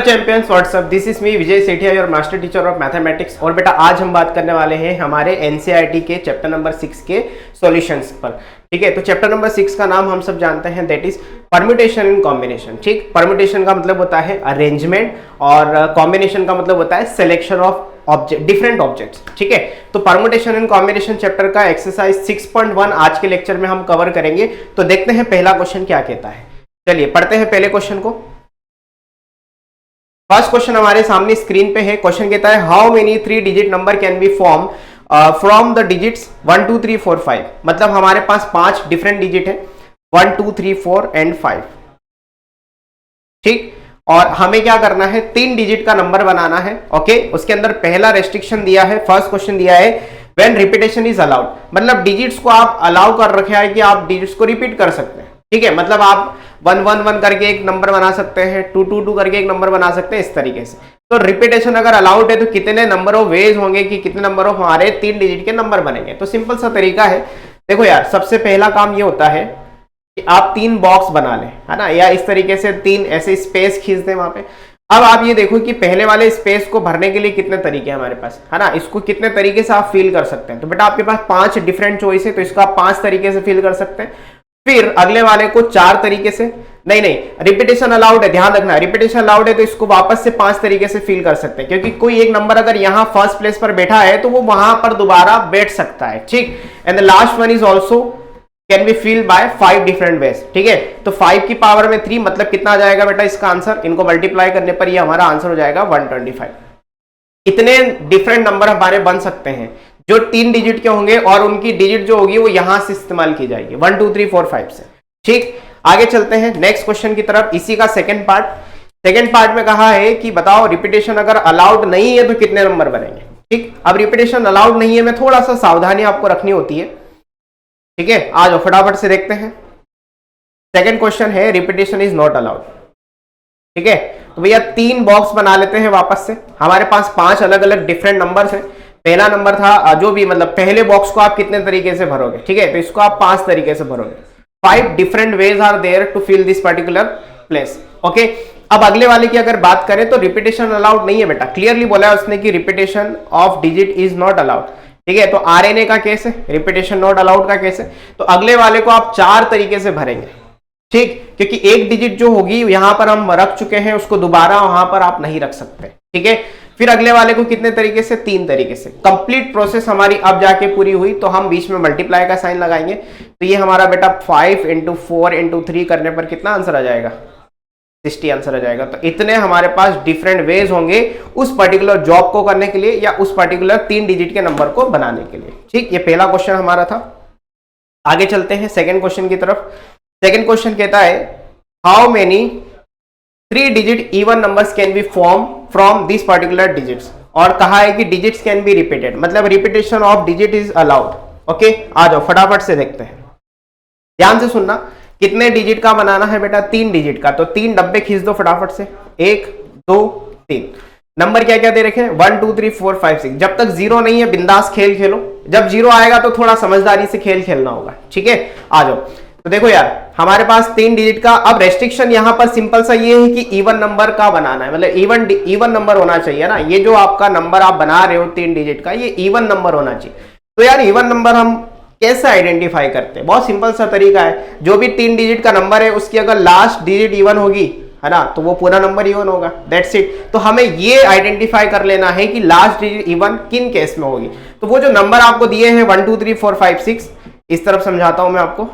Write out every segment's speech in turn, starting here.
Champions, WhatsApp, this is me Vijay Sethiya, your master teacher of mathematics. और बेटा आज हम बात करने वाले हैं हमारे एनसीईआरटी के चैप्टर नंबर 6 के सॉल्यूशंस पर। ठीक है, तो चैप्टर नंबर 6 का नाम हम सब जानते हैं, that is permutation and combination. ठीक, परम्यूटेशन का मतलब होता है अरेंजमेंट और कॉम्बिनेशन का मतलब होता है selection of object, different objects. ठीक है, तो परम्यूटेशन एंड कॉम्बिनेशन चैप्टर का एक्सरसाइज 6.1 आज के लेक्चर में हम कवर करेंगे। तो देखते हैं पहला क्वेश्चन क्या कहता है। चलिए पढ़ते हैं पहले क्वेश्चन को। फर्स्ट क्वेश्चन हमारे सामने स्क्रीन पे है। क्वेश्चन कहता है how many 3 digit number can be form from the digits 1 2 3 4 5। मतलब हमारे पास 5 डिफरेंट डिजिट है, 1 2 3 4 एंड 5। ठीक, और हमें क्या करना है, 3 डिजिट का नंबर बनाना है। ओके, उसके अंदर पहला रेस्ट्रिक्शन दिया है, फर्स्ट क्वेश्चन दिया है व्हेन रिपीटेशन इज अलाउड। मतलब डिजिट्स को आप अलाउ कर रखे है कि आप डिजिट्स को रिपीट कर सकते हैं। ठीक है, मतलब आप 1 1 1 करके एक नंबर बना सकते हैं, 2 2 2 करके एक नंबर बना सकते हैं, इस तरीके से। तो रिपीटेशन अगर अलाउड है तो कितने नंबर ऑफ वेज होंगे कि कितने नंबर ऑफ हमारे 3 डिजिट के नंबर बनेंगे। तो सिंपल सा तरीका है। देखो यार, सबसे पहला काम ये होता है कि आप 3 बॉक्स बना लें, है ना, या इस तरीके से 3 ऐसे स्पेस खींच दें वहां पे। अब आप ये देखो कि पहले वाले स्पेस को भरने के लिए कितने तरीके हैं हमारे पास, है ना, इसको कितने तरीके से आप फिल कर सकते हैं। तो बेटा आपके पास 5 डिफरेंट चॉइस है, तो इसको आप 5 तरीके से फिल कर सकते हैं। फिर अगले वाले को 4 तरीके से, नहीं रिपीटेशन अलाउड है, ध्यान रखना, रिपीटेशन अलाउड है तो इसको वापस से 5 तरीके से फिल कर सकते हैं, क्योंकि कोई एक नंबर अगर यहां फर्स्ट प्लेस पर बैठा है तो वो वहां पर दोबारा बैठ सकता है। ठीक, and the last one is also can be fill by 5 different ways. ठीक है, तो 5 की पावर में 3 मतलब कितना आ जाएगा बेटा इसका आंसर, इनको मल्टीप्लाई करने पर ये हमारा आंसर हो जाएगा 125। इतने डिफरेंट नंबर हमारे बन सकते हैं जो 3 डिजिट के होंगे और उनकी डिजिट जो होगी वो यहां से इस्तेमाल की जाएगी 1 2 3 4 5 से। ठीक, आगे चलते हैं नेक्स्ट क्वेश्चन की तरफ। इसी का सेकंड पार्ट में कहा है कि बताओ रिपीटेशन अगर अलाउड नहीं है तो कितने नंबर बनेंगे। ठीक, अब रिपीटेशन अलाउड नहीं है में थोड़ा सा सावधानी आपको रखनी होती है। ठीक है, आ जाओ फटाफट से देखते हैं। सेकंड क्वेश्चन है रिपीटेशन इज नॉट अलाउड। ठीक है, तो भैया 3 बॉक्स बना लेते हैं वापस से। हमारे पास 5 अलग अलग डिफरेंट नंबर्स हैं। पहला नंबर था जो भी, मतलब पहले बॉक्स को आप कितने तरीके से भरोगे। ठीक है, तो इसको आप 5 तरीके से भरोगे। 5 different ways are there to fill this particular place. Okay, अब अगले वाले की अगर बात करें तो रिपीटेशन अलाउड नहीं है बेटा, क्लियरली बोला है उसने कि repetition of digit is not allowed. ठीक है, तो आरएनए का केस है, रिपीटेशन नॉट अलाउड का केस है। तो अगले वाले को आप 4 तरीके से भरेंगे। ठीक, क्योंकि एक डिजिट जो होगी यहां पर हम रख चुके हैं, उसको दोबारा वहां पर आप नहीं रख सकते। ठीक है, फिर अगले वाले को कितने तरीके से, 3 तरीके से। कंप्लीट प्रोसेस हमारी अब जाके पूरी हुई तो हम बीच में मल्टीप्लाई का साइन लगाएंगे। तो ये हमारा बेटा 5 × 4 × 3 करने पर कितना आंसर आ जाएगा, 60 आंसर आ जाएगा। तो इतने हमारे पास डिफरेंट वेज होंगे उस पर्टिकुलर जॉब को करने के लिए या उस पर्टिकुलर 3 डिजिट के नंबर को बनाने के लिए। ठीक, ये पहला क्वेश्चन हमारा था। आगे चलते हैं सेकेंड क्वेश्चन की तरफ। सेकेंड क्वेश्चन कहता है how many 3 digit even numbers can be form from this particular digits. और कहा है कि डिजिट्स कैन बी रिपीटेड, मतलब repetition of digit is allowed. Okay, आ जाओ फटाफट से देखते हैं, ध्यान से सुनना। कितने डिजिट का बनाना है बेटा, 3 डिजिट का। तो 3 डब्बे खींच दो फटाफट से, 1 2 3। नंबर क्या क्या दे रखे हैं, 1 2 3 4 5 6। जब तक 0 नहीं है बिंदास खेल खेलो, जब 0 आएगा तो थोड़ा समझदारी से खेल खेलना होगा। ठीक है, आ जाओ। तो देखो यार, हमारे पास 3 डिजिट का, अब रेस्ट्रिक्शन यहां पर सिंपल सा ये है कि इवन नंबर का बनाना है, मतलब इवन नंबर होना चाहिए ना। ये जो आपका नंबर आप बना रहे हो 3 डिजिट का, ये इवन नंबर होना चाहिए। तो यार इवन नंबर हम कैसे आइडेंटिफाई करते हैं, बहुत सिंपल सा तरीका है। जो भी 3 डिजिट का नंबर है उसकी अगर लास्ट डिजिट इवन होगी, है ना, तो वो पूरा नंबर इवन होगा, दैट्स इट। तो हमें ये आइडेंटिफाई कर लेना है कि लास्ट डिजिट इवन किन केस में होगी। तो वो जो नंबर आपको दिए हैं 1 2 3 4 5 6, इस तरफ समझाता हूं मैं आपको।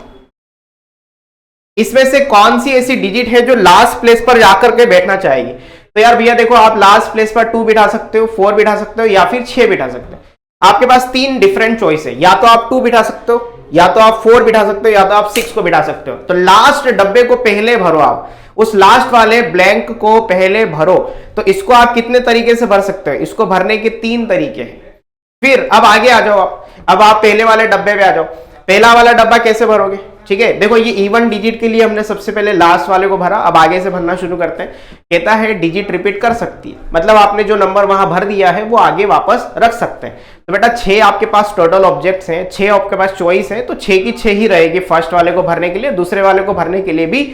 इसमें से कौन सी ऐसी डिजिट है जो लास्ट प्लेस पर जाकर के बैठना चाहेगी। तो यार भैया देखो, आप लास्ट प्लेस पर 2 बिठा सकते हो, 4 बिठा सकते हो या फिर 6 बिठा सकते हो। आपके पास 3 डिफरेंट चॉइस है, या तो आप 2 बिठा सकते हो, या तो आप 4 बिठा सकते हो, या तो आप 6 को बिठा सकते हो। तो लास्ट डब्बे को पहले भरो, आप उस लास्ट वाले ब्लैंक को पहले भरो। तो इसको आप कितने तरीके से भर सकते हो, इसको भरने के 3 तरीके हैं। फिर अब आगे आ जाओ, अब आप पहले वाले डब्बे पे आ जाओ। पहला वाला डब्बा कैसे भरोगे, ठीक है, देखो ये इवन डिजिट के लिए हमने सबसे पहले लास्ट वाले को भरा, अब आगे से भरना शुरू करते हैं। कहता है डिजिट रिपीट कर सकती है, मतलब आपने जो नंबर वहां भर दिया है वो आगे वापस रख सकते हैं। तो बेटा 6 आपके पास टोटल ऑब्जेक्ट्स हैं, 6 आपके पास चॉइस है, तो 6 की 6 ही रहेगी फर्स्ट वाले को भरने के लिए, दूसरे वाले को भरने के लिए भी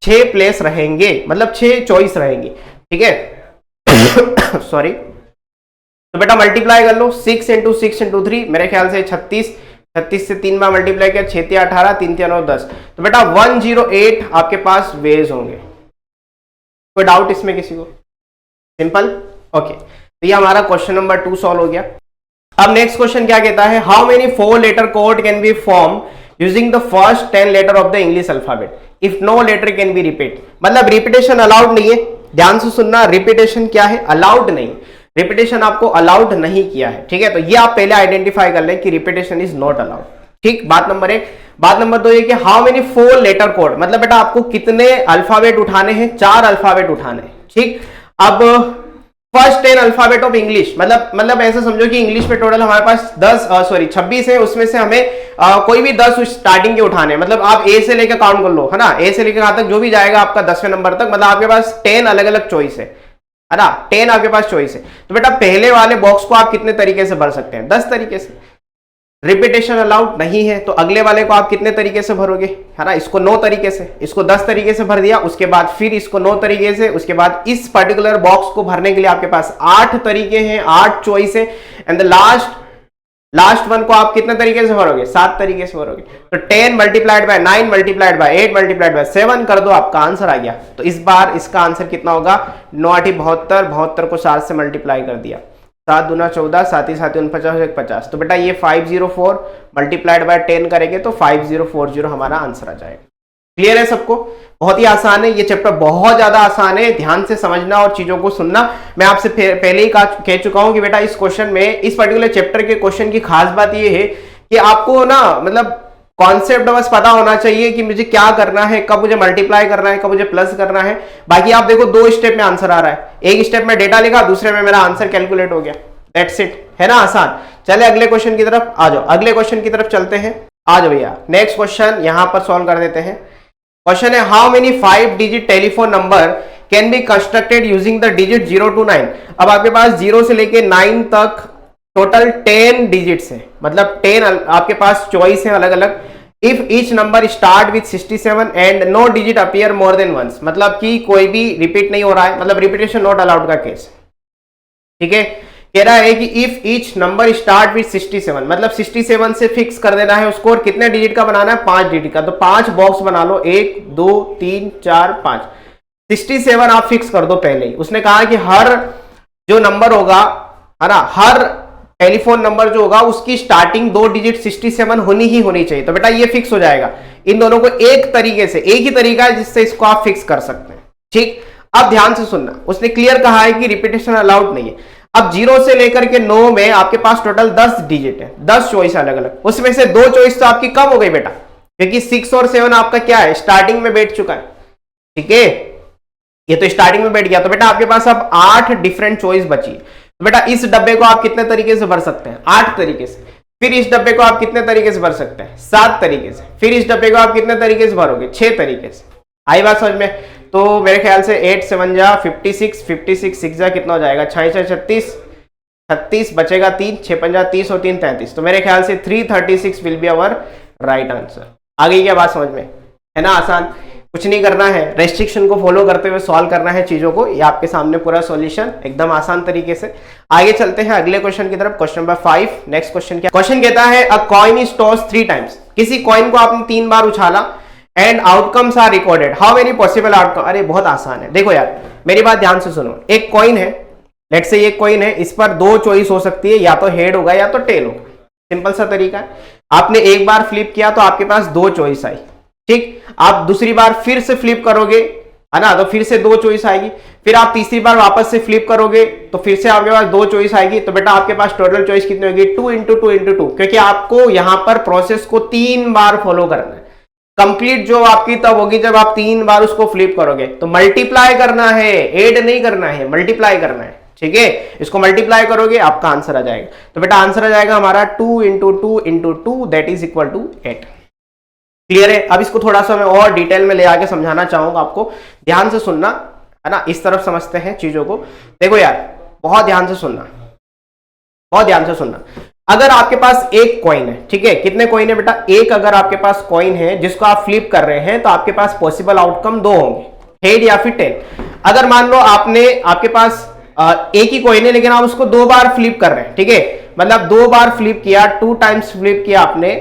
6 प्लेस रहेंगे, मतलब 6 चॉइस रहेंगी। ठीक है, सॉरी, तो बेटा मल्टीप्लाई कर लो 6 इंटू 6 इंटू 3, मेरे ख्याल से 36, 36 से 3 बार मल्टीप्लाई किया, 6 3 18, 3 3 9 10, तो बेटा 108 आपके पास वेज होंगे। कोई डाउट इसमें किसी को? Simple, okay. तो ये हमारा क्वेश्चन नंबर 2 सॉल्व हो गया। अब नेक्स्ट क्वेश्चन क्या कहता है, how many 4 letter code can be form using the first 10 letter of the English alphabet if no letter can be repeat. मतलब रिपीटेशन अलाउड नहीं है, ध्यान से सुनना, रिपीटेशन क्या है, अलाउड नहीं, रिपीटेशन आपको अलाउड नहीं किया है, ठीक है। तो ये आप पहले आइडेंटिफाई कर लें कि रिपीटेशन इज नॉट अलाउड, ठीक। बात नंबर 1। बात नंबर 2 ये कि हाउ मेनी 4 लेटर कोड, मतलब बेटा आपको कितने अल्फाबेट उठाने हैं, 4 अल्फाबेट उठाने हैं, ठीक। अब फर्स्ट 10 अल्फाबेट ऑफ इंग्लिश, मतलब ऐसा समझो कि इंग्लिश में टोटल हमारे पास 26 है, उसमें से हमें कोई भी 10 स्टार्टिंग के उठाने, मतलब आप ए से लेकर काउंट कर लो, है ना, ए से लेकर कहां तक जो भी जाएगा आपका 10वें नंबर तक, मतलब आपके पास 10 अलग अलग चॉइस है ना, 10 आपके पास चॉइस है। तो बेटा पहले वाले बॉक्स को आप कितने तरीके से भर सकते हैं, 10 तरीके से। रिपीटेशन अलाउड नहीं है तो अगले वाले को आप कितने तरीके से भरोगे, है ना, इसको 9 तरीके से, इसको 10 तरीके से भर दिया, उसके बाद फिर इसको 9 तरीके से, उसके बाद इस पर्टिकुलर बॉक्स को भरने के लिए आपके पास 8 तरीके हैं, 8 चॉइस है, एंड द लास्ट वन को आप कितने तरीके से भरोगे, 7 तरीके से भरोगे। तो 10 multiplied by 9 multiplied by 8 multiplied by 7 कर दो, आपका आंसर आ गया। तो इस बार इसका आंसर कितना होगा, 9 8 72, 72 को 7 से मल्टीप्लाई कर दिया, 7 दूना 14, 7 ही 7 49, 50। तो बेटा ये 504 मल्टीप्लाइड बाय 10 करेंगे तो 5040 हमारा आंसर आ जाएगा। क्लियर है सबको? बहुत ही आसान है ये चैप्टर, बहुत ज्यादा आसान है, ध्यान से समझना और चीजों को सुनना। मैं आपसे पहले ही कह चुका हूं कि बेटा इस क्वेश्चन में, इस पर्टिकुलर चैप्टर के क्वेश्चन की खास बात ये है कि आपको ना मतलब कॉन्सेप्ट बस पता होना चाहिए कि मुझे क्या करना है, कब मुझे मल्टीप्लाई करना है, कब मुझे प्लस करना है। बाकी आप देखो 2 स्टेप में आंसर आ रहा है, एक स्टेप में डेटा लिखा, दूसरे में मेरा आंसर कैलकुलेट हो गया, दैट्स इट, है ना, आसान। चले अगले क्वेश्चन की तरफ आ जाओ, अगले क्वेश्चन की तरफ चलते हैं, आ जाओ भैया। नेक्स्ट क्वेश्चन यहां पर सॉल्व कर देते हैं। क्वेश्चन है how many 5 digit telephone number can be constructed using the digit 0 to 9। अब आपके पास 0 से लेके 9 तक टोटल 10 डिजिट्स है, मतलब 10 आपके पास चॉइस है अलग अलग। If each number start with 67 and no digit appear more than once, मतलब कि कोई भी रिपीट नहीं हो रहा है, मतलब रिपीटेशन नॉट अलाउड का केस, ठीक है। कह रहा है कि if each number start with 67, मतलब 67 से फिक्स कर देना है उसको, और कितने डिजिट का बनाना है, 5 डिजिट का। तो 5 बॉक्स बना लो, 1 2 3 4 5, 67 आप फिक्स कर दो पहले ही। उसने कहा कि हर जो नंबर होगा, है ना, हर टेलीफोन नंबर जो होगा उसकी स्टार्टिंग 2 डिजिट 67 होनी ही होनी चाहिए। तो बेटा ये फिक्स हो जाएगा। इन दोनों को एक तरीके से, एक ही तरीका है जिससे इसको आप फिक्स कर सकते हैं, ठीक। अब ध्यान से सुनना, उसने क्लियर कहा है कि रिपीटेशन अलाउड नहीं है। अब 0 से लेकर के 9 में आपके पास टोटल 10 डिजिट है, 10 चॉइस अलग अलग, उसमें से 2 चॉइस तो आपकी कम हो गई बेटा, क्योंकि 6 और 7 आपका क्या है, स्टार्टिंग में बैठ चुका है, ठीक है, ये तो स्टार्टिंग में बैठ गया। तो बेटा आपके पास अब 8 डिफरेंट चॉइस बची। तो बेटा इस डब्बे को आप कितने तरीके से भर सकते हैं, 8 तरीके से। फिर इस डब्बे को आप कितने तरीके से भर सकते हैं, 7 तरीके से। फिर इस डब्बे को आप कितने तरीके से भरोगे, 6 तरीके से। आई बात समझ में? तो मेरे ख्याल से 8 7 जा 56, 56 6 जा कितना हो जाएगा, 6 6 36, 36 बचेगा 3, 6 5 30 और 3 33। तो मेरे ख्याल से 336 will be our right answer. आ गई क्या बात समझ में? है ना, आसान, कुछ नहीं करना है, रेस्ट्रिक्शन को फॉलो करते हुए सॉल्व करना है चीजों को। ये आपके सामने पूरा सॉल्यूशन एकदम आसान तरीके से। आगे चलते हैं अगले क्वेश्चन की तरफ, क्वेश्चन नंबर 5। नेक्स्ट क्वेश्चन क्या, क्वेश्चन कहता है a coin is tossed 3 times. किसी कॉइन को आपने 3 बार उछाला and outcomes are recorded, how many possible outcome. अरे बहुत आसान है, देखो यार मेरी बात ध्यान से सुनो। एक कॉइन है, लेट्स से ये कॉइन है, इस पर 2 चॉइस हो सकती है, या तो हेड होगा या तो टेल होगा। सिंपल सा तरीका है। आपने एक बार फ्लिप किया तो आपके पास 2 चॉइस आई, ठीक। आप दूसरी बार फिर से फ्लिप करोगे, है ना, तो फिर से 2 चॉइस आएगी। फिर आप तीसरी बार वापस से फ्लिप करोगे तो फिर से आपके पास 2 चॉइस आएगी। तो बेटा आपके पास टोटल चॉइस कितनी होगी, 2 × 2 × 2, क्योंकि आपको यहां पर प्रोसेस को 3 बार फॉलो करना है। कंप्लीट जो आपकी तब होगी जब आप 3 बार उसको फ्लिप करोगे। तो मल्टीप्लाई करना है, ऐड नहीं करना है, मल्टीप्लाई करना है, ठीक है। इसको मल्टीप्लाई करोगे आपका आंसर आ जाएगा। तो बेटा आंसर आ जाएगा हमारा 2 × 2 × 2 that is equal to 8। Clear है? अब इसको थोड़ा सा मैं और डिटेल में ले आके समझाना चाहूंगा आपको, ध्यान से सुनना, है ना। इस तरफ समझते हैं चीजों को। देखो यार बहुत ध्यान से सुनना, बहुत ध्यान से सुनना। अगर आपके पास एक कॉइन है, ठीक है, कितने कॉइन है बेटा, एक अगर आपके पास कॉइन है जिसको आप फ्लिप कर रहे हैं तो आपके पास पॉसिबल आउटकम 2 होंगे, हेड या फिर टेल। अगर मान लो आपके पास एक ही कॉइन है लेकिन आप उसको 2 बार फ्लिप कर रहे हैं, ठीक है, मतलब 2 बार फ्लिप किया, 2 टाइम्स फ्लिप किया आपने,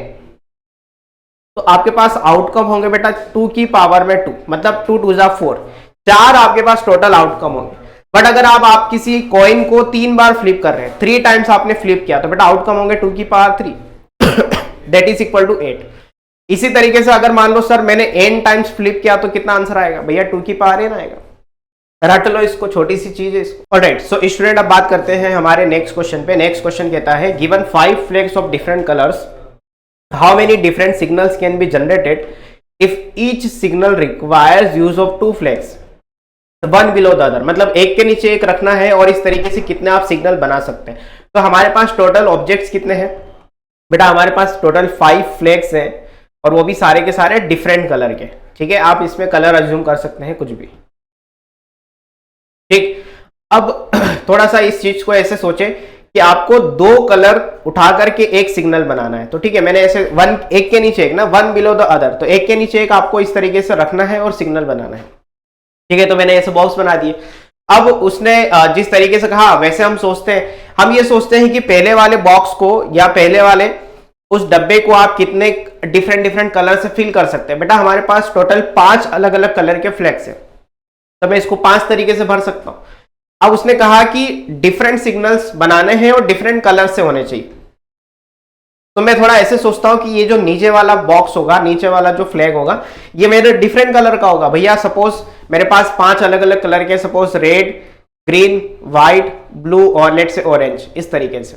तो आपके पास आउटकम होंगे बेटा 2 की पावर में 2, मतलब 2 2 जा 4, 4 आपके पास टोटल आउटकम होंगे। बट अगर आप किसी कॉइन को 3 बार फ्लिप कर रहे हैं, 3 टाइम्स आपने फ्लिप किया, तो बेटा आउटकम होंगे 2 की power 3 that is equal to 8। इसी तरीके से अगर मान लो सर मैंने n टाइम्स फ्लिप किया तो कितना आंसर आएगा भैया, 2 की पावर n आएगा। रट लो इसको, छोटी सी चीज है इसको। ऑलराइट, सो स्टूडेंट अब बात करते हैं हमारे नेक्स्ट क्वेश्चन पे। नेक्स्ट क्वेश्चन कहता है given 5 flags of different colours, how many different signals can be generated if each signal requires use of 2 flags one below the other, मतलब एक के नीचे एक रखना है और इस तरीके से कितने आप सिग्नल बना सकते हैं। तो हमारे पास टोटल ऑब्जेक्ट्स कितने हैं बेटा, हमारे पास टोटल 5 फ्लैग्स हैं और वो भी सारे के सारे डिफरेंट कलर के, ठीक है, आप इसमें कलर अज्यूम कर सकते हैं कुछ भी, ठीक। अब थोड़ा सा इस चीज को ऐसे सोचे कि आपको 2 कलर उठा करके एक सिग्नल बनाना है, तो ठीक है, मैंने ऐसे एक के नीचे एक ना, वन बिलो द अदर, तो एक के नीचे एक आपको इस तरीके से रखना है और सिग्नल बनाना है, ठीक है। तो मैंने ऐसे बॉक्स बना दिए। अब उसने जिस तरीके से कहा वैसे हम सोचते हैं, हम ये सोचते हैं कि पहले वाले बॉक्स को या पहले वाले उस डब्बे को आप कितने डिफरेंट कलर से फिल कर सकते हैं। बेटा हमारे पास टोटल 5 अलग अलग कलर के फ्लैग्स हैं, तो मैं इसको 5 तरीके से भर सकता हूं। अब उसने कहा कि डिफरेंट सिग्नल्स बनाने हैं और डिफरेंट कलर से होने चाहिए, तो मैं थोड़ा ऐसे सोचता हूं कि ये जो नीचे वाला बॉक्स होगा, नीचे वाला जो फ्लैग होगा, ये मेरे डिफरेंट कलर का होगा। भैया सपोज मेरे पास 5 अलग अलग कलर के, suppose red, green, white, blue और लेट्स से ऑरेंज, इस तरीके से।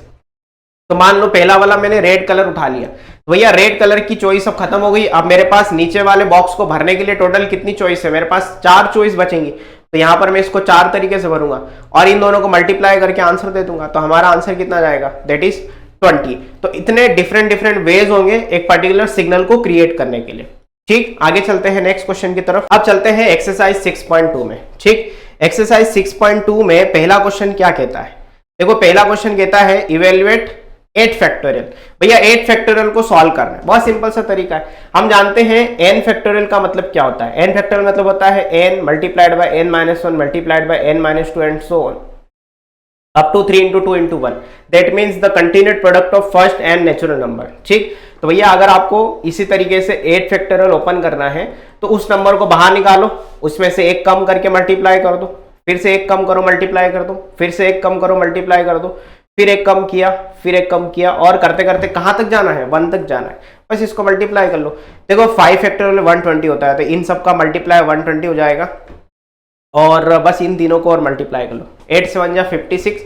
तो मान लो पहला वाला मैंने रेड कलर उठा लिया, तो भैया रेड कलर की चॉइस अब खत्म हो गई। अब मेरे पास नीचे वाले बॉक्स को भरने के लिए टोटल कितनी चॉइस है, मेरे पास 4 चॉइस बचेंगी, तो यहां पर मैं इसको 4 तरीके से भरूंगा और इन दोनों को मल्टीप्लाई करके आंसर दे दूंगा, तो हमारा आंसर कितना जाएगा, दैट इज 20। तो इतने डिफरेंट वेज होंगे एक पर्टिकुलर सिग्नल को क्रिएट करने के लिए, ठीक। आगे चलते हैं नेक्स्ट क्वेश्चन की तरफ। अब चलते हैं एक्सरसाइज 6.2 में, ठीक। एक्सरसाइज 6.2 में पहला क्वेश्चन क्या कहता है, देखो पहला क्वेश्चन कहता है इवेल्युएट 8 फैक्टोरियल। भैया 8 फैक्टोरियल को सॉल्व करना है, बहुत सिंपल सा तरीका है। हम जानते हैं n फैक्टोरियल का मतलब क्या होता है, n फैक्टोरियल मतलब होता है n multiplied by n minus 1 multiplied by n minus 2 and so on up to 3 into 2 into 1, that means the continued product of first and natural number, ठीक। तो भैया अगर आपको इसी तरीके से 8 फैक्टोरियल ओपन करना है तो उस नंबर को बाहर निकालो, उसमें से एक कम करके मल्टीप्लाई कर दो, फिर से एक कम करो मल्टीप्लाई कर दो, फिर से एक कम करो मल्टीप्लाई कर दो, फिर एक कम किया, फिर एक कम किया, और करते करते कहां तक जाना है, 1 तक जाना है, बस इसको मल्टीप्लाई कर लो। देखो 5 फैक्टोरियल 120 होता है, तो इन सब का मल्टीप्लाई 120 हो जाएगा और बस इन तीनों को और मल्टीप्लाई कर लो। 8 से 1 जा 56,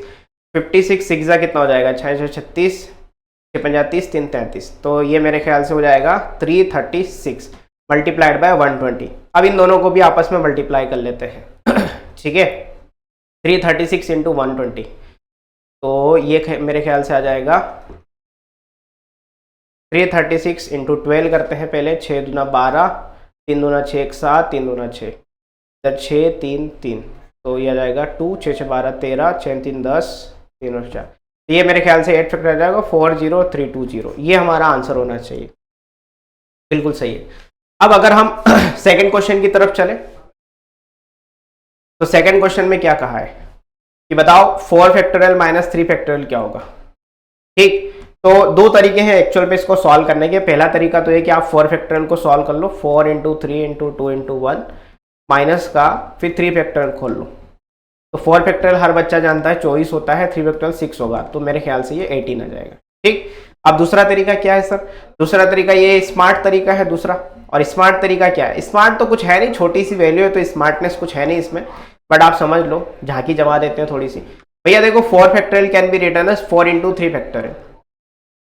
56 6 जा कितना हो जाएगा, 6 36, 6 30, 3 33, तो ये मेरे ख्याल से हो जाएगा 336 मल्टीप्लाइड बाय 120। अब इन दोनों को भी आपस में मल्टीप्लाई कर लेते हैं, ठीक है, 336 इंटू 120, तो ये मेरे ख्याल से आ जाएगा 336 इंटू 12 करते हैं पहले, 6 दूना 12, 3 दूना 6 1 7, 3 दूना 6, 6 3 3, तो ये आ जाएगा 2, 6 6 12 13, 6 3 10, 3 और 4, तो ये मेरे ख्याल से 8 फैक्टर आ जाएगा 40320, ये हमारा आंसर होना चाहिए, बिल्कुल सही है। अब अगर हम सेकंड क्वेश्चन की तरफ चले, तो सेकंड क्वेश्चन में क्या कहा है कि बताओ 4 फैक्टोरियल माइनस 3 फैक्टोरियल क्या होगा, ठीक। तो 2 तरीके हैं एक्चुअल पे इसको सॉल्व करने के। पहला तरीका तो ये कि आप 4 फैक्टोरियल को सॉल्व कर लो, 4 इंटू 3 इंटू 2 इंटू 1 माइनस का फिर 3 फैक्टोरियल खोल लो, तो 4 फैक्टोरियल हर बच्चा जानता है 24 होता है, 3 फैक्टोरियल 6 होगा, तो मेरे ख्याल से ये 18 आ जाएगा, ठीक। अब दूसरा तरीका क्या है सर, दूसरा तरीका ये स्मार्ट तरीका है दूसरा। और स्मार्ट तरीका क्या है, स्मार्ट तो कुछ है नहीं, छोटी सी वैल्यू है तो स्मार्टनेस कुछ है नहीं इसमें, बट आप समझ लो, झांकी जमा देते हैं थोड़ी सी। भैया देखो 4 factorial can be written as 4 into 3 factorial,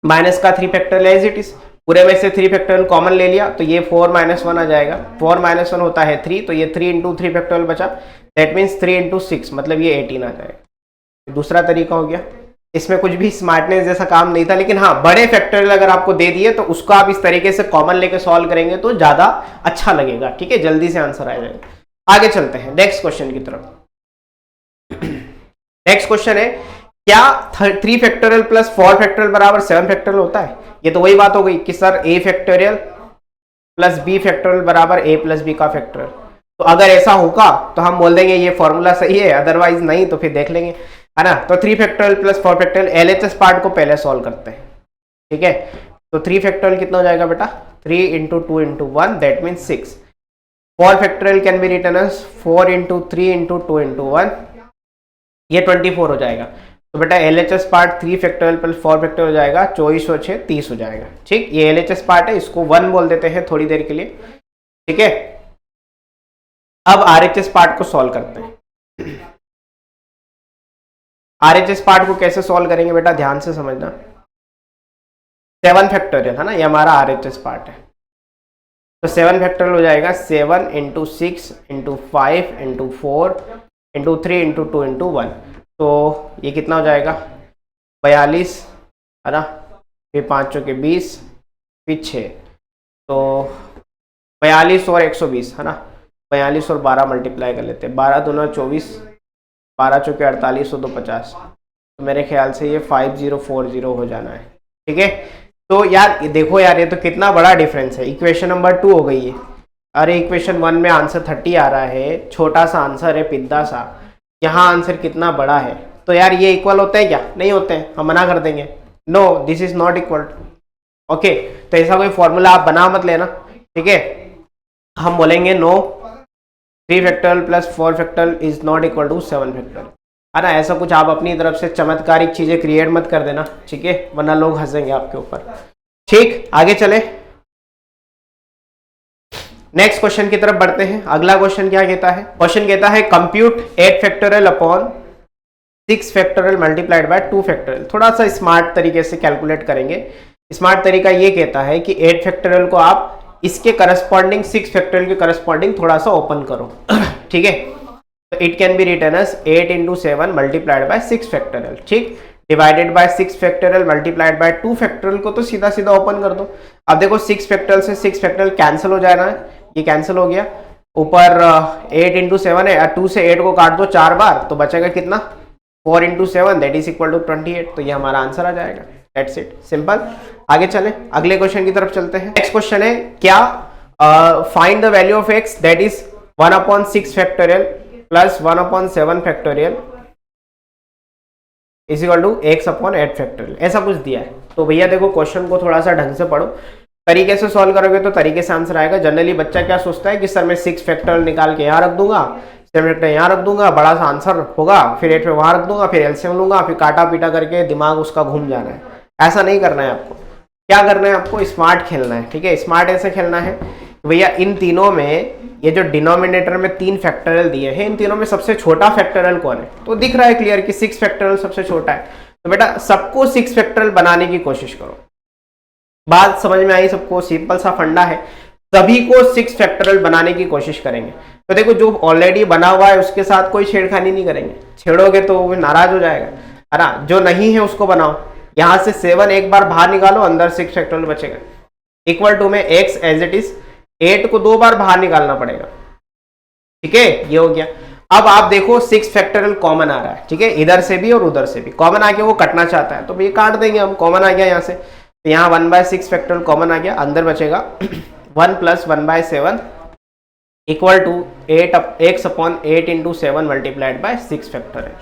minus का 3 फैक्टोरियल एज इट इज, पूरे में से 3 फैक्टोरियल कॉमन ले लिया, तो ये 4 माइनस 1 आ जाएगा, 4 माइनस 1 होता है 3, तो ये 3 इंटू 3 फैक्टोरियल बचा, दैट मीन्स 3 इंटू 6, मतलब ये 18 आ जाएगा। दूसरा तरीका हो गया, इसमें कुछ भी स्मार्टनेस जैसा काम नहीं था, लेकिन हाँ बड़े फैक्टोरियल अगर आपको दे दिए तो उसको आप इस तरीके से कॉमन लेके सॉल्व करेंगे तो ज्यादा अच्छा लगेगा, ठीक है, जल्दी से आंसर आ जाएगा। आगे चलते हैं नेक्स्ट क्वेश्चन की तरफ। नेक्स्ट क्वेश्चन है क्या 3 फैक्टोरियल प्लस 4 फैक्टोरियल बराबर 7 फैक्टोरियल होता है। ये तो वही बात हो गई कि sir a factorial plus b factorial बराबर a प्लस b का फैक्टोरियल, तो अगर ऐसा होगा तो हम बोल देंगे ये फॉर्मूला सही है, अदरवाइज नहीं तो फिर देख लेंगे, है ना। तो 3 factorial plus 4 factorial, LHS part को पहले सॉल्व करते हैं, ठीक है। तो 3 फैक्टोरियल कितना हो जाएगा बेटा, 3 into 2 into 1 that means 6। 4 factorial can be written as 4 into 3 into 2 into 1, ये 24 हो जाएगा। तो बेटा LHS part 3 factorial plus 4 factorial हो जाएगा, 24 और 6 30 हो जाएगा, ठीक। ये एलएचएस पार्ट है, इसको 1 बोल देते हैं थोड़ी देर के लिए, ठीक है। अब आरएचएस पार्ट को सॉल्व करते हैं। आरएचएस पार्ट को कैसे सॉल्व करेंगे बेटा, ध्यान से समझना। 7 फैक्टोरियल है ना, ये हमारा आरएचएस पार्ट है। तो 7 फैक्टोरियल हो जाएगा 7 into 6 into 5 into 4 into 3 into 2 into 1। तो ये कितना हो जाएगा 42, है ना, फिर 5 के 20, फिर 6, तो 42 और 120, है ना। 42 और 12 मल्टीप्लाई कर लेते हैं, 12 दूना 24, 12 चौके 48 और 2 50। तो मेरे ख्याल से ये 5040 हो जाना है, ठीक है। तो यार देखो यार, ये तो कितना बड़ा डिफरेंस है। इक्वेशन नंबर 2 हो गई है, अरे इक्वेशन 1 में आंसर 30 आ रहा है, छोटा सा आंसर है, पिद्दा सा। यहाँ आंसर कितना बड़ा है। तो यार ये इक्वल होते हैं क्या, नहीं होते हैं, हम मना कर देंगे, no this is not equal, okay. तो ऐसा कोई फॉर्मूला आप बना मत लेना, ठीक है। हम बोलेंगे no 3 factorial plus 4 factorial is not equal to 7 factorial, है ना। ऐसा कुछ आप अपनी तरफ से चमत्कारिक चीजें क्रिएट मत कर देना, ठीक है, वरना लोग हंसेंगे आपके ऊपर, ठीक। आगे चले, नेक्स्ट क्वेश्चन की तरफ बढ़ते हैं। अगला क्वेश्चन क्या कहता है, क्वेश्चन कहता है compute 8 factorial upon 6 factorial multiplied by 2 factorial. थोड़ा सा स्मार्ट तरीके से कैलकुलेट करेंगे। स्मार्ट तरीका ये कहता है कि 8 फैक्टोरियल को आप इसके करस्पॉन्डिंग 6 फैक्टोरियल के करस्पॉन्डिंग थोड़ा सा ओपन करो, ठीक है। तो it can be written as 8 into 7 multiplied by 6 factorial, ठीक, divided by 6 factorial multiplied by 2 factorial को तो सीधा सीधा ओपन कर दो। अब देखो 6 फैक्टोरियल से 6 फैक्टोरियल कैंसिल हो जाना है, ये कैंसिल हो गया। ऊपर 8 इंटू 7 है, 2 से 8 को काट दो 4 बार, तो बचेगा कितना 4 into 7 that is equal to 28। तो ये हमारा आंसर आ जाएगा, दैट्स इट, सिंपल। आगे चले, अगले क्वेश्चन की तरफ चलते हैं। नेक्स्ट क्वेश्चन है क्या, find the value of x that is 1 upon 6 factorial plus 1 upon 7 factorial is equal to x upon 8 factorial, ऐसा कुछ दिया है। तो भैया देखो क्वेश्चन को थोड़ा सा ढंग से पढ़ो, तरीके से सॉल्व करोगे तो तरीके से आंसर आएगा। जनरली बच्चा क्या सोचता है कि सर मैं 6 फैक्टोरियल निकाल के यहाँ रख दूंगा, 7 फैक्टोरियल यहाँ रख दूंगा, बड़ा सा आंसर होगा, फिर 8 पे वहां रख दूंगा, फिर एलसीएम लूंगा, फिर काटा पीटा करके दिमाग उसका घूम जाना है। ऐसा नहीं करना है आपको। क्या करना है आपको, स्मार्ट खेलना है, ठीक है। स्मार्ट ऐसे खेलना है भैया, इन तीनों में ये जो डिनोमिनेटर में 3 फैक्टोरियल दिए हैं, इन तीनों में सबसे छोटा फैक्टोरियल कौन है। तो दिख रहा है क्लियर कि 6 फैक्टोरियल सबसे छोटा है। तो बेटा सबको 6 फैक्टोरियल बनाने की कोशिश करो। बात समझ में आई सबको, सिंपल सा फंडा है, सभी को 6 फैक्टोरियल बनाने की कोशिश करेंगे। तो देखो जो ऑलरेडी बना हुआ है उसके साथ कोई छेड़खानी नहीं करेंगे, छेड़ोगे तो वो नाराज हो जाएगा, है ना। जो नहीं है उसको बनाओ। यहां से 7 एक बार बाहर निकालो, अंदर 6 फैक्टोरियल बचेगा। इक्वल टू में x एज इट इज 8 को 2 बार बाहर निकालना पड़ेगा, ठीक है, ये हो गया। अब आप देखो 6 फैक्टोरियल कॉमन आ रहा है, ठीक है, इधर से भी और उधर से भी कॉमन आके वो कटना चाहता है, तो ये काट देंगे हम, कॉमन आ गया यहाँ से। तो यहाँ 1/6 फैक्टोरियल कॉमन आ गया, अंदर बचेगा 1 plus 1/7 equal to 8 upon 8 into 7 multiplied by 6 factorial.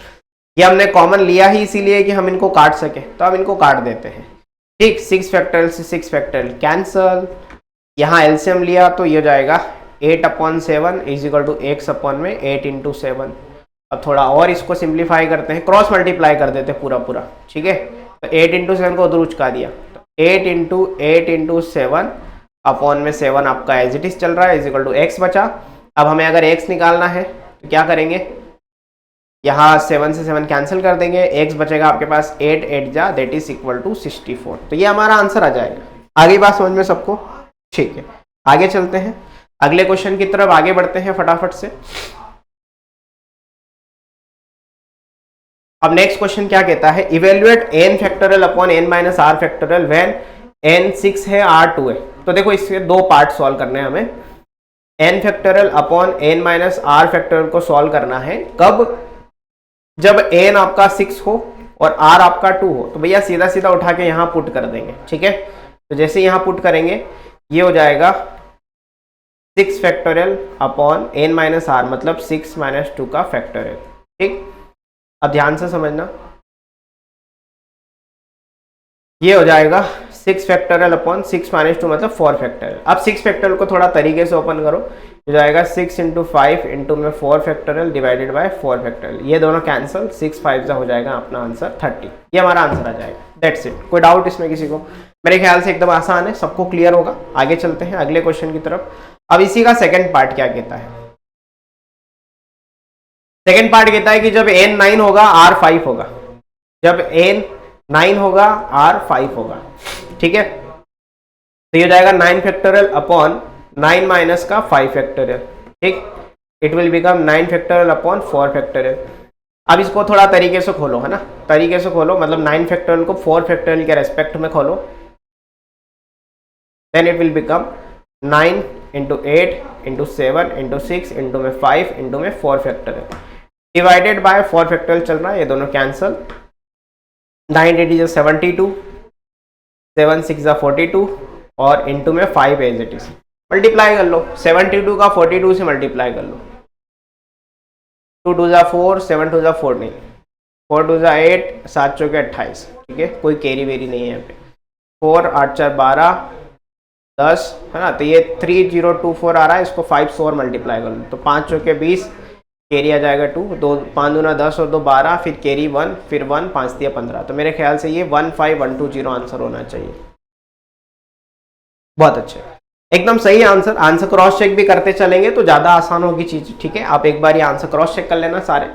ये हमने कॉमन लिया ही इसीलिए कि हम इनको काट सके, तो हम इनको काट देते हैं, ठीक। 6 फैक्टोरियल से 6 फैक्टोरियल कैंसल, यहाँ एलसीएम लिया तो ये हो जाएगा 8 upon 7 is equal to x upon में 8 इंटू 7। अब थोड़ा और इसको सिंप्लीफाई करते हैं, क्रॉस मल्टीप्लाई कर देते हैं पूरा पूरा, ठीक है। तो 8 इंटू 7 को उधर उचका दिया, 8 इंटू 7 अपॉन में 7 आपका एज इट इज चल रहा है, इज इक्वल टू x बचा। अब हमें अगर x निकालना है तो क्या करेंगे, यहाँ 7 से 7 कैंसिल कर देंगे, x बचेगा आपके पास 8 8 जा दैट इज इक्वल टू 64। तो ये हमारा आंसर आ जाएगा। आगे बात समझ में सबको, ठीक है। आगे चलते हैं, अगले क्वेश्चन की तरफ आगे बढ़ते हैं फटाफट से। अब नेक्स्ट क्वेश्चन क्या कहता है, evaluate n factorial upon n minus r factorial when n 6 है r 2 है। तो देखो इसके दो पार्ट सॉल्व करने हैं हमें। n factorial upon n minus r factorial को सॉल्व करना है कब, जब n आपका 6 हो और r आपका 2 हो। तो भैया सीधा सीधा उठा के यहाँ पुट कर देंगे, ठीक है। तो जैसे यहाँ पुट करेंगे ये हो जाएगा 6 factorial upon n minus R, मतलब 6 माइनस 2 का फैक्टोरियल। ठीक, अब ध्यान से समझना, ये हो जाएगा 6 फैक्टोरियल अपॉन 6 माइनस 2 मतलब 4 फैक्टोरियल। अब 6 फैक्टोरियल को थोड़ा तरीके से ओपन करो, हो जाएगा 6 इंटू 5 इंटू में 4 फैक्टोरियल डिवाइडेड बाय 4 फैक्टोरियल, ये दोनों कैंसिल, 6 5 का हो जाएगा अपना आंसर 30। ये हमारा आंसर आ जाएगा, दैट्स इट। कोई डाउट इसमें किसी को? मेरे ख्याल से एकदम आसान है, सबको क्लियर होगा। आगे चलते हैं अगले क्वेश्चन की तरफ। अब इसी का सेकेंड पार्ट क्या कहता है? सेकेंड पार्ट कहता है कि जब n 9 होगा r 5 होगा, जब n 9 होगा r 5 होगा। ठीक है, तो ये हो जाएगा 9 फैक्टोरियल अपॉन 9 माइनस का 5 फैक्टोरियल। ठीक, it will become 9 factorial upon 4 factorial. अब इसको थोड़ा तरीके से खोलो, है ना, तरीके से खोलो, मतलब 9 फैक्टोरियल को 4 फैक्टोरियल के रेस्पेक्ट में खोलो, then it will become 9 into 8 into 7 into 6 into में 5 इंटू में 4 फैक्टोरियल डिवाइडेड बाय 4 फैक्टोरियल चल रहा है, ये दोनों कैंसल। 9 8 इज 72, 7 6 जा 42 और इंटू में 5 एज इट इज। मल्टीप्लाई कर लो, 72 का 42 से मल्टीप्लाई कर लो, 2 2 जा 4, 7 2 जा 4 नहीं, 4 2 जा 8, 7 चौके 28। ठीक है, कोई कैरी वेरी नहीं है यहाँ पे। 4 8 4 12 10, है ना, तो ये 3024 आ रहा है, इसको 5 से और मल्टीप्लाई कर लो तो 5 चौके 20, कैरी आ जाएगा 2, 2 5 दूना 10 और 2 12, फिर कैरी 1, फिर 1 5 दिया 15। तो मेरे ख्याल से ये 15120 आंसर होना चाहिए। बहुत अच्छे, एकदम सही आंसर। आंसर क्रॉस चेक भी करते चलेंगे तो ज्यादा आसान होगी चीज। ठीक है, आप एक बार ये आंसर क्रॉस चेक कर लेना सारे,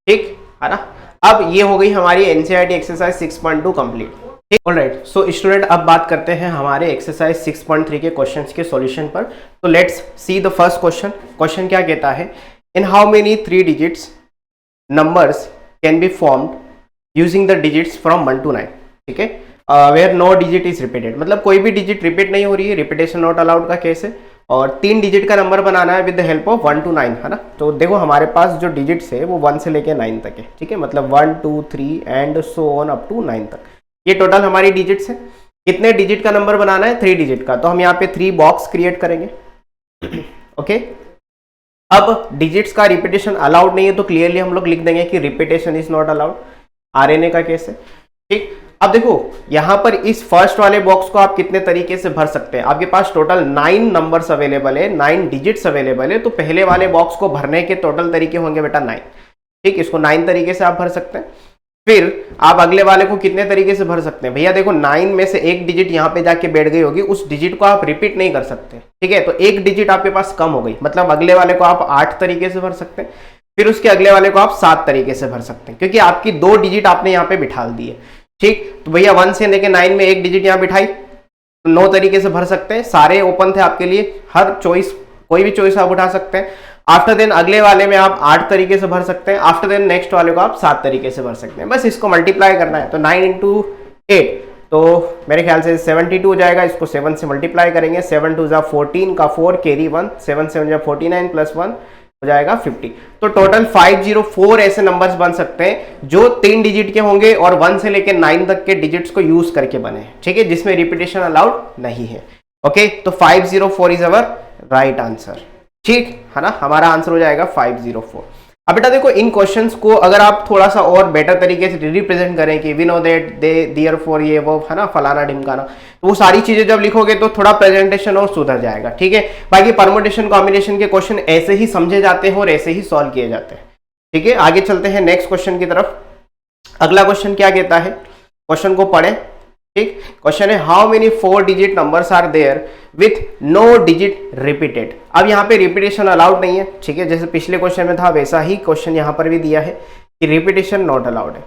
ठीक है ना। अब ये हो गई हमारी एनसीईआरटी एक्सरसाइज 6.2 कंप्लीट। ठीक, ऑलराइट। सो स्टूडेंट, अब बात करते हैं हमारे एक्सरसाइज 6.3 के क्वेश्चंस के सॉल्यूशन पर। तो let's see the first question. Question क्या कहता है? In how many 3 digits numbers can be formed using the digits from 1 to 9। ठीक है, where no digit is repeated, मतलब कोई भी डिजिट रिपीट नहीं हो रही है, रिपीटेशन नॉट अलाउड का केस है। और 3 डिजिट का नंबर बनाना है with the help of 1 to 9, है ना। तो देखो हमारे पास जो डिजिट्स है वो 1 से लेके 9 तक है। ठीक है, मतलब 1 2 3 and so on up to 9 तक, ये टोटल हमारी डिजिट्स है। कितने डिजिट का नंबर बनाना है? 3 डिजिट का। तो हम यहाँ पे 3 बॉक्स क्रिएट करेंगे। ओके, अब डिजिट्स का रिपीटेशन अलाउड नहीं है तो क्लियरली हम लोग लिख देंगे कि repetition is not allowed, RNA का केस है। ठीक, अब देखो यहाँ पर इस फर्स्ट वाले बॉक्स को आप कितने तरीके से भर सकते हैं। आपके पास टोटल 9 नंबर्स अवेलेबल है, 9 डिजिट्स अवेलेबल है, तो पहले वाले बॉक्स को भरने के टोटल तरीके होंगे बेटा 9। ठीक, इसको 9 तरीके से आप भर सकते हैं। फिर आप अगले वाले को कितने तरीके से भर सकते हैं? भैया देखो 9 में से एक डिजिट यहाँ पे जाके बैठ गई होगी, उस डिजिट को आप रिपीट नहीं कर सकते। ठीक है, तो एक डिजिट आपके पास कम हो गई, मतलब अगले वाले को आप 8 तरीके से भर सकते हैं, फिर उसके अगले वाले को आप 7 तरीके से भर सकते हैं, क्योंकि आपकी 2 डिजिट आपने यहाँ पे बिठाल दी है। ठीक, तो भैया 1 से लेके 9 में एक डिजिट यहाँ बिठाई, तो 9 तरीके से भर सकते हैं, सारे ओपन थे आपके लिए, हर चॉइस कोई भी चॉइस आप उठा सकते हैं। आफ्टर देन अगले वाले में आप 8 तरीके से भर सकते हैं, आफ्टर देन नेक्स्ट वाले को आप 7 तरीके से भर सकते हैं। बस इसको मल्टीप्लाई करना है, तो 9 इंटू 8 तो मेरे ख्याल से 72 हो जाएगा। इसको 7 से मल्टीप्लाई करेंगे, 7 2 जा 14 का 4 कैरी 1, 7 7 जा 49 प्लस 1 हो जाएगा 50। तो टोटल 504 ऐसे नंबर्स बन सकते हैं जो 3 डिजिट के होंगे और 1 से लेकर 9 तक के डिजिट्स को यूज करके बने। ठीक है, जिसमें रिपीटेशन अलाउड नहीं है। ओके, तो 504 इज अवर राइट आंसर। ठीक है ना, हमारा आंसर हो जाएगा 504। अब बेटा देखो, इन क्वेश्चंस को अगर आप थोड़ा सा और बेटर तरीके से रिप्रेजेंट करें कि we know that they therefore ये वो, है ना, फलाना ढिमकाना, तो वो सारी चीजें जब लिखोगे तो थोड़ा प्रेजेंटेशन और सुधर जाएगा। ठीक है, बाकी परमुटेशन कॉम्बिनेशन के क्वेश्चन ऐसे ही समझे जाते हैं और ऐसे ही सॉल्व किए जाते हैं। ठीक है, आगे चलते हैं नेक्स्ट क्वेश्चन की तरफ। अगला क्वेश्चन क्या कहता है, क्वेश्चन को पढ़ें। ठीक, क्वेश्चन है how many 4 digit numbers are there with no digit repeated. अब यहाँ पे रिपीटेशन अलाउड नहीं है। ठीक है, जैसे पिछले क्वेश्चन में था वैसा ही क्वेश्चन यहाँ पर भी दिया है कि रिपीटेशन नॉट अलाउड है।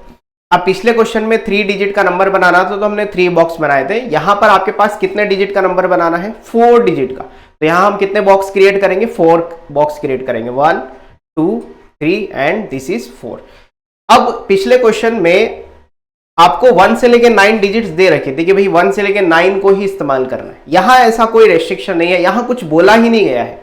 अब पिछले क्वेश्चन में 3 डिजिट का नंबर बनाना था तो हमने 3 बॉक्स बनाए थे। यहाँ पर आपके पास कितने डिजिट का नंबर बनाना है? 4 डिजिट का। तो यहाँ हम कितने बॉक्स क्रिएट करेंगे? 4 बॉक्स क्रिएट करेंगे, 1 2 3 एंड दिस इज 4। अब पिछले क्वेश्चन में आपको 1 से लेके 9 डिजिट्स दे रखे थे कि भाई 1 से लेके 9 को ही इस्तेमाल करना है। यहाँ ऐसा कोई रेस्ट्रिक्शन नहीं है, यहाँ कुछ बोला ही नहीं गया है।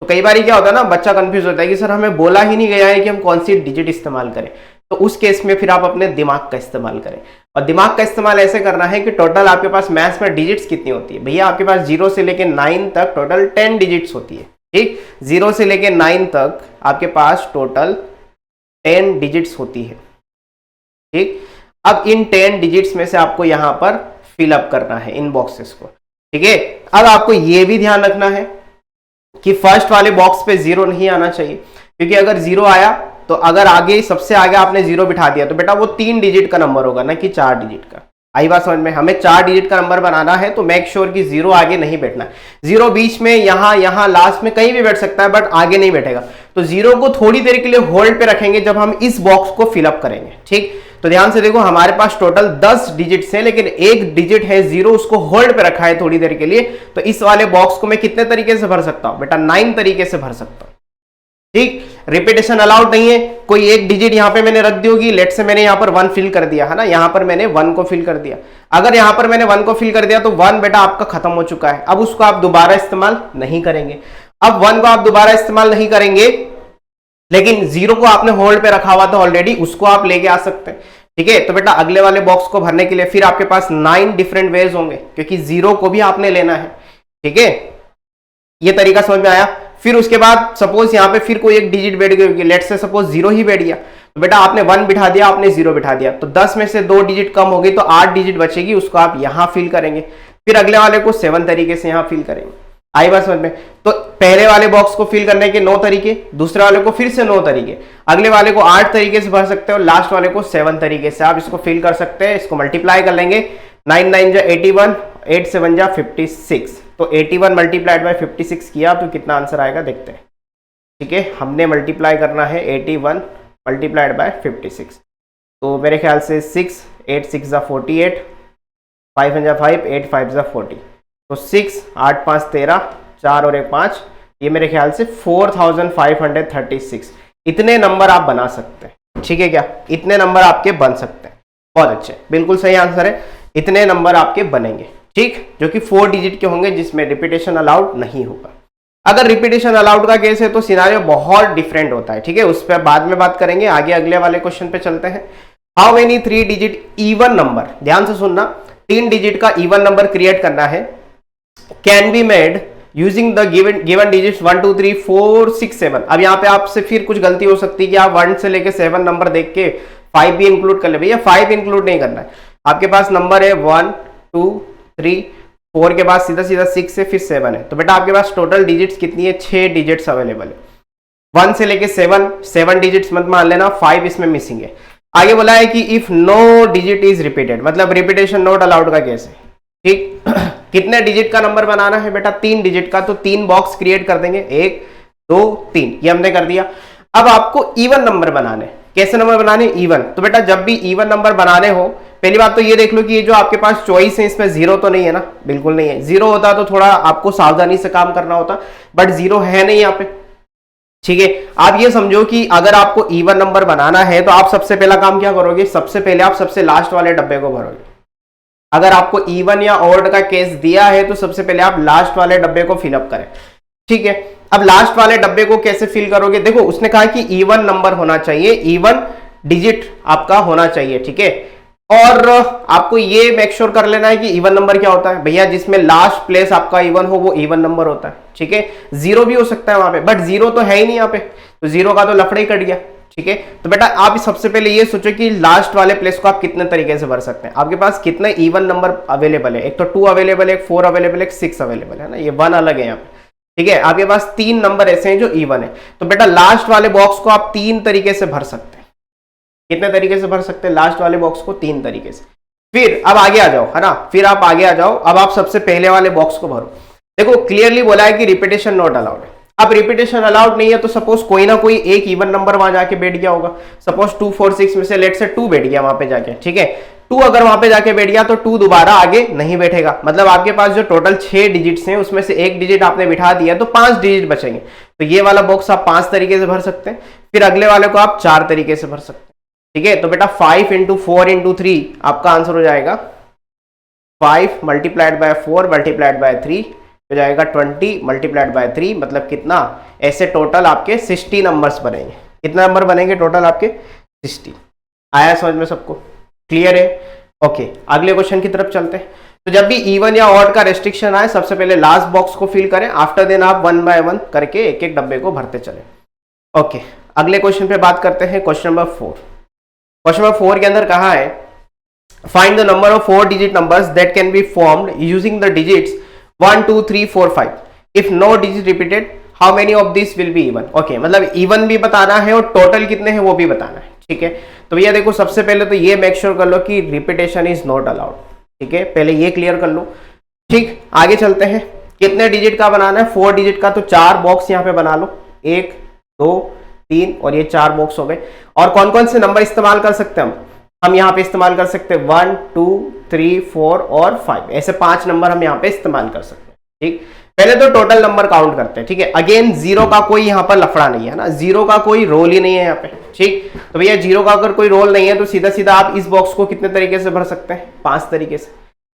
तो कई बार क्या होता है ना, बच्चा कंफ्यूज होता है कि सर हमें बोला ही नहीं गया है कि हम कौन सी डिजिट इस्तेमाल करें। तो उस केस में फिर आप अपने दिमाग का इस्तेमाल करें, और दिमाग का इस्तेमाल ऐसे करना है कि टोटल आपके पास मैथ्स में डिजिट्स कितनी होती है? भैया आपके पास 0 से लेके 9 तक टोटल 10 डिजिट्स होती है। ठीक, 0 से लेके 9 तक आपके पास टोटल 10 डिजिट्स होती है। ठीक, अब इन 10 डिजिट्स में से आपको यहां पर फिलअप करना है इन बॉक्सेस को। ठीक है, अब आपको यह भी ध्यान रखना है कि फर्स्ट वाले बॉक्स पे 0 नहीं आना चाहिए, क्योंकि अगर 0 आया तो अगर आगे सबसे आगे आपने 0 बिठा दिया तो बेटा वो 3 डिजिट का नंबर होगा ना कि 4 डिजिट का। आई बात समझ में? हमें 4 डिजिट का नंबर बनाना है तो मेक श्योर कि 0 आगे नहीं बैठना है। 0 बीच में, यहां लास्ट में कहीं भी बैठ सकता है, बट आगे नहीं बैठेगा। तो 0 को थोड़ी देर के लिए होल्ड पे रखेंगे जब हम इस बॉक्स को फिलअप करेंगे। ठीक, तो ध्यान से देखो, हमारे पास टोटल 10 डिजिट्स हैं, लेकिन एक डिजिट है 0, उसको होल्ड पे रखा है थोड़ी देर के लिए। तो इस वाले बॉक्स को मैं कितने तरीके से भर सकता हूं बेटा? 9 तरीके से भर सकता हूं। ठीक, रिपीटेशन अलाउड नहीं है। कोई एक डिजिट यहां पे मैंने रख दी होगी, लेट से मैंने यहां पर 1 फिल कर दिया है ना, यहां पर मैंने 1 को फिल कर दिया। अगर यहां पर मैंने 1 को फिल कर दिया तो 1 बेटा आपका खत्म हो चुका है, अब उसको आप दोबारा इस्तेमाल नहीं करेंगे। अब 1 को आप दोबारा इस्तेमाल नहीं करेंगे, लेकिन 0 को आपने होल्ड पे रखा हुआ था ऑलरेडी, उसको आप लेके आ सकते हैं। ठीक है, तो बेटा अगले वाले बॉक्स को भरने के लिए फिर आपके पास 9 डिफरेंट वेज होंगे, क्योंकि 0 को भी आपने लेना है। ठीक है, ये तरीका समझ में आया? फिर उसके बाद सपोज यहाँ पे फिर कोई एक डिजिट बैठ गई, लेट से सपोज 0 ही बैठ गया, तो बेटा आपने 1 बिठा दिया, आपने 0 बिठा दिया, तो 10 में से 2 डिजिट कम हो गई तो 8 डिजिट बचेगी, उसको आप यहां फिल करेंगे। फिर अगले वाले को 7 तरीके से यहां फिल करेंगे। आई बात समझ में? तो पहले वाले बॉक्स को फिल करने के 9 तरीके, दूसरे वाले को फिर से 9 तरीके, अगले वाले को 8 तरीके से भर सकते हो, लास्ट वाले को 7 तरीके से आप इसको फिल कर सकते हैं। इसको मल्टीप्लाई कर लेंगे, 9 9 जा 81, 8 7 जा 56, तो 81 मल्टीप्लाइड बाय 56 किया तो कितना आंसर आएगा देखते हैं। ठीक है, हमने मल्टीप्लाई करना है 81 मल्टीप्लाइड बाय 56, तो मेरे ख्याल से 6 8 6 जा 48, 5 1 जा 5, 8 5 जा 40, तो 6 8 5 13, 4 और 1 5, ये मेरे ख्याल से 4536 इतने नंबर आप बना सकते हैं। ठीक है क्या? इतने नंबर आपके बन सकते हैं। बहुत अच्छे, बिल्कुल सही आंसर है, इतने नंबर आपके बनेंगे। ठीक, जो कि 4 डिजिट के होंगे, जिसमें रिपीटेशन अलाउड नहीं होगा। अगर रिपीटेशन अलाउड का केस है तो सिनारियो बहुत डिफरेंट होता है। ठीक है, उस पर बाद में बात करेंगे, आगे अगले वाले क्वेश्चन पे चलते हैं। How many 3 digit even number, ध्यान से सुनना, 3 डिजिट का इवन नंबर क्रिएट करना है, can be made using the given digits 1 2 3 4 6 7। अब यहाँ पे आपसे फिर कुछ गलती हो सकती है कि आप 1 से लेके 7 नंबर देख के 5 भी इंक्लूड कर ले। भैया 5 इंक्लूड नहीं करना है, आपके पास नंबर है 1 2 3 4 के बाद सीधा सीधा 6 है, फिर 7 है, तो बेटा आपके पास टोटल डिजिट्स कितनी है? 6 डिजिट्स अवेलेबल है। 1 से लेके 7 डिजिट्स मत मान लेना, 5 इसमें मिसिंग है। आगे बोला है कि if no digit is repeated, मतलब रिपीटेशन नॉट अलाउड का केस है। ठीक, कितने डिजिट का नंबर बनाना है बेटा? 3 डिजिट का, तो 3 बॉक्स क्रिएट कर देंगे, 1 2 3, ये हमने कर दिया। अब आपको इवन नंबर बनाने, कैसे नंबर बनाने? इवन। तो बेटा जब भी इवन नंबर बनाने हो, पहली बात तो ये देख लो कि ये जो आपके पास चॉइस है इसमें 0 तो नहीं है ना, बिल्कुल नहीं है। 0 होता तो थोड़ा आपको सावधानी से काम करना होता, बट 0 है नहीं यहाँ पे। ठीक है, आप ये समझो कि अगर आपको इवन नंबर बनाना है तो आप सबसे पहला काम क्या करोगे? सबसे पहले आप सबसे लास्ट वाले डब्बे को भरोगे। अगर आपको इवन या ऑड का केस दिया है तो सबसे पहले आप लास्ट वाले डब्बे को फिलअप करें। ठीक है, अब लास्ट वाले डब्बे को कैसे फिल करोगे? देखो उसने कहा कि इवन नंबर होना चाहिए, इवन डिजिट आपका होना चाहिए। ठीक है, और आपको ये मेक श्योर कर लेना है कि इवन नंबर क्या होता है भैया, जिसमें लास्ट प्लेस आपका इवन हो वो इवन नंबर होता है। ठीक है, 0 भी हो सकता है वहां पे, बट 0 तो है ही नहीं यहाँ पे, तो 0 का तो लफड़ा ही कट गया। ठीक है, तो बेटा आप सबसे पहले ये सोचो कि लास्ट वाले प्लेस को आप कितने तरीके से भर सकते हैं। आपके पास कितने इवन नंबर अवेलेबल है? एक तो 2 अवेलेबल है, एक 4 अवेलेबल है, एक 6 अवेलेबल है ना, ये 1 अलग है यहाँ पे। ठीक है, आपके पास 3 नंबर ऐसे हैं जो इवन है, तो बेटा लास्ट वाले बॉक्स को आप 3 तरीके से भर सकते हैं। कितने तरीके से भर सकते हैं लास्ट वाले बॉक्स को? 3 तरीके से। फिर अब आगे आ जाओ, है ना, फिर आप आगे आ जाओ, अब आप सबसे पहले वाले बॉक्स को भरो। देखो क्लियरली बोला है कि रिपीटेशन नॉट अलाउड है। अब रिपीटेशन अलाउड नहीं है तो सपोज कोई ना कोई एक इवन नंबर वहां जाके बैठ गया होगा, सपोज 2 4 6 में से लेट से 2 बैठ गया वहां पे जाके। ठीक है, 2 अगर वहां पे जाके बैठ गया तो 2 दोबारा आगे नहीं बैठेगा, मतलब आपके पास जो टोटल 6 डिजिट्स हैं उसमें से एक डिजिट आपने बिठा दिया तो 5 डिजिट बचेंगे। तो ये वाला बॉक्स आप 5 तरीके से भर सकते हैं, फिर अगले वाले को आप 4 तरीके से भर सकते हैं। ठीक है, तो बेटा 5 × 4 × 3 आपका आंसर हो जाएगा 5 मल्टीप्लाइड बाय 4 मल्टीप्लाइड बाय 3 हो जाएगा 20 मल्टीप्लाइड बाय 3, मतलब कितना? ऐसे टोटल आपके 60 नंबर्स बनेंगे। कितना नंबर बनेंगे टोटल आपके? 60। आया समझ में सबको? क्लियर है? ओके, अगले क्वेश्चन की तरफ चलते हैं। तो तो जब भी इवन या ऑड का रेस्ट्रिक्शन आए सबसे पहले लास्ट बॉक्स को फिल करें, आफ्टर देन आप 1 बाय 1 करके एक एक डब्बे को भरते चले। ओके, अगले क्वेश्चन पे बात करते हैं, क्वेश्चन नंबर 4। क्वेश्चन नंबर 4 के अंदर कहा है find the number of 4 digit numbers that can be formed using the digits 1 2 3 4 5 if no digit repeated how many of this will be even. Okay, मतलब इवन भी बताना है और टोटल कितने हैं वो भी बताना है। ठीक है, तो भैया देखो सबसे पहले तो ये मेक श्योर कर लो कि रिपीटेशन इज नॉट अलाउड। ठीक है, पहले ये क्लियर कर लो। ठीक, आगे चलते हैं। कितने डिजिट का बनाना है? 4 डिजिट का, तो 4 बॉक्स यहाँ पे बना लो, 1 2 3 और ये 4 बॉक्स हो गए। और कौन कौन से नंबर इस्तेमाल कर सकते हैं हम यहाँ पे इस्तेमाल कर सकते हैं 1 2 3 4 और 5, ऐसे 5 नंबर हम यहाँ पे इस्तेमाल कर सकते हैं। ठीक, पहले तो टोटल नंबर काउंट करते हैं। ठीक है, अगेन जीरो का कोई यहाँ पर लफड़ा नहीं है ना, जीरो का कोई रोल ही नहीं है यहाँ पे। ठीक, तो भैया जीरो का अगर कोई रोल नहीं है तो सीधा सीधा आप इस बॉक्स को कितने तरीके से भर सकते हैं? 5 तरीके से,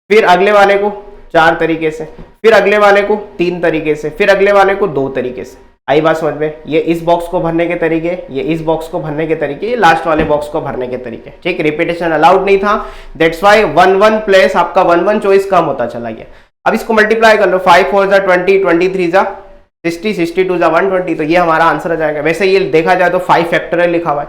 फिर अगले वाले को 4 तरीके से, फिर अगले वाले को 3 तरीके से, फिर अगले वाले को 2 तरीके से। आई बात समझ में? ये इस बॉक्स को भरने के तरीके, ये इस बॉक्स को भरने के तरीके, ये लास्ट वाले बॉक्स को भरने के तरीके। ठीक, रिपीटेशन अलाउड नहीं था, दैट्स वाई 1 1 प्लस आपका 1 1 चॉइस कम होता चला गया। अब इसको मल्टीप्लाई कर लो, 5 4 जा 20, 23 जा 60, 62 जा 120, तो ये हमारा आंसर आ जाएगा। वैसे ये देखा जाए तो 5 फैक्टोरियल लिखा हुआ है,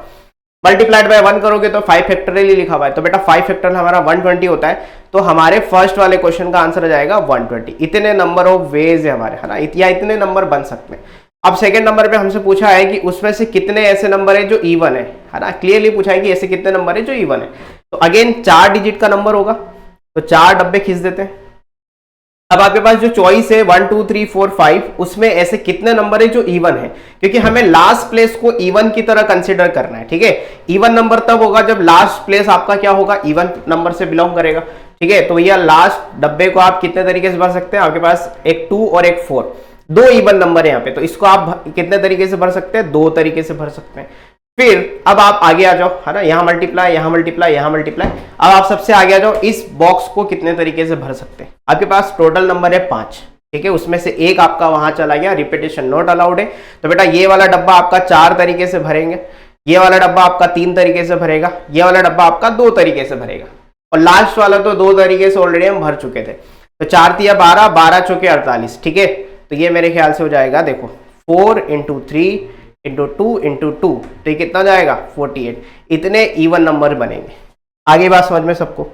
मल्टीप्लाइड बाय 1 करोगे तो 5 फैक्टोरियल ही लिखा हुआ है, तो बेटा 5 फैक्टोरियल हमारा 120 होता है। तो हमारे फर्स्ट वाले क्वेश्चन का आंसर आ जाएगा 120। इतने नंबर ऑफ वेज है हमारे, है ना, या इतने नंबर बन सकते हैं। अब सेकंड नंबर पे हमसे पूछा है कि उसमें से कितने ऐसे नंबर है जो इवन है ना, क्लियरली पूछा है कि ऐसे कितने नंबर है जो इवन है। तो अगेन 4 डिजिट का नंबर होगा, तो 4 डब्बे खींच देते हैं। अब आपके पास जो चॉइस है 1 2 3 4 5, उसमें ऐसे कितने नंबर है जो इवन है, क्योंकि हमें लास्ट प्लेस को इवन की तरह कंसीडर करना है। ठीक है, इवन नंबर तब होगा जब लास्ट प्लेस आपका क्या होगा, इवन नंबर से बिलोंग करेगा। ठीक है, तो भैया लास्ट डब्बे को आप कितने तरीके से भर सकते हैं? आपके पास एक 2 और एक 4, 2 इवन नंबर है यहाँ पे, तो इसको आप कितने तरीके से भर सकते हैं? 2 तरीके से भर सकते हैं। फिर अब आप आगे आ जाओ, है ना, यहां मल्टीप्लाई, यहां मल्टीप्लाई, यहां मल्टीप्लाई। अब आप सबसे आगे आ जाओ, इस बॉक्स को कितने तरीके से भर सकते हैं? आपके पास टोटल नंबर है 5। ठीक है, उसमें से एक आपका वहां चला गया, रिपीटेशन नॉट अलाउड है, तो बेटा ये वाला डब्बा आपका 4 तरीके से भरेंगे, ये वाला डब्बा आपका 3 तरीके से भरेगा, ये वाला डब्बा आपका 2 तरीके से भरेगा, और लास्ट वाला तो 2 तरीके से ऑलरेडी हम भर चुके थे। तो 4 तिया 12, 12 चौके 48। ठीक है, तो ये मेरे ख्याल से हो जाएगा, देखो 4 × 3 × 2 × 2, तो ये कितना जाएगा? 48। इतने इवन नंबर बनेंगे। आगे बात समझ में सबको?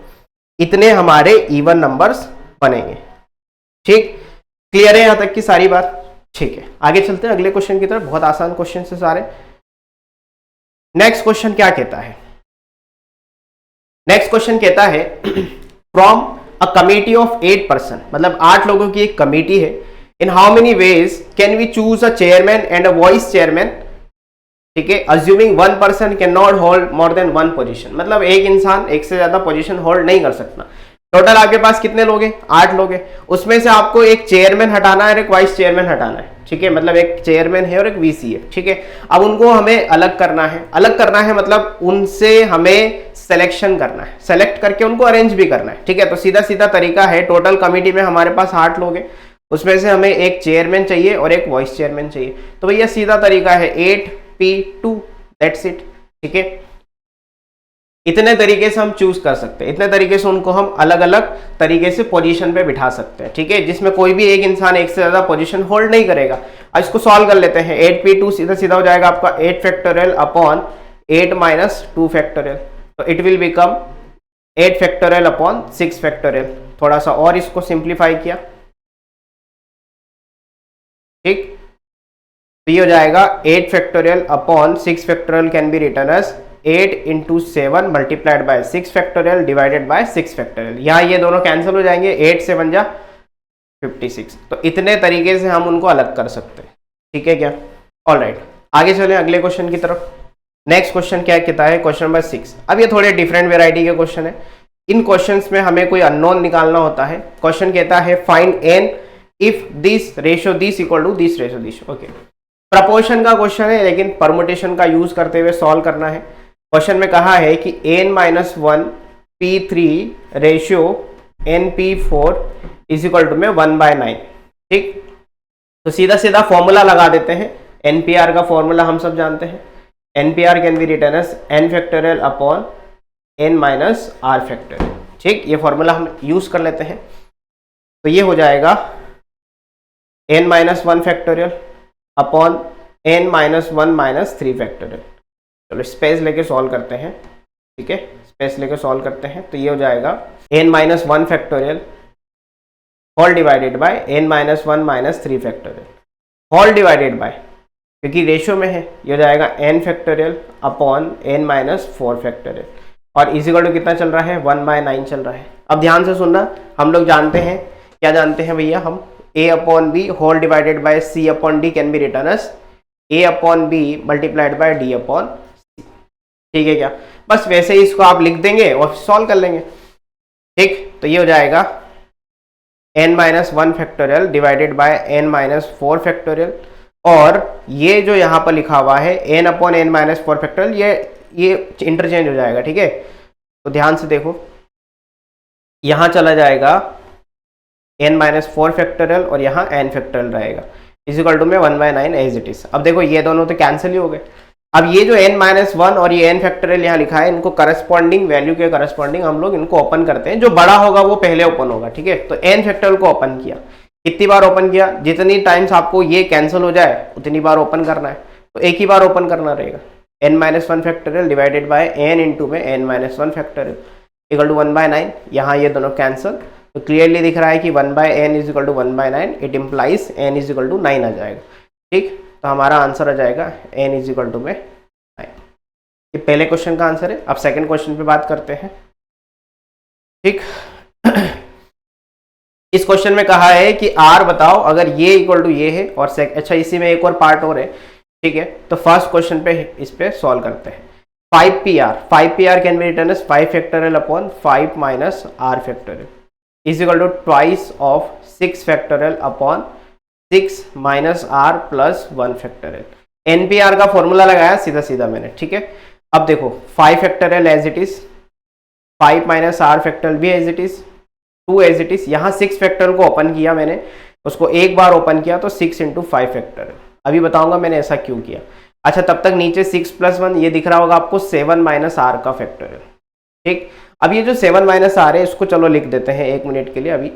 इतने हमारे इवन नंबर्स बनेंगे। ठीक, क्लियर है यहां तक की सारी बात? ठीक है, आगे चलते हैं अगले क्वेश्चन की तरफ। बहुत आसान क्वेश्चन से सारे। नेक्स्ट क्वेश्चन क्या कहता है? नेक्स्ट क्वेश्चन कहता है from a committee of 8 person, मतलब 8 लोगों की एक कमिटी है, in how many ways can we choose a chairman and a vice chairman. ठीक है, assuming 1 person can not hold more than 1 position, मतलब एक इंसान एक से ज्यादा पोजीशन होल्ड नहीं कर सकता। टोटल आपके पास कितने लोग हैं? 8 लोग हैं। उसमें से आपको एक चेयरमैन हटाना है और एक वाइस चेयरमैन हटाना है। ठीक है, मतलब एक चेयरमैन है और एक वीसी है। ठीक है, अब उनको हमें अलग करना है। अलग करना है मतलब उनसे हमें सिलेक्शन करना है, सेलेक्ट करके उनको अरेंज भी करना है। ठीक है, तो सीधा सीधा तरीका है, टोटल कमिटी में हमारे पास 8 लोग हैं, उसमें से हमें एक चेयरमैन चाहिए और एक वाइस चेयरमैन चाहिए। तो भैया सीधा तरीका है 8P2, दैट्स इट। ठीक है, इतने तरीके से हम चूज कर सकते हैं, इतने तरीके से उनको हम अलग अलग तरीके से पोजीशन पे बिठा सकते हैं। ठीक है, जिसमें कोई भी एक इंसान एक से ज्यादा पोजीशन होल्ड नहीं करेगा। अब इसको सॉल्व कर लेते हैं। 8P2 सीधा सीधा हो जाएगा आपका 8 फैक्टोरियल अपॉन 8 माइनस 2 फैक्टोरियल, तो it will become 8 factorial upon 6 factorial. थोड़ा सा और इसको सिंप्लीफाई किया, ठीक, तो ये हो जाएगा 8 factorial upon 6 factorial can be written as 8 × 7 multiplied by 6 factorial divided by 6 factorial. यहाँ ये दोनों कैंसिल हो जाएंगे, 8 7 जा 56। तो इतने तरीके से हम उनको अलग कर सकते हैं। ठीक है क्या? ऑलराइट, आगे चलें अगले क्वेश्चन की तरफ। नेक्स्ट क्वेश्चन क्या कहता है? Question number 6। अब ये थोड़े डिफरेंट वेराइटी के क्वेश्चन है। इन क्वेश्चंस में हमें कोई अननोन निकालना होता है। क्वेश्चन कहता है find n if this ratio this equal to this ratio this. Okay, proportion का क्वेश्चन है, लेकिन परमुटेशन का यूज करते हुए सॉल्व करना है। क्वेश्चन में कहा है कि n-1 P3 ratio nP4 is equal to में 1/9। ठीक, तो सीधा सीधा फॉर्मूला लगा देते हैं। NPR का फॉर्मूला हम सब जानते हैं। NPR can be written as n factorial upon n minus r factorial. ठीक, ये फॉर्मूला हम यूज कर लेते हैं। तो ये हो जाएगा n minus 1 factorial upon n minus 1 minus 3 factorial. चलो स्पेस लेके सॉल्व करते हैं, ठीक है, स्पेस लेके सॉल्व करते हैं। तो ये हो जाएगा n minus 1 factorial whole divided by n minus 1 minus 3 factorial whole divided by, क्योंकि रेशियो में है, ये हो जाएगा n factorial upon n minus 4 factorial और इजिकल टू कितना चल रहा है 1/9 चल रहा है। अब ध्यान से सुनना, हम लोग जानते हैं, क्या जानते हैं भैया, हम a upon B whole divided by c upon d कैन B return as a upon b multiplied by d upon c, ठीक है क्या। बस वैसे ही इसको आप लिख देंगे और सॉल्व कर लेंगे, ठीक। तो ये हो जाएगा n minus 1 factorial divided by n minus 4 factorial और ये जो यहाँ पर लिखा हुआ है n upon n minus 4 factorial, ये इंटरचेंज हो जाएगा, ठीक है। तो ध्यान से देखो, यहाँ चला जाएगा n माइनस 4 फैक्टोरियल और यहाँ n फैक्टोरियल रहेगा, इजिकल टू में 1/9 एज इट इज। अब देखो ये दोनों तो कैंसिल ही हो गए। अब ये जो n माइनस 1 और ये n फैक्टोरियल यहाँ लिखा है, इनको करस्पॉन्डिंग वैल्यू के करस्पॉन्डिंग हम लोग इनको ओपन करते हैं, जो बड़ा होगा वो पहले ओपन होगा, ठीक है। तो n फैक्टोरियल को ओपन किया, कितनी बार ओपन किया, जितनी टाइम्स आपको ये कैंसिल हो जाए उतनी बार ओपन करना है, तो एक ही बार ओपन करना रहेगा। n minus 1 factorial divided by n into में n minus 1 factorial equal to 1/9, यहाँ ये दोनों कैंसिल, तो क्लियरली दिख रहा है कि 1/n is equal to 1/9, it implies n is equal to 9 आ जाएगा, ठीक। तो हमारा आंसर आ जाएगा n इज इक्वल टू में 9। ये पहले क्वेश्चन का आंसर है। अब सेकंड क्वेश्चन पे बात करते हैं, ठीक। इस क्वेश्चन में कहा है कि r बताओ अगर ये इक्वल टू ये है और अच्छा इसी में एक और पार्ट और है, ठीक है। तो फर्स्ट क्वेश्चन पे इस पे सॉल्व करते हैं। 5pr can B return as 5 factorial upon 5 minus r factorial is equal to twice of 6 factorial upon 6 minus r plus 1 factorial. npr का फॉर्मूला लगाया सीधा सीधा मैंने, ठीक है। अब देखो 5 factorial as it is, 5 minus r factorial भी as it is, 2 as it is. यहाँ 6 फैक्टोरियल को ओपन किया मैंने, उसको एक बार ओपन किया तो 6 इंटू 5 फैक्टोरियल। अभी बताऊंगा मैंने ऐसा क्यों किया। अच्छा तब तक नीचे 6 प्लस 1 ये दिख रहा होगा आपको 7 माइनस r का फैक्टोरियल, ठीक। अब ये जो 7 माइनस r है इसको चलो लिख देते हैं 1 मिनट के लिए, अभी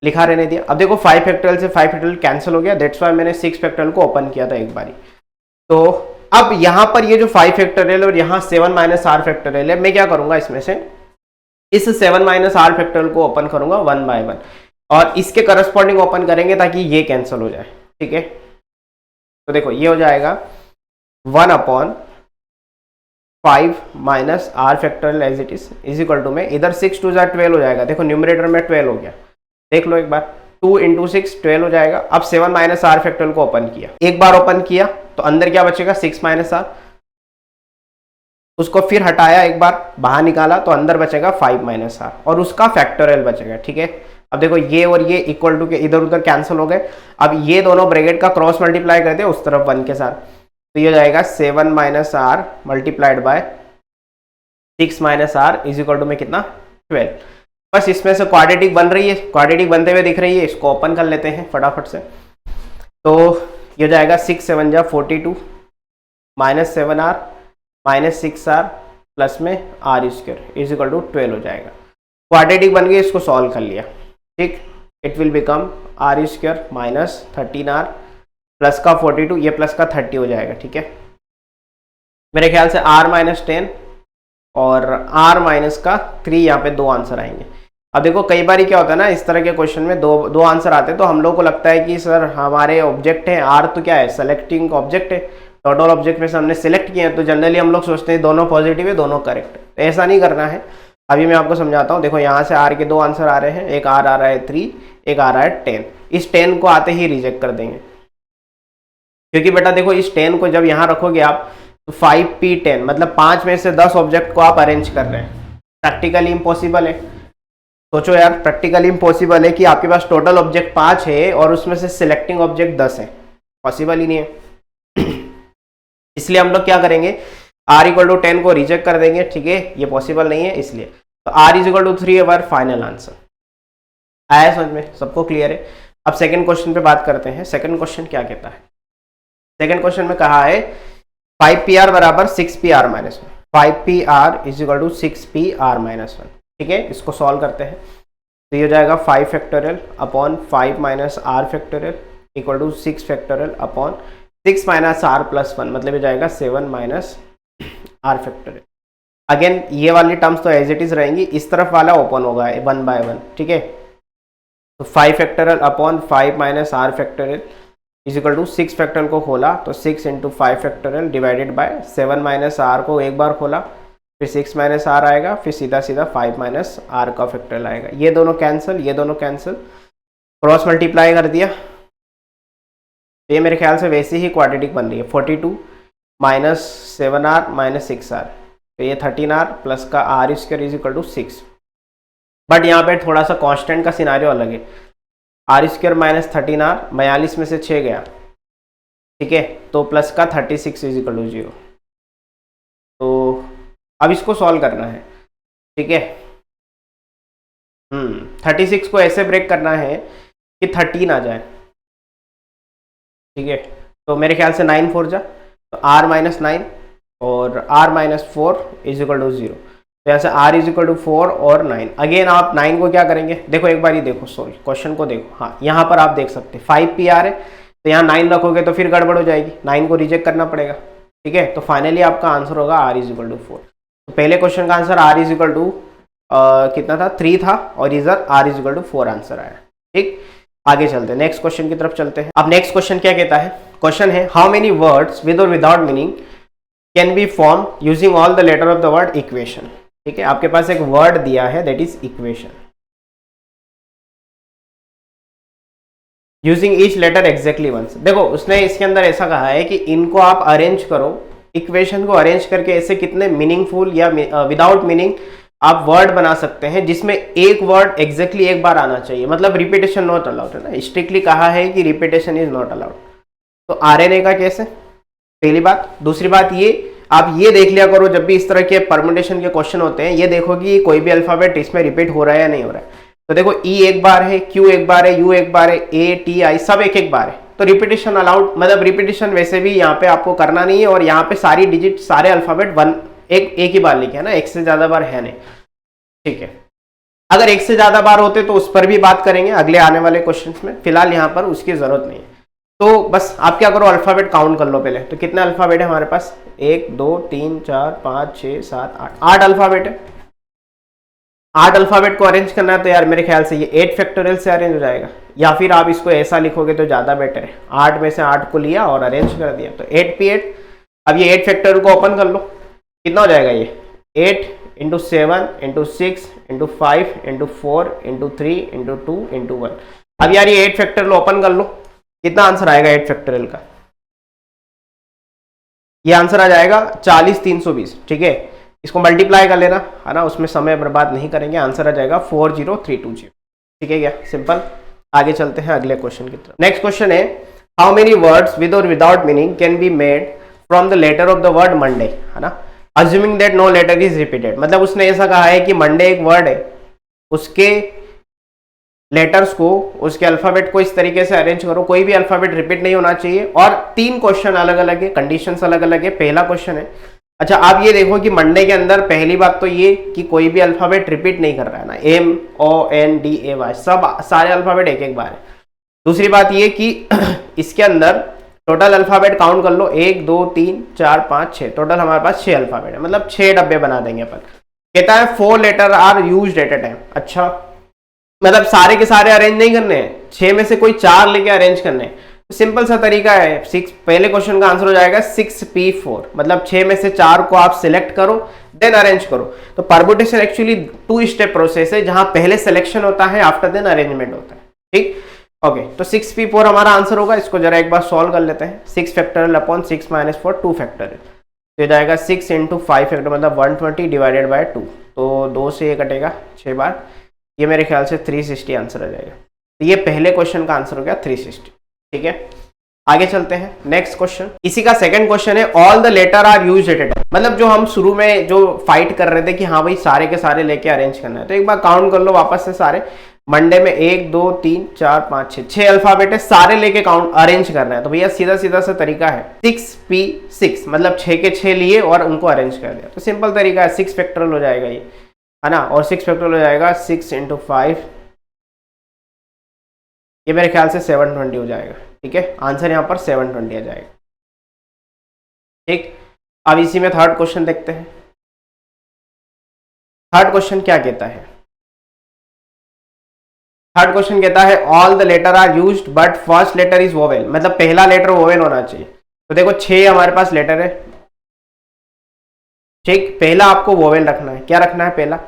लिखा रहने दिया। अब देखो 5 फैक्टोरियल से 5 फैक्टोरियल कैंसिल हो गया, दैट्स व्हाई मैंने 6 फैक्टोरियल को ओपन किया था एक बारी। तो अब यहाँ पर ये जो 5 फैक्टोरियल और यहाँ 7 माइनस r फैक्टोरियल है, मैं क्या करूंगा इसमें से इस 7 माइनस r फैक्टोरियल को ओपन करूंगा 1 बाय 1 और इसके करस्पॉन्डिंग ओपन करेंगे ताकि ये कैंसिल हो जाए, ठीक है। तो देखो ये हो जाएगा 1 upon 5 minus r factorial as it is equal to में इधर 6 2 12 हो जाएगा। देखो न्यूमरेटर में 12 हो गया, देख लो एक बार, 2 इंटू 6 12 हो जाएगा। अब 7 माइनस r फैक्टोरियल को ओपन किया, एक बार ओपन किया तो अंदर क्या बचेगा 6 माइनस r, उसको फिर हटाया एक बार बाहर निकाला तो अंदर बचेगा 5 माइनस r और उसका फैक्टोरियल बचेगा, ठीक है। अब देखो ये और ये इक्वल टू के इधर उधर कैंसिल हो गए। अब ये दोनों ब्रैकेट का क्रॉस मल्टीप्लाई करते हैं उस तरफ 1 के साथ, तो ये हो जाएगा 7 minus r multiplied by 6 minus r is equal to में कितना 12। बस इसमें से क्वाड्रेटिक बन रही है, क्वाड्रेटिक बनते हुए दिख रही है, इसको ओपन कर लेते हैं फटाफट से। तो ये हो जाएगा 6 7 जा 42 minus 7r minus 6r plus में r square is equal to 12 हो जाएगा। क्वाड्रेटिक बन गई, इसको सॉल्व कर लिया, ठीक। It will become r square minus 13r plus का 42, ये प्लस का 30 हो जाएगा, ठीक है। मेरे ख्याल से r माइनस 10 और r माइनस का 3 यहाँ पे 2 आंसर आएंगे। अब देखो कई बार क्या होता है ना, इस तरह के क्वेश्चन में दो आंसर आते हैं तो हम लोग को लगता है कि सर हमारे ऑब्जेक्ट है r, तो क्या है सेलेक्टिंग ऑब्जेक्ट है, टोटल ऑब्जेक्ट में से हमने सिलेक्ट किए हैं, तो जनरली हम लोग सोचते हैं दोनों पॉजिटिव है दोनों करेक्ट है। तो ऐसा नहीं करना है, अभी मैं आपको समझाता हूँ। देखो यहाँ से r के 2 आंसर आ रहे हैं, एक r आ रहा है 3, एक आ रहा है 10। इस 10 को आते ही रिजेक्ट कर देंगे, क्योंकि बेटा देखो इस 10 को जब यहाँ रखोगे आप तो 5p10 मतलब 5 में से 10 ऑब्जेक्ट को आप अरेंज कर रहे हैं, प्रैक्टिकली इम्पॉसिबल है। सोचो यार, प्रैक्टिकली इम्पॉसिबल है कि आपके पास टोटल ऑब्जेक्ट 5 है और उसमें से सिलेक्टिंग ऑब्जेक्ट 10 है, पॉसिबल ही नहीं है। इसलिए हम लोग क्या करेंगे, r इक्वल टू 10 को रिजेक्ट कर देंगे, ठीक है, ये पॉसिबल नहीं है इसलिए। तो r is equal to 3 our final answer. आया समझ में, सबको क्लियर है। अब सेकंड क्वेश्चन पे बात करते हैं। सेकंड क्वेश्चन क्या कहता है, सेकंड क्वेश्चन में कहा है 5pr बराबर 6pr minus 1, 5pr is equal to 6pr minus 1, ठीक है। इसको सॉल्व करते हैं। तो ये हो जाएगा 5 factorial upon 5 minus R factorial equal to 6 factorial upon 6 minus R plus 1, मतलब ये जाएगा 7 माइनस आर फैक्टोरियल। अगेन ये वाली टर्म्स तो एज इट इज रहेंगी, इस तरफ वाला ओपन होगा 1 बाय 1, ठीक है। तो 5 factorial upon 5 minus R factorial is equal to 6 factorial को खोला तो 6 into 5 factorial divided by 7 minus R को एक बार खोला, फिर 6 माइनस आर आएगा, फिर सीधा सीधा 5 माइनस आर का फैक्टोरियल आएगा। ये दोनों कैंसिल, ये दोनों कैंसिल, क्रॉस मल्टीप्लाई कर दिया। ये मेरे ख्याल से वैसे ही क्वाड्रेटिक बन रही है। 42 माइनस 7r माइनस 6r, तो ये 13r प्लस का R square is equal to 6। But यहाँ पे थोड़ा सा कांस्टेंट का सिनारियो अलग है। आर स्क्वायर माइनस 13r, 42 में से 6 गया, ठीक है, तो प्लस का 36 इज इक्वल टू 0। तो अब इसको सॉल्व करना है, ठीक है। 36 को ऐसे ब्रेक करना है कि 13 आ जाए, ठीक है। तो मेरे ख्याल से 9 4 जा, तो r माइनस 9 और r minus 4 is equal to 0। तो यहाँ से r इज इक्वल टू 4 और 9। अगेन आप 9 को क्या करेंगे, देखो एक बार ही देखो, सॉरी क्वेश्चन को देखो, हाँ यहाँ पर आप देख सकते हैं 5pr है, तो यहाँ 9 रखोगे तो फिर गड़बड़ हो जाएगी, 9 को रिजेक्ट करना पड़ेगा, ठीक है। तो फाइनली आपका आंसर होगा r इज इक्वल टू 4। तो पहले क्वेश्चन का answer r is equal to कितना था, 3 था, और इधर r is equal to 4 answer आया, ठीक। आगे चलते हैं, नेक्स्ट क्वेश्चन की तरफ चलते हैं। अब नेक्स्ट क्वेश्चन क्या कहता है, क्वेश्चन है हाउ मेनी वर्ड्स विद और without meaning can be form using all the letter of the word equation, ठीक है। आपके पास एक वर्ड दिया है that is equation, using each letter exactly once. देखो उसने इसके अंदर ऐसा कहा है कि इनको आप अरेंज करो, इक्वेशन को अरेंज करके ऐसे कितने मीनिंगफुल या विदाउट मीनिंग आप वर्ड बना सकते हैं जिसमें एक वर्ड एग्जैक्टली एक बार आना चाहिए, मतलब रिपीटेशन नॉट अलाउड है ना, स्ट्रिक्टली कहा है कि रिपीटेशन इज नॉट अलाउड। तो आरएनए का कैसे, पहली बात। दूसरी बात ये आप ये देख लिया करो जब भी इस तरह के परमुटेशन के क्वेश्चन होते हैं, ये देखो कि कोई भी अल्फाबेट इसमें रिपीट हो रहा है या नहीं हो रहा है। तो देखो ई एक बार है, क्यू एक बार है, यू एक बार है, ए टी आई सब एक एक बार है, तो रिपीटेशन अलाउड, मतलब रिपीटेशन वैसे भी यहाँ पे आपको करना नहीं है। और यहाँ पे सारी डिजिट सारे अल्फाबेट एक ही बार लिखे है ना, एक से ज्यादा बार है नहीं, ठीक है। अगर एक से ज्यादा बार होते तो उस पर भी बात करेंगे अगले आने वाले क्वेश्चंस में, फिलहाल यहाँ पर उसकी जरूरत नहीं है। तो बस आप क्या करो, अल्फाबेट काउंट कर लो पहले। तो कितने अल्फाबेट है हमारे पास, 1 2 3 4 5 6 7 8, 8 अल्फाबेट है। 8 अल्फाबेट को अरेंज करना है तो यार मेरे ख्याल से ये 8 फैक्टोरियल से अरेंज हो जाएगा, या फिर आप इसको ऐसा लिखोगे तो ज्यादा बेटर है। 8 में से 8 को लिया और अरेंज कर दिया, तो 8p8। अब ये 8 फैक्टोरियल को ओपन कर लो, कितना हो जाएगा ये 8 into 7 into 6 into 5 into 4 into 3 into 2 into 1। अब यार ये 8 फैक्टोरियल ओपन कर लो, कितना आंसर आएगा 8 फैक्टोरियल का, ये आंसर आ जाएगा 40,320, ठीक है। इसको मल्टीप्लाई कर लेना है ना, उसमें समय बर्बाद नहीं करेंगे, आंसर आ जाएगा 40320, ठीक है क्या, सिंपल। आगे चलते हैं अगले क्वेश्चन की तरफ। नेक्स्ट क्वेश्चन है हाउ मेनी वर्ड्स विद और without meaning can be made from the letter of the word Monday, है ना, assuming that no letter is repeated. मतलब उसने ऐसा कहा है कि मंडे एक वर्ड है, उसके लेटर्स को, उसके अल्फाबेट को इस तरीके से अरेंज करो, कोई भी अल्फाबेट रिपीट नहीं होना चाहिए। और 3 क्वेश्चन अलग अलग है, कंडीशंस अलग अलग है। पहला क्वेश्चन है, अच्छा आप ये देखो कि मंडे के अंदर पहली बात तो ये कि कोई भी अल्फाबेट रिपीट नहीं कर रहा है ना, MONDAY सब सारे अल्फाबेट एक एक बार है। दूसरी बात ये कि इसके अंदर टोटल अल्फाबेट काउंट कर लो, 1 2 3 4 5 6, टोटल हमारे पास 6 अल्फाबेट है, मतलब 6 डब्बे बना देंगे अपन। कहता है 4 letter are used at a time. अच्छा मतलब सारे के सारे अरेंज नहीं करने हैं, 6 में से कोई 4 लेके अरेंज करने हैं। तो सिंपल सा तरीका है, 6, पहले क्वेश्चन का आंसर हो जाएगा 6p4, मतलब 6 में से 4 को आप सिलेक्ट करो देन अरेंज करो। तो परमुटेशन एक्चुअली 2 स्टेप प्रोसेस है, जहां पहले सिलेक्शन होता है आफ्टर देन अरेंजमेंट होता है, ठीक। ओके तो 6p4 हमारा आंसर होगा। इसको जरा एक बार सॉल्व कर लेते हैं। 6 फैक्टोरियल अपॉन 6 माइनस 4 2 फैक्टोरियल, तो जाएगा 6 इंटू 5 फैक्टर मतलब 120 डिवाइडेड बाय 2, तो 2 से ये कटेगा 6 बार, ये मेरे ख्याल से 360 आंसर आ जाएगा। तो ये पहले क्वेश्चन का आंसर हो गया 360, ठीक है। आगे चलते हैं नेक्स्ट क्वेश्चन। इसी का सेकंड क्वेश्चन है all the letter are used at a time. मतलब जो हम शुरू में जो फाइट कर रहे थे कि हाँ भाई सारे के सारे लेके अरेंज करना है, तो एक बार काउंट कर लो वापस से सारे। मंडे में 1 2 3 4 5 6 अल्फाबेट है, सारे लेके काउंट अरेंज करना है। तो भैया सीधा सीधा सा तरीका है 6p6, मतलब 6 के 6 लिए और उनको अरेंज कर दिया। तो सिंपल तरीका है, 6 फैक्टोरियल हो जाएगा ये, है ना, और 6 फैक्टोरियल हो जाएगा 6 इंटू 5 ये मेरे ख्याल से 720 हो जाएगा। ठीक है, आंसर यहाँ पर 720 आ जाएगा। ठीक, अब इसी में थर्ड क्वेश्चन देखते हैं। थर्ड क्वेश्चन क्या कहता है? थर्ड क्वेश्चन कहता है all the letter are used but first letter is vowel, मतलब पहला लेटर वोवेल होना चाहिए। तो देखो 6 हमारे पास लेटर है। ठीक, पहला आपको वोवेल रखना है। क्या रखना है? पहला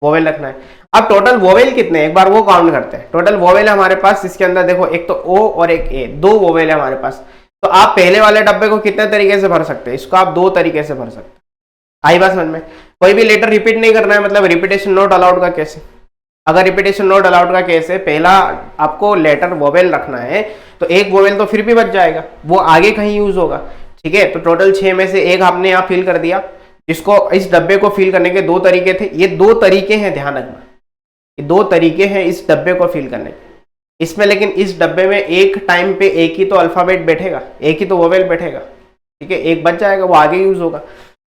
वोवेल रखना है। अब टोटल वोवेल कितने हैं एक बार वो काउंट करते हैं। टोटल वोवेल है हमारे पास इसके अंदर, देखो एक तो ओ और एक ए, 2 वोवेल है हमारे पास। तो आप पहले वाले डब्बे को कितने तरीके से भर सकते हैं? इसको आप 2 तरीके से भर सकते हैं। आई बात समझ में? कोई भी लेटर रिपीट नहीं करना है, मतलब रिपीटेशन नॉट अलाउड का कैसे? अगर रिपीटेशन नॉट अलाउड का केस है, पहला आपको लेटर वोवेल रखना है तो एक वोवेल तो फिर भी बच जाएगा, वो आगे कहीं यूज होगा। ठीक है, तो टोटल 6 में से एक आपने यहाँ फिल कर दिया। इसको, इस डब्बे को फिल करने के 2 तरीके थे। ये 2 तरीके हैं, ध्यान रखना, ये 2 तरीके हैं इस डब्बे को फिल करने के। इसमें लेकिन इस डब्बे में एक टाइम पे एक ही तो अल्फाबेट बैठेगा, एक ही तो वोवेल बैठेगा। ठीक है, एक बच जाएगा, वो आगे यूज होगा।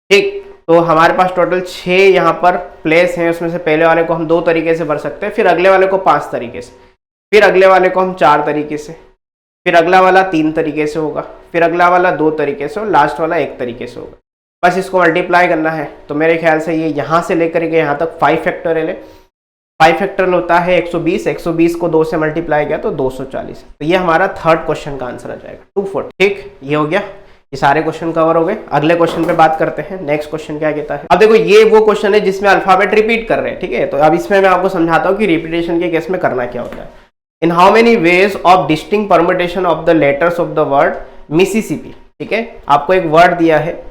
ठीक, तो हमारे पास टोटल 6 यहाँ पर प्लेस हैं। उसमें से पहले वाले को हम 2 तरीके से भर सकते हैं, फिर अगले वाले को 5 तरीके से, फिर अगले वाले को हम 4 तरीके से, फिर अगला वाला 3 तरीके से होगा, फिर अगला वाला 2 तरीके से और लास्ट वाला 1 तरीके से होगा। बस इसको मल्टीप्लाई करना है। तो मेरे ख्याल से ये यहाँ से लेकर के यहाँ तक 5 फैक्टोरियल है। 5 फैक्टोरियल होता है 120, 120 को 2 से मल्टीप्लाई किया तो 240। तो ये हमारा थर्ड क्वेश्चन का आंसर आ जाएगा, 240। ठीक, ये हो गया, ये सारे क्वेश्चन कवर हो गए। अगले क्वेश्चन पे बात करते हैं। नेक्स्ट क्वेश्चन क्या कहता है? अब देखो ये वो क्वेश्चन है जिसमें अल्फाबेट रिपीट कर रहे हैं। ठीक है, तो अब इसमें मैं आपको समझाता हूँ कि रिपीटेशन के केस में करना क्या होता है। In how many ways of distinct permutation of the letters of the word Mississippi. ठीक है, आपको एक वर्ड दिया है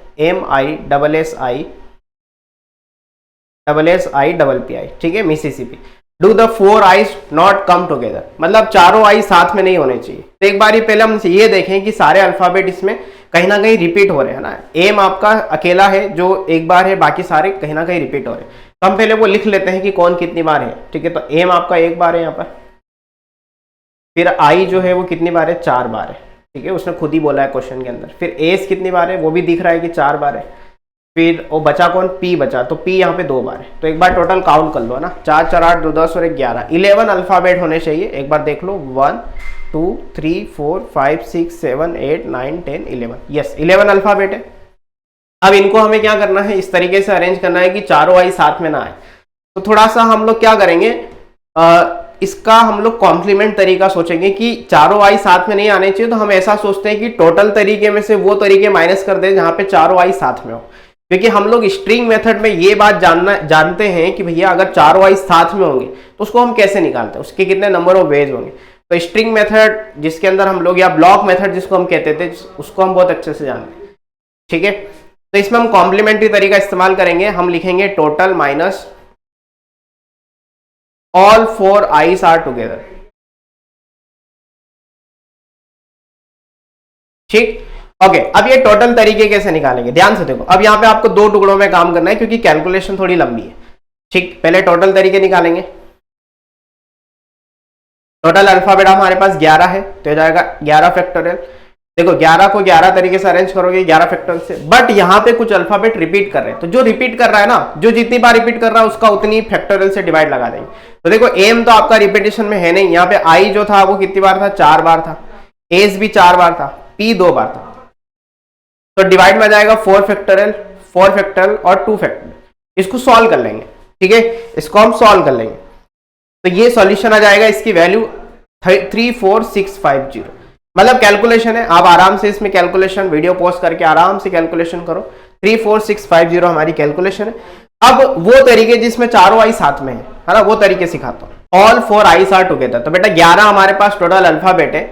MISSIPPI। ठीक है, Mississippi. Do the 4 eyes not come together, मतलब चारों आई साथ में नहीं होने चाहिए। तो एक बार पहले हम ये देखें कि सारे अल्फाबेट इसमें कहीं ना कहीं रिपीट हो रहे हैं ना। एम आपका अकेला है जो एक बार है, बाकी सारे कहीं ना कहीं रिपीट हो रहे हैं। तो हम पहले वो लिख लेते हैं कि कौन कितनी बार है। ठीक है, तो एम आपका 1 बार है यहाँ पर, फिर आई जो है वो कितनी बार है? 4 बार है। ठीक है, उसने खुद ही बोला है क्वेश्चन के अंदर। फिर एस कितनी बार है? वो भी दिख रहा है कि 4 बार है। फिर वो बचा कौन? पी बचा, तो पी यहाँ पे 2 बार है। तो एक बार टोटल काउंट कर लो ना, 4 4 8 2 10 और 1 11, 11 अल्फाबेट होने चाहिए। एक बार देख लो, 1 2 3 4 5 6 7 8 9 10 11। यस, 11 अल्फाबेट है। अब इनको हमें क्या करना है? इस तरीके से अरेंज करना है कि चारों आई साथ में ना आए। तो थोड़ा सा हम लोग क्या करेंगे, इसका हम लोग कॉम्प्लीमेंट तरीका सोचेंगे कि चारों आई साथ में नहीं आने चाहिए। तो हम ऐसा सोचते हैं कि टोटल तरीके में से वो तरीके माइनस कर दें जहां पे चारों आई साथ में हो। क्योंकि हम लोग स्ट्रिंग मेथड में ये बात जानते हैं कि भैया अगर चारों आई साथ में होंगे तो उसको हम कैसे निकालते हैं, उसके कितने नंबर ऑफ वेज होंगे। तो स्ट्रिंग मेथड जिसके अंदर हम लोग, या ब्लॉक मेथड जिसको हम कहते थे, उसको हम बहुत अच्छे से जानते हैं। ठीक है, तो इसमें हम कॉम्प्लीमेंट्री तरीका इस्तेमाल करेंगे। हम लिखेंगे total minus all 4 I's are together. ठीक, ओके, अब ये टोटल तरीके कैसे निकालेंगे? ध्यान से देखो, अब यहाँ पे आपको 2 टुकड़ों में काम करना है क्योंकि कैलकुलेशन थोड़ी लंबी है। ठीक, पहले टोटल तरीके निकालेंगे। टोटल अल्फाबेट हमारे पास 11 है, तो हो जाएगा 11 फैक्टोरियल। देखो 11 को 11 तरीके से अरेंज करोगे 11 फैक्टोरियल से, बट यहाँ पे कुछ अल्फाबेट रिपीट कर रहे हैं। तो जो रिपीट कर रहा है ना, जो जितनी बार रिपीट कर रहा है उसका उतनी फैक्टोरियल से डिवाइड लगा देंगे। तो देखो एम तो आपका रिपीटेशन में है नहीं, यहाँ पे आई जो था वो कितनी बार था? 4 बार था। एस भी 4 बार था, पी 2 बार था। तो डिवाइड में आ जाएगा 4 फैक्टोरियल, 4 फैक्टोरियल और 2 फैक्टोरियल। इसको सॉल्व कर लेंगे। ठीक है, इसको हम सॉल्व कर लेंगे। तो ये सॉल्यूशन आ जाएगा, इसकी वैल्यू 34650। मतलब कैलकुलेशन है, आप आराम से इसमें कैलकुलेशन वीडियो पॉज करके आराम से कैलकुलेशन करो। 34650 हमारी कैलकुलेशन है। अब वो तरीके जिसमें चारों आई साथ में है ना, वो तरीके सिखाता हूँ। All 4 I's are together. तो बेटा 11 हमारे पास टोटल अल्फाबेट है।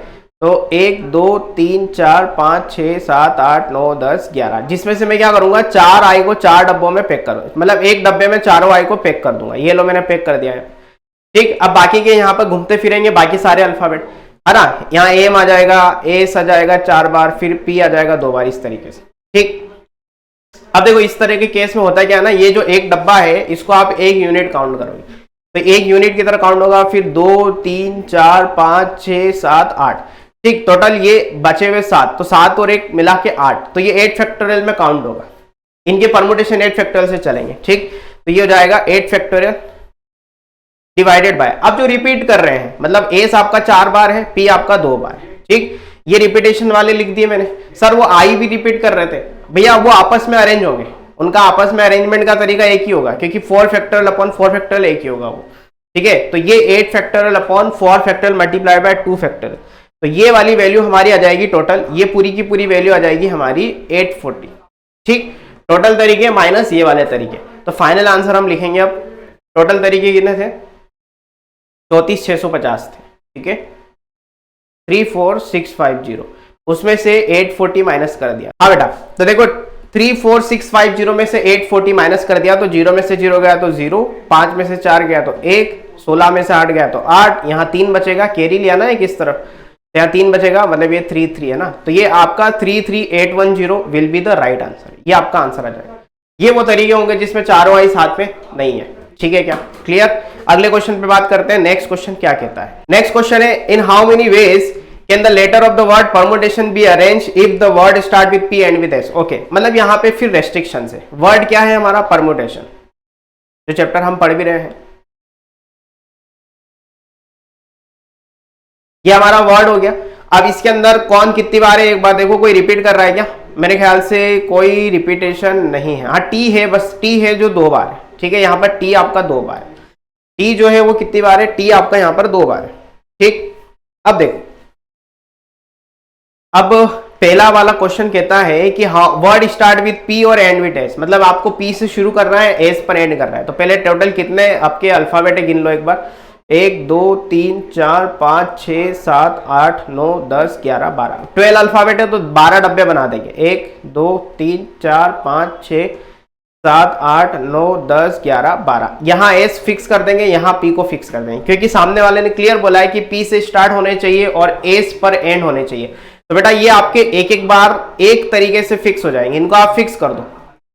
तो 1 2 3 4 5 6 7 8 9 10 11, जिसमें से मैं क्या करूंगा? 4 आई को 4 डब्बों में पैक करूँ, मतलब एक डब्बे में चारों आई को पैक कर दूंगा। ये लो मैंने पैक कर दिया है। ठीक, अब बाकी के यहाँ पर घूमते फिरेंगे बाकी सारे अल्फाबेट, है ना। यहाँ एम आ जाएगा, एस आ जाएगा 4 बार, फिर पी आ जाएगा 2 बार, इस तरीके से। ठीक, अब देखो इस तरह के केस में होता है क्या ना, ये जो एक डब्बा है इसको आप 1 यूनिट काउंट करोगे, तो 1 यूनिट की तरह काउंट होगा। फिर 2 3 4 5 6 7 8। ठीक, टोटल ये बचे हुए 7, तो 7 और 1 मिला के 8, तो ये 8 फैक्टोरियल में काउंट होगा। इनके परमुटेशन 8 फैक्टोरियल से चलेंगे। ठीक, तो ये हो जाएगा 8 फैक्टोरियल डिवाइडेड बाय, अब जो रिपीट कर रहे हैं मतलब एस आपका 4 बार है, पी आपका 2 बार है, ठीक। ये रिपीटेशन वाले लिख दिए मैंने। सर वो आई भी रिपीट कर रहे थे, भैया वो आपस में अरेंज होंगे, उनका आपस में अरेंजमेंट का तरीका एक ही होगा, क्योंकि 4 फैक्टोरियल अपॉन 4 फैक्टोरियल एक ही होगा वो, ठीक है। तो ये 8 factorial upon 4 factorial multiplied by 2 factorial, तो ये वाली वैल्यू हमारी आ जाएगी टोटल, ये पूरी की पूरी वैल्यू आ जाएगी हमारी 840, ठीक। टोटल तरीके माइनस ये वाले तरीके, तो फाइनल आंसर हम लिखेंगे। अब टोटल तरीके कितने थे? 34,650 थे, ठीक है। 34650, उसमें से 840 माइनस कर दिया। हाँ बेटा, तो देखो 34650 में से 840 माइनस कर दिया, तो 0 में से 0 गया तो 0, 5 में से 4 गया तो 1, 16 में से 8 गया तो 8, यहाँ 3 बचेगा, कैरी लिया ना एक इस तरफ, तो यहाँ 3 बचेगा, मतलब ये 33 है ना, तो ये आपका 33810 will be the right answer, ये आपका आंसर आ जाएगा। ये वो तरीके होंगे जिसमें चारों आई साथ में नहीं है, ठीक है क्या? क्लियर? अगले क्वेश्चन पे बात करते हैं। नेक्स्ट क्वेश्चन क्या कहता है? नेक्स्ट क्वेश्चन है, in how many ways can the letter of the word permutation be arrange if the word start with P end with S? Okay, मतलब यहाँ पे फिर रेस्ट्रिक्शन है। वर्ड क्या है हमारा? परमुटेशन, जो चैप्टर हम पढ़ भी रहे हैं, ये हमारा वर्ड हो गया। अब इसके अंदर कौन कितनी बार है, एक बार देखो, कोई रिपीट कर रहा है क्या? मेरे ख्याल से कोई रिपीटेशन नहीं है। हाँ, टी है, बस टी है जो 2 बार है, ठीक है। यहाँ पर टी आपका 2 बार है, टी जो है वो कितनी बार है? टी आपका यहाँ पर 2 बार है, ठीक। अब देखो, अब पहला वाला क्वेश्चन कहता है कि हाँ वर्ड स्टार्ट विद पी और एंड विद एस, मतलब आपको पी से शुरू करना है, एस पर एंड करना है। तो पहले टोटल कितने आपके अल्फाबेट है गिन लो एक बार। 1 2 3 4 5 6 7 8 9 10 11 12, 12 अल्फाबेट है तो 12 डब्बे बना देंगे। 1 2 3 4 5 6 7 8 9 10 11 12, यहाँ एस फिक्स कर देंगे, यहाँ पी को फिक्स कर देंगे, क्योंकि सामने वाले ने क्लियर बोला है कि पी से स्टार्ट होने चाहिए और एस पर एंड होने चाहिए। तो बेटा ये आपके एक एक बार एक तरीके से फिक्स हो जाएंगे, इनको आप फिक्स कर दो,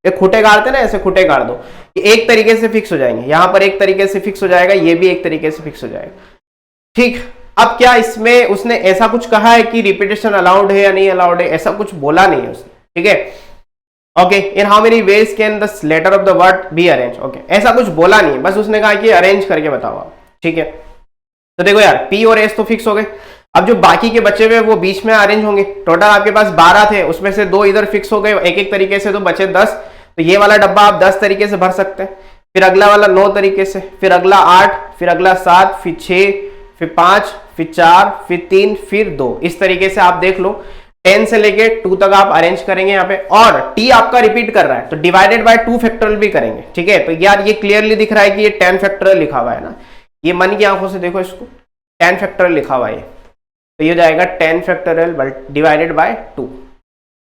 एक खुटे गाड़ते ना, ऐसे खुटे गाड़ दो, एक तरीके से फिक्स हो जाएंगे। यहां पर एक तरीके से फिक्स हो जाएगा, ये भी एक तरीके से फिक्स हो जाएगा, ठीक। अब क्या इसमें उसने ऐसा कुछ कहा है कि रिपीटेशन अलाउड है या नहीं अलाउड है? ऐसा कुछ बोला नहीं है उसने, ठीक है। Okay, in how many ways can the letter of the word be arrange? Okay, ऐसा कुछ बोला नहीं है, बस उसने कहा कि अरेंज करके बताओ आप, ठीक है। तो देखो यार, पी और एस तो फिक्स हो गए, अब जो बाकी के बचे हुए वो बीच में अरेंज होंगे। टोटल आपके पास 12 थे, उसमें से 2 इधर फिक्स हो गए एक एक तरीके से, तो बचे 10, तो ये वाला डब्बा आप 10 तरीके से भर सकते हैं, फिर अगला वाला 9 तरीके से, फिर अगला 8, फिर अगला 7, फिर 6, फिर 5, फिर 4, फिर 3, फिर 2, इस तरीके से आप देख लो 10 से लेके 2 तक आप अरेंज करेंगे यहाँ पे। और टी आपका रिपीट कर रहा है तो डिवाइडेड बाय 2 फैक्टोरियल भी करेंगे, ठीक है। तो यार ये क्लियरली दिख रहा है कि ये 10 फैक्टोरियल लिखा हुआ है ना, ये मन की आंखों से देखो इसको, 10 फैक्टोरियल लिखा हुआ है, तो ये जाएगा 10 फैक्टोरियल डिवाइडेड बाय 2,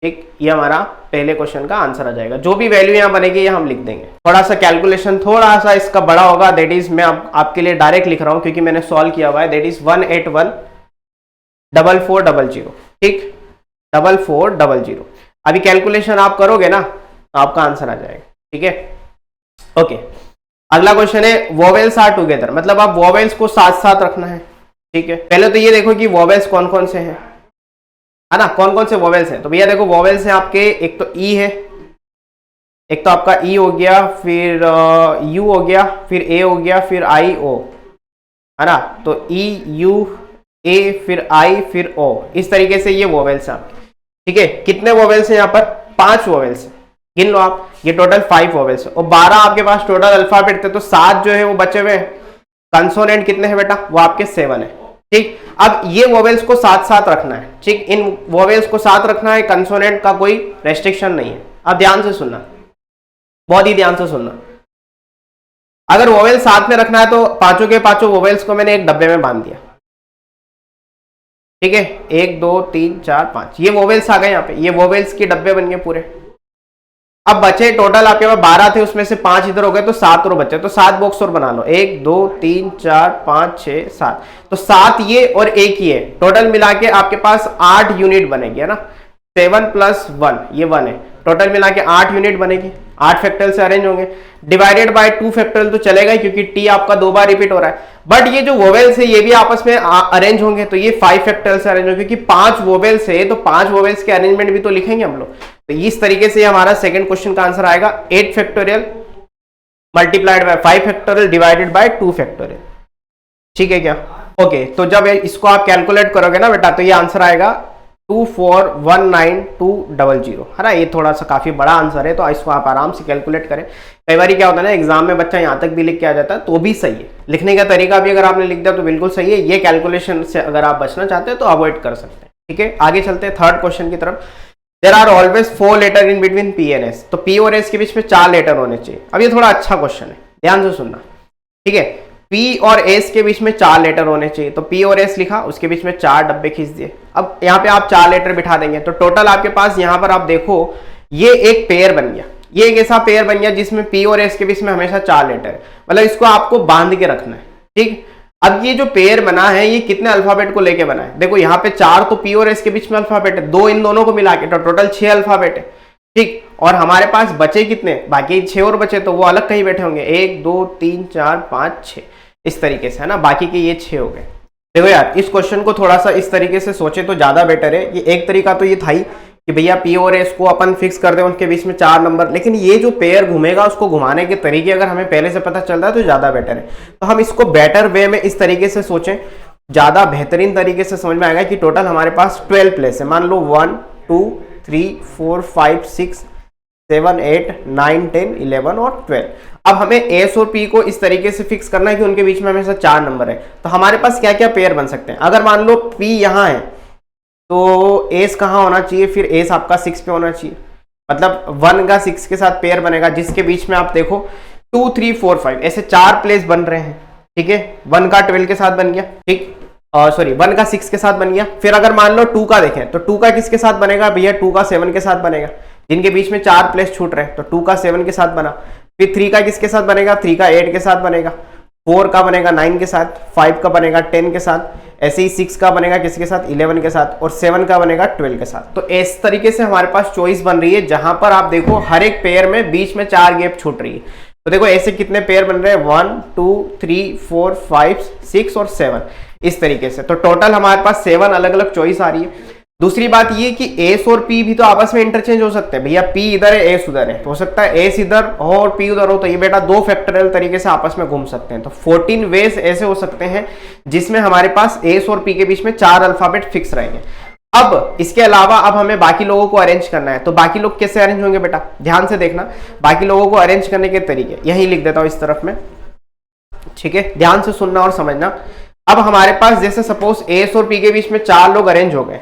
ठीक। ये हमारा पहले क्वेश्चन का आंसर आ जाएगा। जो भी वैल्यू यहाँ बनेगी ये हम लिख देंगे। थोड़ा सा कैलकुलेशन थोड़ा सा इसका बड़ा होगा, दैट इज मैं आपके लिए डायरेक्ट लिख रहा हूँ क्योंकि मैंने सॉल्व किया हुआ है। दैट इज 1814400, ठीक, 4400। अभी कैलकुलेशन आप करोगे ना तो आपका आंसर आ जाएगा, ठीक है। ओके, अगला क्वेश्चन है वोवेल्स आर टुगेदर, मतलब आप वोवेल्स को साथ साथ रखना है, ठीक है। पहले तो ये देखो कि वोवेल्स कौन कौन से हैं, है ना, कौन कौन से वोवेल्स हैं। तो भैया देखो वोवेल्स हैं आपके, एक तो ई है, एक तो आपका ई हो गया, फिर यू हो गया, फिर ए हो गया, फिर आई ओ, है ना। तो ई यू ए फिर आई फिर ओ, इस तरीके से ये वोवेल्स हैं आपके, ठीक है। कितने वोवेल्स हैं यहाँ पर? 5 वोवेल्स, गिन लो आप, ये टोटल 5 वोवेल्स है और 12 आपके पास टोटल अल्फाबेट थे, तो 7 जो है वो बचे हुए हैं। कंसोनेंट कितने हैं बेटा? वो आपके 7 है, ठीक। अब ये वोवेल्स को साथ साथ रखना है, ठीक, इन वोवेल्स को साथ रखना है, कंसोनेंट का कोई रेस्ट्रिक्शन नहीं है। अब ध्यान से सुनना, बहुत ही ध्यान से सुनना। अगर वोवेल साथ में रखना है तो पांचों के पांचों वोवेल्स को मैंने एक डब्बे में बांध दिया, ठीक है। 1 2 3 4 5 ये वोवेल्स आ गए यहाँ पे, ये वोवेल्स के डब्बे बन गए पूरे। अब बचे टोटल आपके पास 12 थे, उसमें से 5 इधर हो गए तो 7 और बचे, तो 7 बॉक्स और बना लो। 1 2 3 4 5 6 7, तो 7 ये और 1 ये, टोटल मिला के आपके पास 8 यूनिट बनेगी, है ना। 7 + 1 ये 1 है, टोटल मिला के 8 यूनिट बनेगी। 8 फैक्टोरियल से अरेंज होंगे, डिवाइडेड बाय 2 फैक्टोरियल तो चलेगा ही क्योंकि टी आपका 2 बार रिपीट हो रहा है। बट ये जो वोवेल्स है ये भी आपस में अरेंज होंगे, तो ये 5 फैक्टोरियल से अरेंज होंगे, क्योंकि 5 वोवेल्स है तो 5 वोवेल्स के अरेंजमेंट भी तो लिखेंगे हम लोग। तो इस तरीके से हमारा सेकंड क्वेश्चन का आंसर आएगा 8 factorial multiplied bye 5 factorial divided bye 2 factorial, ठीक है क्या? ओके, तो जब इसको आप कैलकुलेट करोगे ना बेटा, तो ये आंसर आएगा 2419200, है ना। ये थोड़ा सा काफी बड़ा आंसर है, तो इसको आप आराम से कैलकुलेट करें। कई बार क्या होता है ना, एग्जाम में बच्चा यहाँ तक भी लिख के आ जाता है, तो भी सही है। लिखने का तरीका भी अगर आपने लिख दिया तो बिल्कुल सही है। ये कैलकुलेशन से अगर आप बचना चाहते हैं तो अवॉइड कर सकते हैं। ठीक है, आगे चलते हैं थर्ड क्वेश्चन की तरफ। There are always 4 letter in between P and S. तो पी और एस के बीच में 4 लेटर होने चाहिए। अब ये थोड़ा अच्छा क्वेश्चन है, ध्यान से सुनना। ठीक है, पी और एस के बीच में 4 लेटर होने चाहिए। तो पी और एस लिखा, उसके बीच में 4 डब्बे खींच दिए। अब यहाँ पे आप 4 लेटर बिठा देंगे, तो टोटल आपके पास यहाँ पर आप देखो ये एक पेयर बन गया। ये एक ऐसा पेयर बन गया जिसमें पी और एस के बीच में हमेशा 4 लेटर है, मतलब इसको आपको बांध के रखना है। ठीक, अब ये जो पेयर बना है ये कितने अल्फाबेट को लेके बना है? देखो यहाँ पे 4 तो पी और एस के बीच में अल्फाबेट है, 2 इन दोनों को मिला के, तो टोटल 6 अल्फाबेट है। ठीक, और हमारे पास बचे कितने? बाकी 6 और बचे, तो वो अलग कहीं बैठे होंगे। 1 2 3 4 5 6 इस तरीके से, है ना। बाकी के ये 6 हो गए। देखो यार, इस क्वेश्चन को थोड़ा सा इस तरीके से सोचे तो ज्यादा बेटर है। ये एक तरीका तो ये था ही कि भैया पी और एस को अपन फिक्स कर दें, उनके बीच में 4 नंबर, लेकिन ये जो पेयर घूमेगा उसको घुमाने के तरीके अगर हमें पहले से पता चल रहा है तो ज्यादा बेटर है। तो हम इसको बेटर वे में इस तरीके से सोचें, ज्यादा बेहतरीन तरीके से समझ में आएगा कि टोटल हमारे पास 12 प्लेस है। मान लो 1 2 3 4 5 6 7 8 9 10 11 और 12। अब हमें एस और पी को इस तरीके से फिक्स करना है कि उनके बीच में हमेशा 4 नंबर है। तो हमारे पास क्या क्या पेयर बन सकते हैं? अगर मान लो पी यहाँ है तो एस कहाँ होना चाहिए? फिर एस आपका 6 पे होना चाहिए, मतलब 1 का 6 के साथ पेयर बनेगा, जिसके बीच में आप देखो 2 3 4 5 ऐसे 4 प्लेस बन रहे हैं। ठीक है, 1 का 12 के साथ बन गया। ठीक, सॉरी 1 का 6 के साथ बन गया। फिर अगर मान लो 2 का देखें तो 2 का किसके साथ बनेगा? भैया 2 का 7 के साथ बनेगा, जिनके बीच में 4 प्लेस छूट रहे हैं, तो 2 का 7 के साथ बना। फिर 3 का किसके साथ बनेगा? 3 का 8 के साथ बनेगा। 4 का बनेगा 9 के साथ, 5 का बनेगा 10 के साथ, ऐसे ही 6 का बनेगा किसके साथ? 11 के साथ, और 7 का बनेगा 12 के साथ। तो इस तरीके से हमारे पास चॉइस बन रही है, जहां पर आप देखो हर एक पेयर में बीच में 4 गैप छूट रही है। तो देखो ऐसे कितने पेयर बन रहे हैं? 1 2 3 4 5 6 और 7 इस तरीके से। तो टोटल हमारे पास 7 अलग अलग चॉइस आ रही है। दूसरी बात ये कि एस और पी भी तो आपस में इंटरचेंज हो सकते हैं। भैया पी इधर है, एस उधर है, तो हो सकता है एस इधर हो और पी उधर हो, तो ये बेटा 2 फैक्टोरियल तरीके से आपस में घूम सकते हैं। तो 14 वेज ऐसे हो सकते हैं जिसमें हमारे पास एस और पी के बीच में 4 अल्फाबेट फिक्स रहेंगे। अब इसके अलावा अब हमें बाकी लोगों को अरेंज करना है। तो बाकी लोग कैसे अरेंज होंगे बेटा? ध्यान से देखना, बाकी लोगों को अरेंज करने के तरीके यही लिख देता हूं इस तरफ में। ठीक है, ध्यान से सुनना और समझना। अब हमारे पास जैसे सपोज एस और पी के बीच में 4 लोग अरेंज हो गए।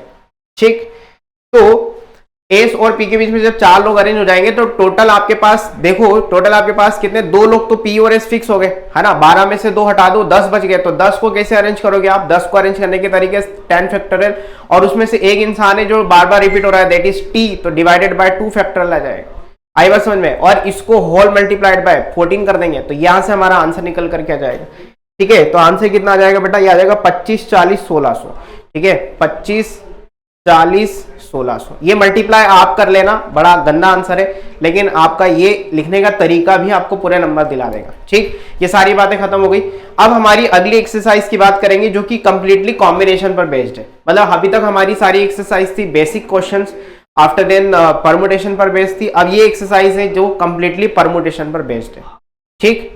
ठीक, तो एस और पी के बीच में जब 4 लोग अरेंज हो जाएंगे तो टोटल आपके पास देखो, टोटल आपके पास कितने? 2 लोग तो पी और एस फिक्स हो गए, है ना। 12 में से 2 हटा दो, 10 बच गए। तो 10 को कैसे अरेंज करोगे आप? 10 को अरेंज करने के तरीके 10 फैक्टोरियल, और उसमें से एक इंसान है जो बार बार रिपीट हो रहा है, दैट इज टी, तो डिवाइडेड बाय 2 फैक्टोरियल आ जाएगा। आई बात समझ में? और इसको होल मल्टीप्लाइड बाय 14 कर देंगे, तो यहां से हमारा आंसर निकल करके आ जाएगा। ठीक है, तो आंसर कितना आ जाएगा बेटा? ये आ जाएगा 25 40 1600। ठीक है, 25 40 1600। ये मल्टीप्लाई आप कर लेना, बड़ा गंदा आंसर है, लेकिन आपका ये लिखने का तरीका भी आपको पूरे नंबर दिला देगा। ठीक, ये सारी बातें खत्म हो गई। अब हमारी अगली एक्सरसाइज की बात करेंगे जो कि कंप्लीटली कॉम्बिनेशन पर बेस्ड है। मतलब अभी तक हमारी सारी एक्सरसाइज थी basic questions, after then permutation पर बेस्ड थी। अब ये एक्सरसाइज है जो कंप्लीटली परमुटेशन पर बेस्ड है। ठीक,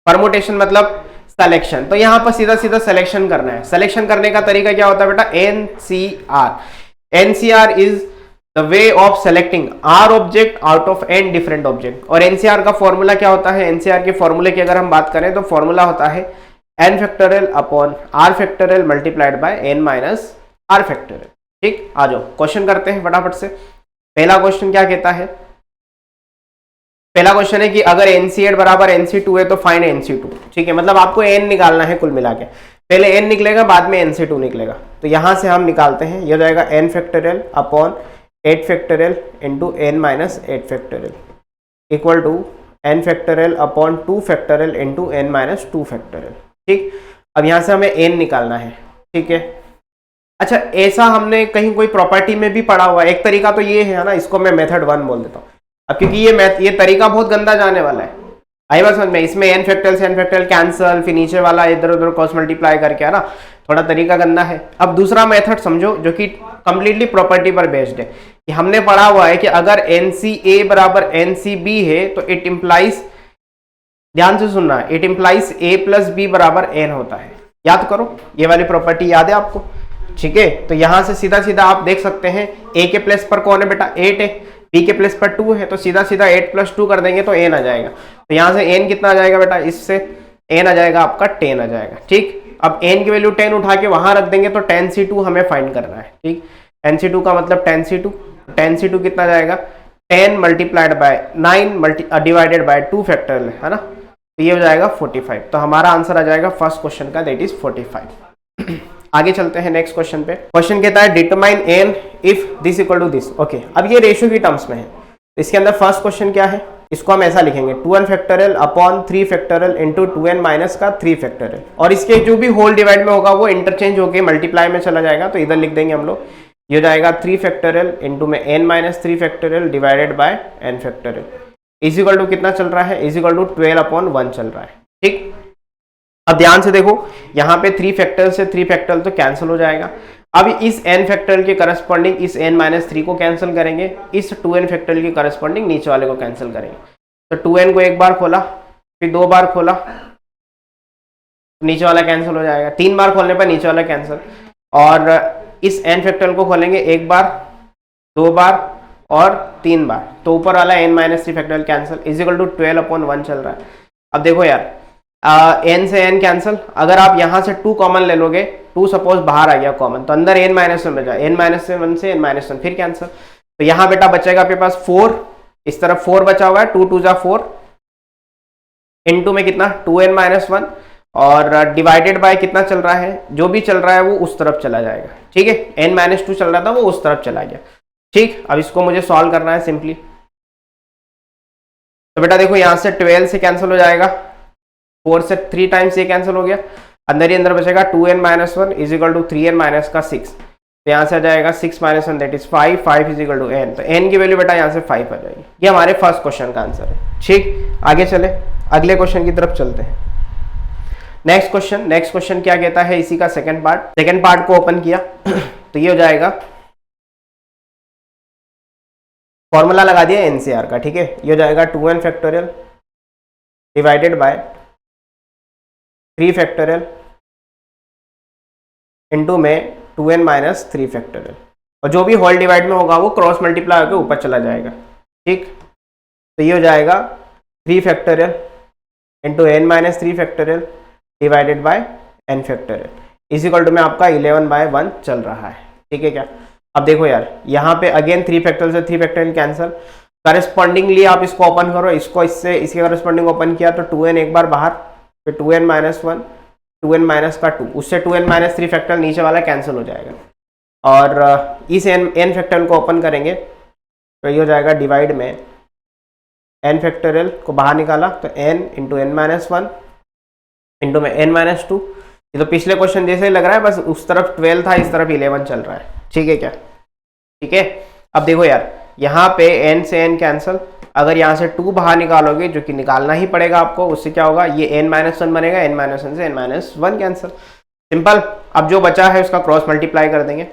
परमुटेशन मतलब सिलेक्शन। तो यहां पर सीधा सीधा सिलेक्शन करना है। सिलेक्शन करने का तरीका क्या होता है बेटा? NCR. NCR is the way of selecting R object out of N different object. और एनसीआर का फॉर्मूला क्या होता है? एनसीआर के फॉर्मूले की अगर हम बात करें तो फॉर्मूला होता है N factorial upon R factorial multiplied by N minus R factorial. ठीक, आ जाओ क्वेश्चन करते हैं फटाफट से। पहला क्वेश्चन क्या कहता है? पहला क्वेश्चन है कि अगर NC8 बराबर NC2 है तो फाइंड NC2। ठीक है, मतलब आपको n निकालना है कुल मिला के। पहले n निकलेगा, बाद में NC2 निकलेगा। तो यहां से हम निकालते हैं, यह हो जाएगा n factorial upon 8 factorial into n minus 8 factorial equal to n factorial upon 2 factorial into n minus 2 factorial. ठीक, अब यहां से हमें n निकालना है। ठीक है, अच्छा ऐसा हमने कहीं कोई प्रॉपर्टी में भी पढ़ा हुआ है। एक तरीका तो ये है ना, इसको मैं मेथड 1 बोल देता हूँ। अब क्योंकि ये तरीका बहुत गंदा जाने वाला है, आई बात समझ में? इसमें n फैक्टोरियल से n फैक्टोरियल कैंसल, फिर नीचे वाला इधर उधर क्रॉस मल्टीप्लाई करके, है ना, थोड़ा तरीका गंदा है। अब दूसरा मेथड समझो जो कि कंप्लीटली प्रॉपर्टी पर बेस्ड है। कि हमने पढ़ा हुआ है कि अगर NCA बराबर NCB है तो इट इंप्लाइज ध्यान से सुनना, it implies a plus B बराबर n होता है। याद करो, ये वाली प्रॉपर्टी याद है आपको, ठीक है। तो यहां से सीधा सीधा आप देख सकते हैं a के प्लेस पर कौन है बेटा, 8 है, b के प्लेस पर 2 है, तो सीधा सीधा 8 प्लस 2 कर देंगे तो n आ जाएगा। तो यहां से n कितना आ जाएगा बेटा, इससे n आ जाएगा आपका 10 आ जाएगा, ठीक। अब n की वैल्यू 10 उठा के वहां रख देंगे तो 10c2 हमें फाइंड करना है, ठीक। nc2 का मतलब 10c2 कितना जाएगा, 10 multiplied by 9 divided by 2 factorial है ना, तो ये हो जाएगा 45। तो हमारा आंसर आ जाएगा फर्स्ट क्वेश्चन का, दैट इज 45। आगे चलते हैं नेक्स्ट क्वेश्चन पे। क्वेश्चन कहता है determine n if this equal to this. Okay, अब ये रेशियो की टर्म्स में है, इसके अंदर फर्स्ट क्वेश्चन क्या है, इसको हम ऐसा लिखेंगे 2n factorial upon 3 factorial into 2n minus का 3 फैक्टोरियल, और इसके जो भी होल डिवाइड में होगा वो इंटरचेंज होकर मल्टीप्लाई में चला जाएगा, तो इधर लिख देंगे हम लोग, ये हो जाएगा 3 फैक्टोरियल इंटू में n minus 3 factorial divided by n factorial is equal to कितना चल रहा है, इज इक्वल टू 12/1 चल रहा है, ठीक। अब ध्यान से देखो, यहाँ पे 3 फैक्टोरियल से 3 फैक्टोरियल तो कैंसिल हो जाएगा। अब इस n फैक्टोरियल के करस्पॉन्डिंग इस n माइनस 3 को कैंसिल करेंगे, इस 2n फैक्टोरियल के करस्पॉन्डिंग नीचे वाले को कैंसिल करेंगे। तो 2n को एक बार खोला, फिर 2 बार खोला, नीचे वाला कैंसिल हो जाएगा, 3 बार खोलने पर नीचे वाला कैंसिल, और इस n फैक्टोरियल को खोलेंगे एक बार, 2 बार और 3 बार, तो ऊपर वाला n minus 3 factorial cancel is equal to 12/1 चल रहा है। अब देखो यार, n से n कैंसिल, अगर आप यहां से 2 कॉमन ले लोगे, 2 सपोज बाहर आ गया कॉमन, तो अंदर n माइनस 1 बचा, n माइनस 1 से n माइनस 1 फिर कैंसिल, तो यहाँ बेटा बचेगा आपके पास 4, इस तरफ 4 बचा हुआ है, 2 2 जा 4 इनटू में कितना 2n माइनस 1, और डिवाइडेड बाय कितना चल रहा है, जो भी चल रहा है वो उस तरफ चला जाएगा, ठीक है। n माइनस 2 चल रहा था वो उस तरफ चला गया, ठीक। अब इसको मुझे सॉल्व करना है सिंपली, तो बेटा देखो यहाँ से 12 से कैंसिल हो जाएगा, 4 से 3 टाइम्स ये कैंसिल हो गया, अंदर ही अंदर बचेगा 2n minus 1 is equal to 3n minus का 6, तो यहाँ से आ जाएगा 6 minus 1 that is 5, 5 is equal to n, तो n की वैल्यू बेटा यहाँ से 5 आ जाएगी। ये हमारे फर्स्ट क्वेश्चन का आंसर है, ठीक। आगे चले, अगले क्वेश्चन की तरफ चलते हैं। नेक्स्ट क्वेश्चन क्या कहता है, इसी का सेकंड पार्ट को ओपन किया तो ये हो जाएगा, फॉर्मूला लगा दिया एनसीआर का, ठीक है। ये हो जाएगा 2n factorial divided bye 3 factorial into में 2n माइनस 3 फैक्टोरियल, और जो भी होल डिवाइड में होगा वो क्रॉस मल्टीप्लाई होकर ऊपर चला जाएगा, ठीक। तो ये हो जाएगा 3 factorial into n minus 3 factorial divided by n factorial is equal to में आपका 11/1 चल रहा है, ठीक है क्या। अब देखो यार, यहाँ पे अगेन 3 फैक्टोरियल से 3 फैक्टोरियल कैंसिल, करस्पॉन्डिंगली आप इसको ओपन करो, इसको इससे इसके करस्पॉन्डिंग ओपन किया तो 2n एक बार बाहर, फिर 2n माइनस 1, 2n माइनस का 2, उससे 2n माइनस 3 फैक्टोरियल नीचे वाला कैंसिल हो जाएगा, और इस n फैक्टोरियल को ओपन करेंगे तो ये हो जाएगा डिवाइड में n फैक्टोरियल को बाहर निकाला तो n into n minus 1 into में n माइनस 2, ये तो पिछले क्वेश्चन जैसे ही लग रहा है, बस उस तरफ 12 था, इस तरफ 11 चल रहा है, ठीक है क्या, ठीक है। अब देखो यार, यहाँ पे n से n कैंसिल, अगर यहाँ से 2 बाहर निकालोगे, जो कि निकालना ही पड़ेगा आपको, उससे क्या होगा, ये n माइनस 1 बनेगा, n माइनस 1 से n माइनस 1 कैंसिल, सिंपल। अब जो बचा है उसका क्रॉस मल्टीप्लाई कर देंगे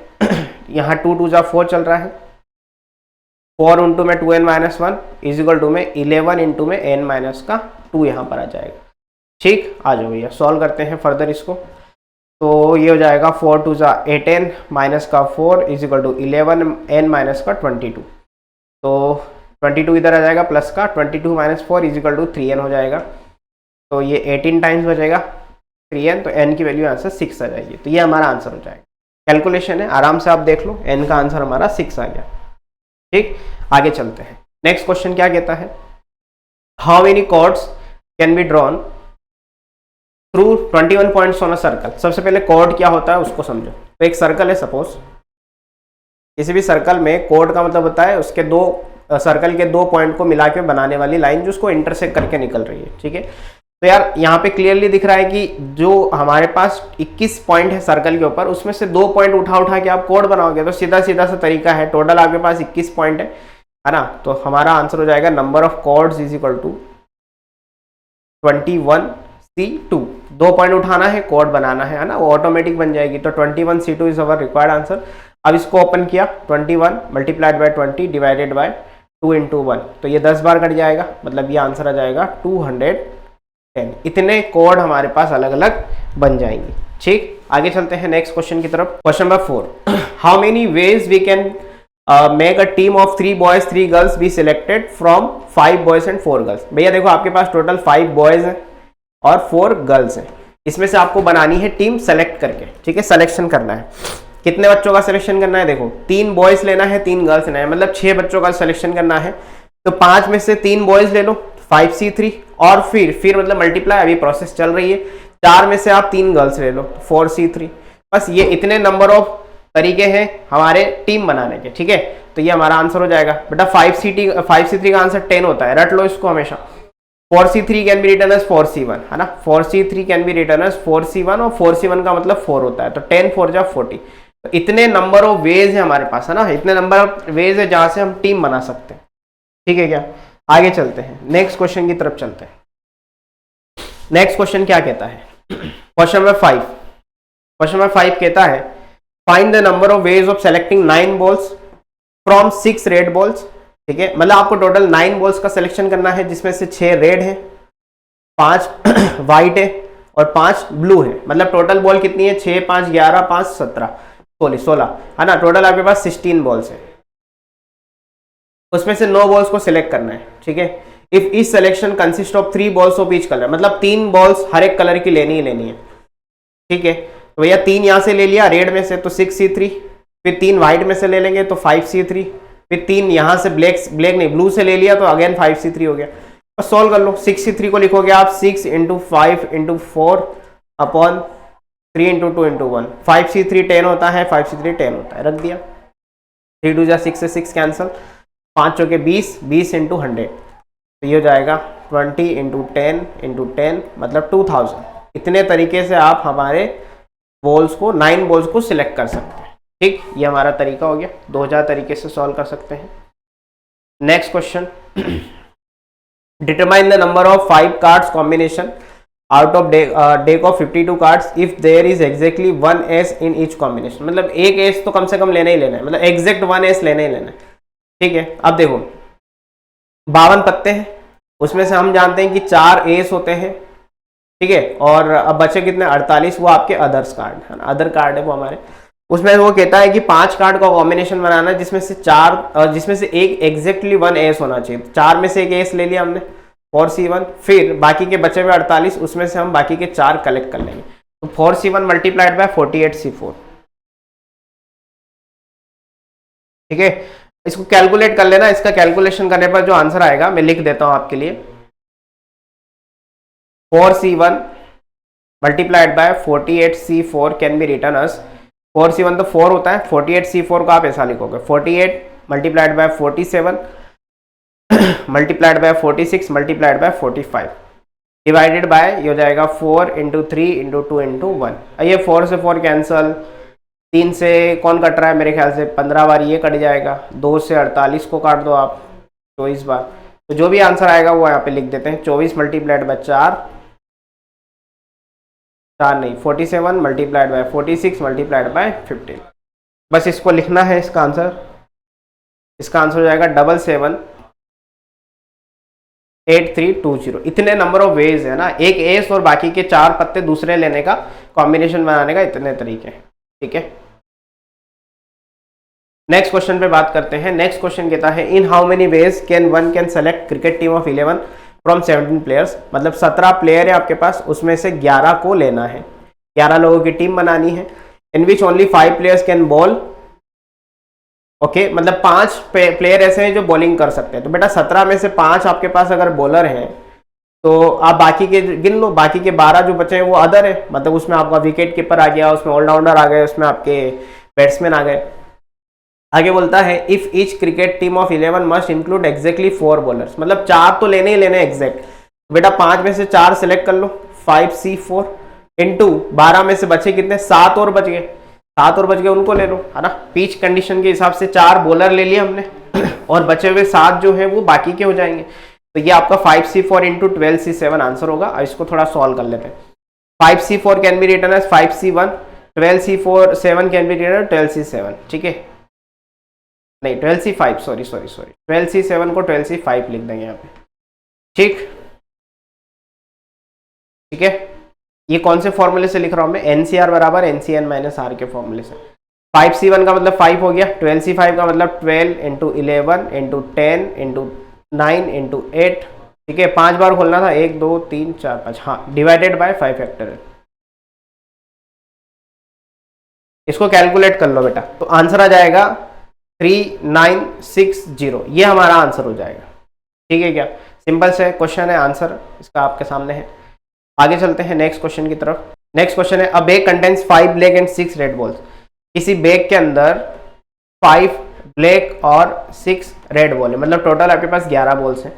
यहाँ 2 2 जा 4 चल रहा है, 4 इंटू में 2n minus 1 is equal to में 11 इंटू में n माइनस का 2 यहाँ पर आ जाएगा, ठीक। आ जाओ भैया, सॉल्व करते हैं फर्दर इसको, तो ये हो जाएगा 4 2 जा 8n माइनस का 4 is equal to 11n minus का 22, तो 22 इधर आ जाएगा प्लस का 22 minus 4 is equal to 3n हो जाएगा, तो ये 18 टाइम्स बचेगा 3n, तो n की वैल्यू यहाँ से 6 आ जाएगी, तो ये हमारा आंसर हो जाएगा। कैलकुलेशन है, आराम से आप देख लो, n का आंसर हमारा 6 आ गया, ठीक। आगे चलते हैं, नेक्स्ट क्वेश्चन क्या कहता है, how many chords can be drawn through 21 points on a circle. सबसे पहले कॉर्ड क्या होता है उसको समझो। तो एक सर्कल है, सपोज किसी भी सर्कल में कॉर्ड का मतलब होता है उसके सर्कल के 2 पॉइंट को मिला के बनाने वाली लाइन जो उसको इंटरसेक्ट करके निकल रही है, ठीक है। तो यार यहाँ पे क्लियरली दिख रहा है कि जो हमारे पास 21 पॉइंट है सर्कल के ऊपर, उसमें से 2 पॉइंट उठा के आप कॉर्ड बनाओगे, तो सीधा सीधा सा तरीका है, टोटल आपके पास 21 पॉइंट है ना। तो हमारा आंसर हो जाएगा number of chords is equal to 21c2। 2 point उठाना है, कॉर्ड बनाना है ना, वो ऑटोमेटिक बन जाएगी। तो 21c2 is our required answer. अब इसको ओपन किया, 21 multiplied by 20 divided by 2 into 1, तो ये 10 बार कट जाएगा, मतलब ये आंसर आ जाएगा 200 10, इतने कोड हमारे पास अलग अलग बन जाएंगे। ठीक, आगे चलते हैं नेक्स्ट क्वेश्चन की तरफ। Question number 4, how many ways we can make a team of 3 boys 3 girls be selected from 5 boys and 4 girls. भैया देखो आपके पास टोटल 5 बॉयज हैं और 4 गर्ल्स हैं, इसमें से आपको बनानी है टीम सेलेक्ट करके। ठीक है, सिलेक्शन करना है। कितने बच्चों का सिलेक्शन करना है? देखो 3 बॉयज लेना है, 3 गर्ल्स लेना है, मतलब 6 बच्चों का सिलेक्शन करना है। तो 5 में से 3 बॉयज ले लो 5C3, और फिर मतलब मल्टीप्लाई, अभी प्रोसेस चल रही है। 4 में से आप 3 गर्ल्स ले लो 4C3। बस ये इतने नंबर ऑफ तरीके हैं हमारे टीम बनाने के। ठीक है, तो ये हमारा आंसर हो जाएगा बेटा। 5C3 का आंसर 10 होता है, रट लो इसको हमेशा। 4C3 can be written as 4C1, है ना। 4C3 can be written as 4C1, और 4C1 का मतलब 4 होता है, तो 10 4 जा 40। तो इतने नंबर ऑफ वेज है हमारे पास, है ना, इतने नंबर ऑफ वेज है जहां से हम टीम बना सकते हैं। ठीक है क्या, आगे चलते हैं, नेक्स्ट क्वेश्चन की तरफ चलते हैं। नेक्स्ट क्वेश्चन क्या कहता है? क्वेश्चन नंबर 5 कहता है find the number of ways of selecting 9 balls from 6 red balls. ठीक है, मतलब आपको टोटल 9 बॉल्स का सिलेक्शन करना है, जिसमें से 6 रेड है, 5 व्हाइट है और 5 ब्लू है। मतलब टोटल बॉल कितनी है? 6 5 11 5 17 16, है ना। टोटल आपके पास 16 बॉल्स है, उसमें से 9 बॉल्स को सिलेक्ट करना है। ठीक है, इफ इस selection consist of 3 balls of each colour, मतलब 3 बॉल्स हर एक कलर की लेनी ही लेनी है। ठीक है, तो भैया 3 यहां से ले लिया रेड में से तो 6C3, फिर 3 व्हाइट में से ले लेंगे तो 5C3, फिर 3 यहां से ब्लैक नहीं ब्लू से ले लिया तो अगेन 5C3 हो गया। बस सॉल्व कर लो। 6C3 को लिखोगे आप 6 × 5 × 4 अपॉन 3 × 2 × 1। 5C3 10 होता है, 5C3 10 होता है, रख दिया। 3 2 जा 6 से 6 कैंसल, 5 चौके 20, 20 × 100, तो ये हो जाएगा 20 × 10 × 10 मतलब 2000। इतने तरीके से आप हमारे बॉल्स को 9 बॉल्स को सिलेक्ट कर सकते हैं। ठीक, ये हमारा तरीका हो गया। 2000 तरीके से सॉल्व कर सकते हैं। Next question, determine the number of 5 cards combination out of deck of 52 cards if there is exactly 1 ace in each combination. मतलब एक एस तो कम से कम लेना ही लेना है, मतलब एग्जैक्ट 1 एस लेना ही लेना है। ठीक है, अब देखो 52 पत्ते हैं, उसमें से हम जानते हैं कि 4 एस होते हैं। ठीक है, और अब बचे कितने? 48, वो आपके अदर्स कार्ड है ना, अदर कार्ड है वो हमारे। उसमें वो कहता है कि 5 कार्ड का कॉम्बिनेशन बनाना है, जिसमें से एक एग्जैक्टली 1 एस होना चाहिए। 4 में से एक एस ले लिया हमने 4C1, फिर बाकी के बचे हुए 48, उसमें से हम बाकी के 4 कलेक्ट कर लेंगे। तो 4C1 मल्टीप्लाइड बाय 48C4। ठीक है, इसको कैलकुलेट कर लेना। इसका कैलकुलेशन करने पर जो आंसर आएगा मैं लिख देता हूं आपके लिए। 4C1 multiplied by 48C4 can be written as 4C1 तो 4 होता है, 48C4 को आप ऐसा लिखोगे 48 multiplied by 47 multiplied by 46 multiplied by 45 divided by, ये हो जाएगा 4 × 3 × 2 × 1। ये 4 से 4 कैंसल, 3 से कौन कट रहा है? मेरे ख्याल से 15 बार ये कट जाएगा। 2 से 48 को काट दो आप 24 बार। तो जो भी आंसर आएगा वो यहाँ पे लिख देते हैं। 24 मल्टीप्लाइड बाय 4 नहीं 47 मल्टीप्लाइड बाय 46 मल्टीप्लाइड बाय 15। बस इसको लिखना है। इसका आंसर हो जाएगा 778320। इतने नंबर ऑफ वेज है ना, एक एस और बाकी के 4 पत्ते दूसरे लेने का, कॉम्बिनेशन बनाने का, इतने तरीके। ठीक है, नेक्स्ट क्वेश्चन पे बात करते हैं। नेक्स्ट क्वेश्चन कहता है in how many ways can one can select cricket team of 11 from 17 players. मतलब 17 प्लेयर है आपके पास, उसमें से 11 को लेना है, 11 लोगों की टीम बनानी है। In which only 5 players can bowl. Okay, मतलब 5 प्लेयर ऐसे हैं जो बॉलिंग कर सकते हैं। तो बेटा 17 में से 5 आपके पास अगर बॉलर हैं तो आप बाकी के गिन लो, बाकी के 12 जो बचे हैं वो अदर है। मतलब उसमें आपका विकेट कीपर आ गया, उसमें ऑलराउंडर आ गए, उसमें आपके बैट्समैन आ गए। आगे बोलता है if each cricket team of 11 must include exactly 4 bowlers. मतलब 4 तो लेने ही लेने एग्जैक्ट। बेटा 5 में से 4 सिलेक्ट कर लो 5C4 इंटू 12 में से बचे कितने? 7 और बच गए, 7 और बच गए, उनको ले लो, है ना। पिच कंडीशन के हिसाब से 4 बॉलर ले लिए हमने और बचे हुए 7 जो है वो बाकी के हो जाएंगे। तो ये आपका 5C4 इंटू 12C7 आंसर होगा। और इसको थोड़ा सॉल्व कर लेते हैं। 5C4 can be written as 5C1, 12C7 can be written 12C7। ठीक है, नहीं 12C5, सॉरी 12C7 को 12C5 लिख देंगे यहाँ पे। ठीक, ठीक है, ये कौन से फॉर्मूले से लिख रहा हूं मैं, एनसीआर बराबर एनसीएन माइनस आर के फॉर्मूले से। 5C1 का मतलब 5 हो गया, 12C5 का मतलब 12 इंटू 11 इंटू 10 इंटू 9 इंटू 8, ठीक है, 5 बार खोलना था, 1 2 3 4 5, हाँ, डिवाइडेड बाय 5 फैक्टोरियल। इसको कैलकुलेट कर लो बेटा, तो आंसर आ जाएगा 3960, ये हमारा आंसर हो जाएगा। ठीक है क्या, सिंपल से क्वेश्चन है, आंसर इसका आपके सामने है। आगे चलते हैं नेक्स्ट क्वेश्चन की तरफ। नेक्स्ट क्वेश्चन है, अ bag contains 5 black and 6 red balls. किसी बैग के अंदर 5 ब्लैक और 6 रेड बॉल है, मतलब टोटल आपके पास 11 बॉल्स हैं।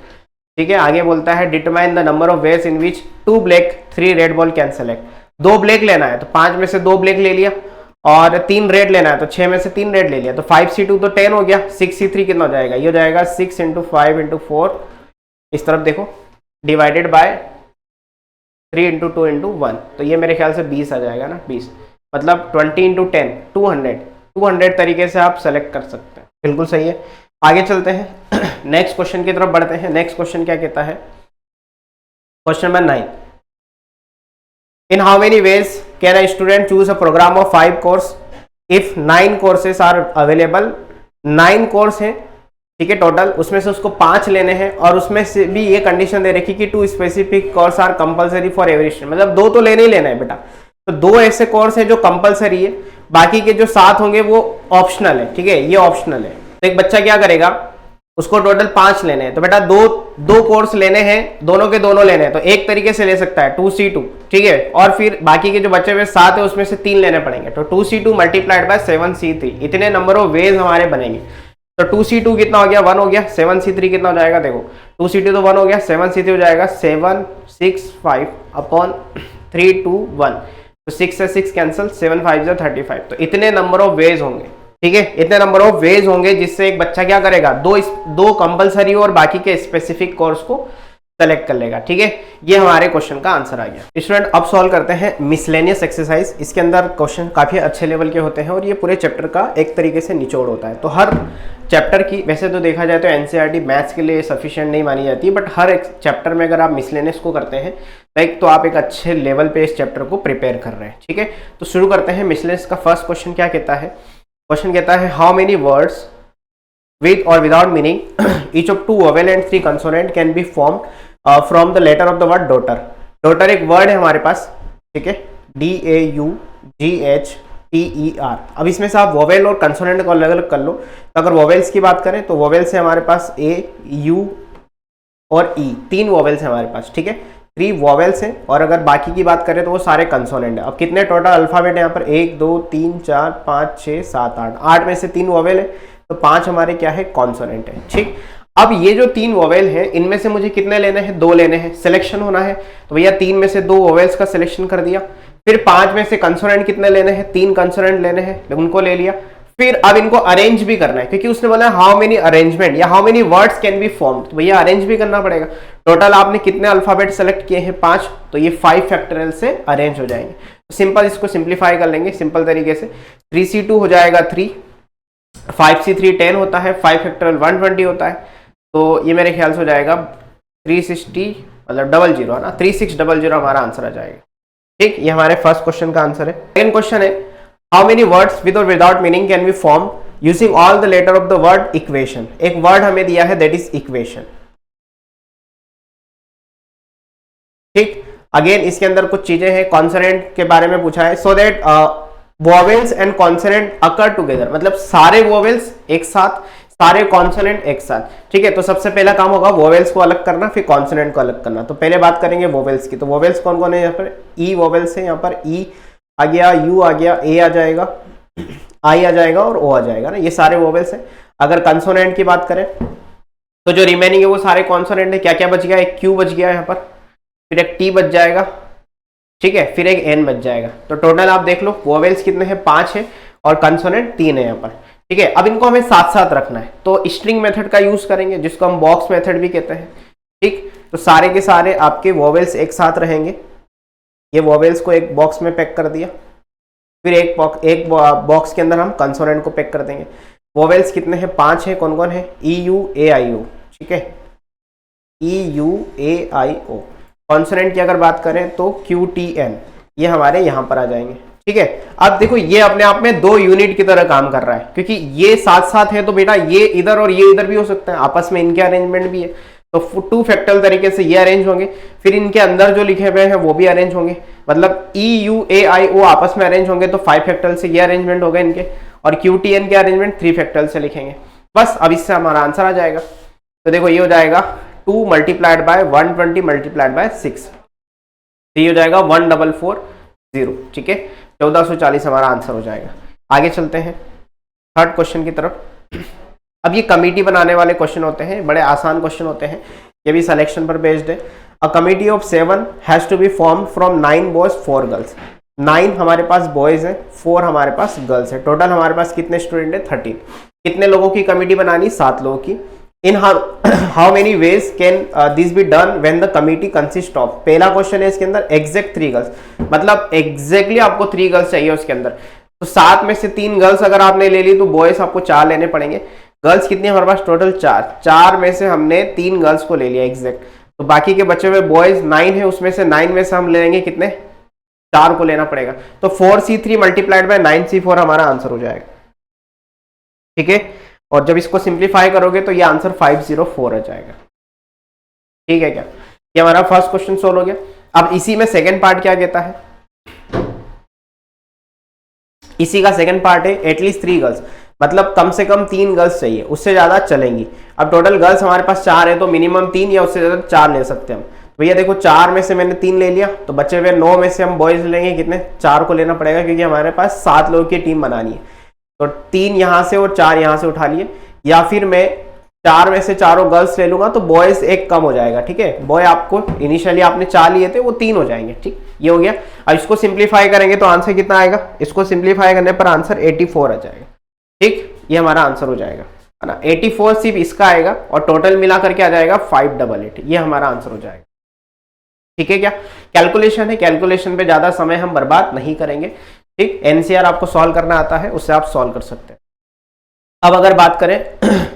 ठीक है, आगे बोलता है determine the number of ways in which 2 black 3 red ball can select. 2 black लेना है तो 5 में से 2 ब्लैक ले लिया, और 3 रेड लेना है तो 6 में से 3 रेड ले लिया, तो 5C2 तो 10 हो गया, 6C3 कितना हो जाएगा, ये हो जाएगा 6 इंटू 5 इंटू 4, इस तरफ देखो, डिवाइडेड बाय 3 इंटू 2 इंटू 1, तो ये मेरे ख्याल से 20 आ जाएगा ना, 20, मतलब 20 इंटू 10 200 तरीके से आप सेलेक्ट कर सकते हैं। बिल्कुल सही है। आगे चलते हैं नेक्स्ट क्वेश्चन की तरफ बढ़ते हैं। नेक्स्ट क्वेश्चन क्या कहता है, question number 9, in how many ways can a student choose a program of 5 course if 9 courses are available. 9 course हैं, ठीक है, टोटल, उसमें से उसको 5 लेने हैं, और उसमें से भी ये कंडीशन दे रखी कि 2 specific course are compulsory for every student, मतलब 2 तो लेने ही लेना है बेटा। तो 2 ऐसे कोर्स हैं जो कंपलसरी है, बाकी के जो 7 होंगे वो ऑप्शनल है। ठीक है, ये ऑप्शनल है। तो एक बच्चा क्या करेगा, उसको टोटल 5 लेने हैं, तो बेटा दो कोर्स लेने हैं, दोनों के दोनों लेने हैं, तो एक तरीके से ले सकता है 2C2, ठीक है, और फिर बाकी के जो बचे हुए 7 है उसमें से 3 लेने पड़ेंगे, तो 2C2 मल्टीप्लाइड बाय 7C3, इतने नंबर ऑफ वेज हमारे बनेंगे। तो 2C2 कितना हो गया, 1 हो गया, 7C3 कितना हो जाएगा, देखो 2C2 तो 1 हो गया, 7C3 हो जाएगा 7 6 5 अपॉन 3 2 1, तो 6 से 6 कैंसिल, 7 5 35, तो इतने नंबर ऑफ वेज होंगे। ठीक है, इतने नंबर ऑफ वेज होंगे जिससे एक बच्चा क्या करेगा, दो कंपलसरी और बाकी के स्पेसिफिक कोर्स को सेलेक्ट कर लेगा। ठीक है, ये हमारे क्वेश्चन का आंसर आ गया। स्टूडेंट अब सॉल्व करते हैं मिसलेनियस एक्सरसाइज। इसके अंदर क्वेश्चन काफी अच्छे लेवल के होते हैं और ये पूरे चैप्टर का एक तरीके से निचोड़ होता है। तो हर चैप्टर की, वैसे तो देखा जाए तो एनसीईआरटी मैथ्स के लिए सफिशिएंट नहीं मानी जाती, बट हर एक चैप्टर में अगर आप मिसलेनियस को करते हैं तो आप एक अच्छे लेवल पे इस चैप्टर को प्रिपेयर कर रहे हैं। ठीक है, तो शुरू करते हैं। मिसलेनियस का फर्स्ट क्वेश्चन क्या कहता है, क्वेश्चन कहता है how many words with or without meaning each of 2 vowel and 3 consonant can be formed from the letter of the word daughter। daughter एक वर्ड है हमारे पास, ठीक है, DAUGHTER। अब इसमें से आप वोवेल और कंसोनेंट को अलग अलग कर लो। तो अगर वोवेल्स की बात करें तो वोवेल से हमारे पास A, U और E, 3 वोवेल्स है हमारे पास। ठीक है, 3 वोवेल्स हैं, और अगर बाकी की बात करें तो वो सारे कंसोनेंट है। अब कितने टोटल अल्फाबेट है यहाँ पर, 1 2 3 4 5 6 7 8, 8 में से 3 वोवेल है, तो 5 हमारे क्या है, कॉन्सोनेंट है। ठीक, अब ये जो 3 वोवेल हैं इनमें से मुझे कितने लेने हैं, 2 लेने हैं, सिलेक्शन होना है, तो भैया 3 में से 2 वोवेल्स का सिलेक्शन कर दिया। फिर 5 में से कंसोनेंट कितने लेने हैं, 3 कंसोनेंट लेने हैं, उनको ले लिया। फिर अब इनको अरेंज भी करना है, क्योंकि उसने बोला हाउ मेनी अरेंजमेंट या how many words can be formed, तो भैया अरेंज भी करना पड़ेगा। टोटल आपने कितने अल्फाबेट सेलेक्ट किए हैं, 5, तो ये 5 फैक्टोरियल से अरेंज हो जाएंगे। तो सिंपल इसको सिंप्लीफाई कर लेंगे सिंपल तरीके से। 3C2 हो जाएगा 3, 5C3 10 होता है, 5 फैक्टोरियल 120 होता है, तो ये मेरे ख्याल से हो जाएगा 360, मतलब 00 है ना, 3600 हमारा आंसर आ जाएगा। ठीक, ये हमारे फर्स्ट क्वेश्चन का आंसर है। सेकंड क्वेश्चन है हाउ मेनी वर्ड्स विद और without meaning can be form using all the letter of the word equation. एक वर्ड हमें दिया है दैट इज इक्वेशन। ठीक, अगेन इसके अंदर कुछ चीजें हैं, कॉन्सोनेंट के बारे में पूछा है, so that vowels and consonant occur together, मतलब सारे वोवेल्स एक साथ, सारे कॉन्सोनेंट एक साथ। ठीक है, तो सबसे पहला काम होगा वोवेल्स को अलग करना, फिर कॉन्सोनेंट को अलग करना। तो पहले बात करेंगे वोवेल्स की। तो वोवेल्स कौन कौन है यहाँ पर, ई वोवेल्स है, यहाँ पर ई आ गया, यू आ गया, ए आ जाएगा, आई आ जाएगा और ओ आ जाएगा ना, ये सारे वोवेल्स हैं। अगर कंसोनेंट की बात करें तो जो रिमेनिंग है वो सारे कॉन्सोनेंट है। क्या क्या बच गया, एक क्यू बच गया यहाँ पर, फिर एक टी बच जाएगा, ठीक है, फिर एक एन बच जाएगा। तो टोटल आप देख लो वोवेल्स कितने हैं, 5 है, और कंसोनेंट 3 है यहाँ पर। ठीक है, अब इनको हमें साथ साथ रखना है, तो स्ट्रिंग मेथड का यूज करेंगे, जिसको हम बॉक्स मेथड भी कहते हैं। ठीक, तो सारे के सारे आपके वोवेल्स एक साथ रहेंगे। ये वोवेल्स को एक बॉक्स में पैक कर दिया, फिर एक बॉक्स के अंदर हम कंसोनेंट को पैक कर देंगे। वोवेल्स कितने हैं, 5 है, कौन कौन है, ई यू ए आई ओ। ठीक है, E U A I O, consonant की अगर बात करें तो QTN, ये हमारे यहां पर आ जाएंगे। ठीक है, अब देखो ये अपने आप में 2 यूनिट की तरह काम कर रहा है, क्योंकि ये साथ साथ है तो बेटा ये इधर और ये इधर भी हो सकता है, आपस में इनके अरेंजमेंट भी है, तो 2 फैक्टल तरीके से ये अरेंज होंगे, फिर इनके अंदर जो लिखे हुए हैं वो भी अरेंज होंगे, मतलब EUAIO आपस में अरेंज होंगे, तो 5 फैक्टल से ये अरेंजमेंट हो गए इनके, और QTN के अरेंजमेंट 3 फैक्टल से लिखेंगे। बस अब इससे हमारा आंसर आ जाएगा। तो देखो ये हो जाएगा 2 मल्टीप्लाइड बाय 120 मल्टीप्लाइड बाय 6, तो ये हो जाएगा 1440। ठीक है, 1440 हमारा आंसर हो जाएगा। आगे चलते हैं थर्ड क्वेश्चन की तरफ। अब ये कमिटी बनाने वाले क्वेश्चन होते हैं, बड़े आसान क्वेश्चन होते हैं, ये भी सिलेक्शन पर बेस्ड है। A committee of 7 has to be form from 9 boys 4 girls. 9 हमारे पास बॉयज हैं, 4 हमारे पास गर्ल्स है, टोटल हमारे पास कितने स्टूडेंट है 13। कितने लोगों की कमिटी बनानी, 7 लोगों की। इन how many ways can this be done when the committee consist of. पहला क्वेश्चन है इसके अंदर एग्जैक्ट 3 गर्ल्स, मतलब एग्जैक्टली आपको 3 गर्ल्स चाहिए उसके अंदर, तो 7 में से 3 गर्ल्स अगर आपने ले ली तो बॉयज आपको 4 लेने पड़ेंगे। गर्ल्स कितनी हमारे पास टोटल 4 में से हमने 3 गर्ल्स को ले लिया एग्जैक्ट, तो बाकी के बचे हुए बॉयज 9 है, उसमें से 9 में से हम ले लेंगे कितने, 4 को लेना पड़ेगा, तो 4C3 मल्टीप्लाइड बाय 9C4 हमारा आंसर हो जाएगा। ठीक है, और जब इसको सिंप्लीफाई करोगे तो ये आंसर 504 आ जाएगा। ठीक है क्या, ये हमारा फर्स्ट क्वेश्चन सोल्व हो गया। अब इसी में सेकंड पार्ट क्या कहता है, इसी का सेकंड पार्ट है एटलीस्ट 3 गर्ल्स, मतलब कम से कम 3 गर्ल्स चाहिए, उससे ज्यादा चलेंगी। अब टोटल गर्ल्स हमारे पास 4 है, तो मिनिमम 3 या उससे ज्यादा 4 ले सकते हैं हम। भैया देखो 4 में से मैंने 3 ले लिया, तो बचे हुए 9 में से हम बॉयज लेंगे कितने, 4 को लेना पड़ेगा, क्योंकि हमारे पास 7 लोगों की टीम बनानी है, तो 3 यहां से और 4 यहां से उठा लिए, या फिर मैं 4 में से चारों गर्ल्स ले लूंगा तो बॉयज एक कम हो जाएगा। ठीक है, बॉय आपको इनिशियली आपने 4 लिए थे, वो 3 हो जाएंगे। ठीक, ये हो गया। अब इसको सिंप्लीफाई करेंगे तो आंसर कितना आएगा, इसको सिंप्लीफाई करने पर आंसर 84 आ जाएगा। ठीक, ये हमारा आंसर हो जाएगा, है ना। 84 सिर्फ इसका आएगा और टोटल मिला करके आ जाएगा 588, ये हमारा आंसर हो जाएगा। ठीक है क्या, कैलकुलेशन है, कैलकुलेशन पे ज्यादा समय हम बर्बाद नहीं करेंगे। ठीक, एनसीआर आपको सॉल्व करना आता है, उससे आप सॉल्व कर सकते हैं। अब अगर बात करें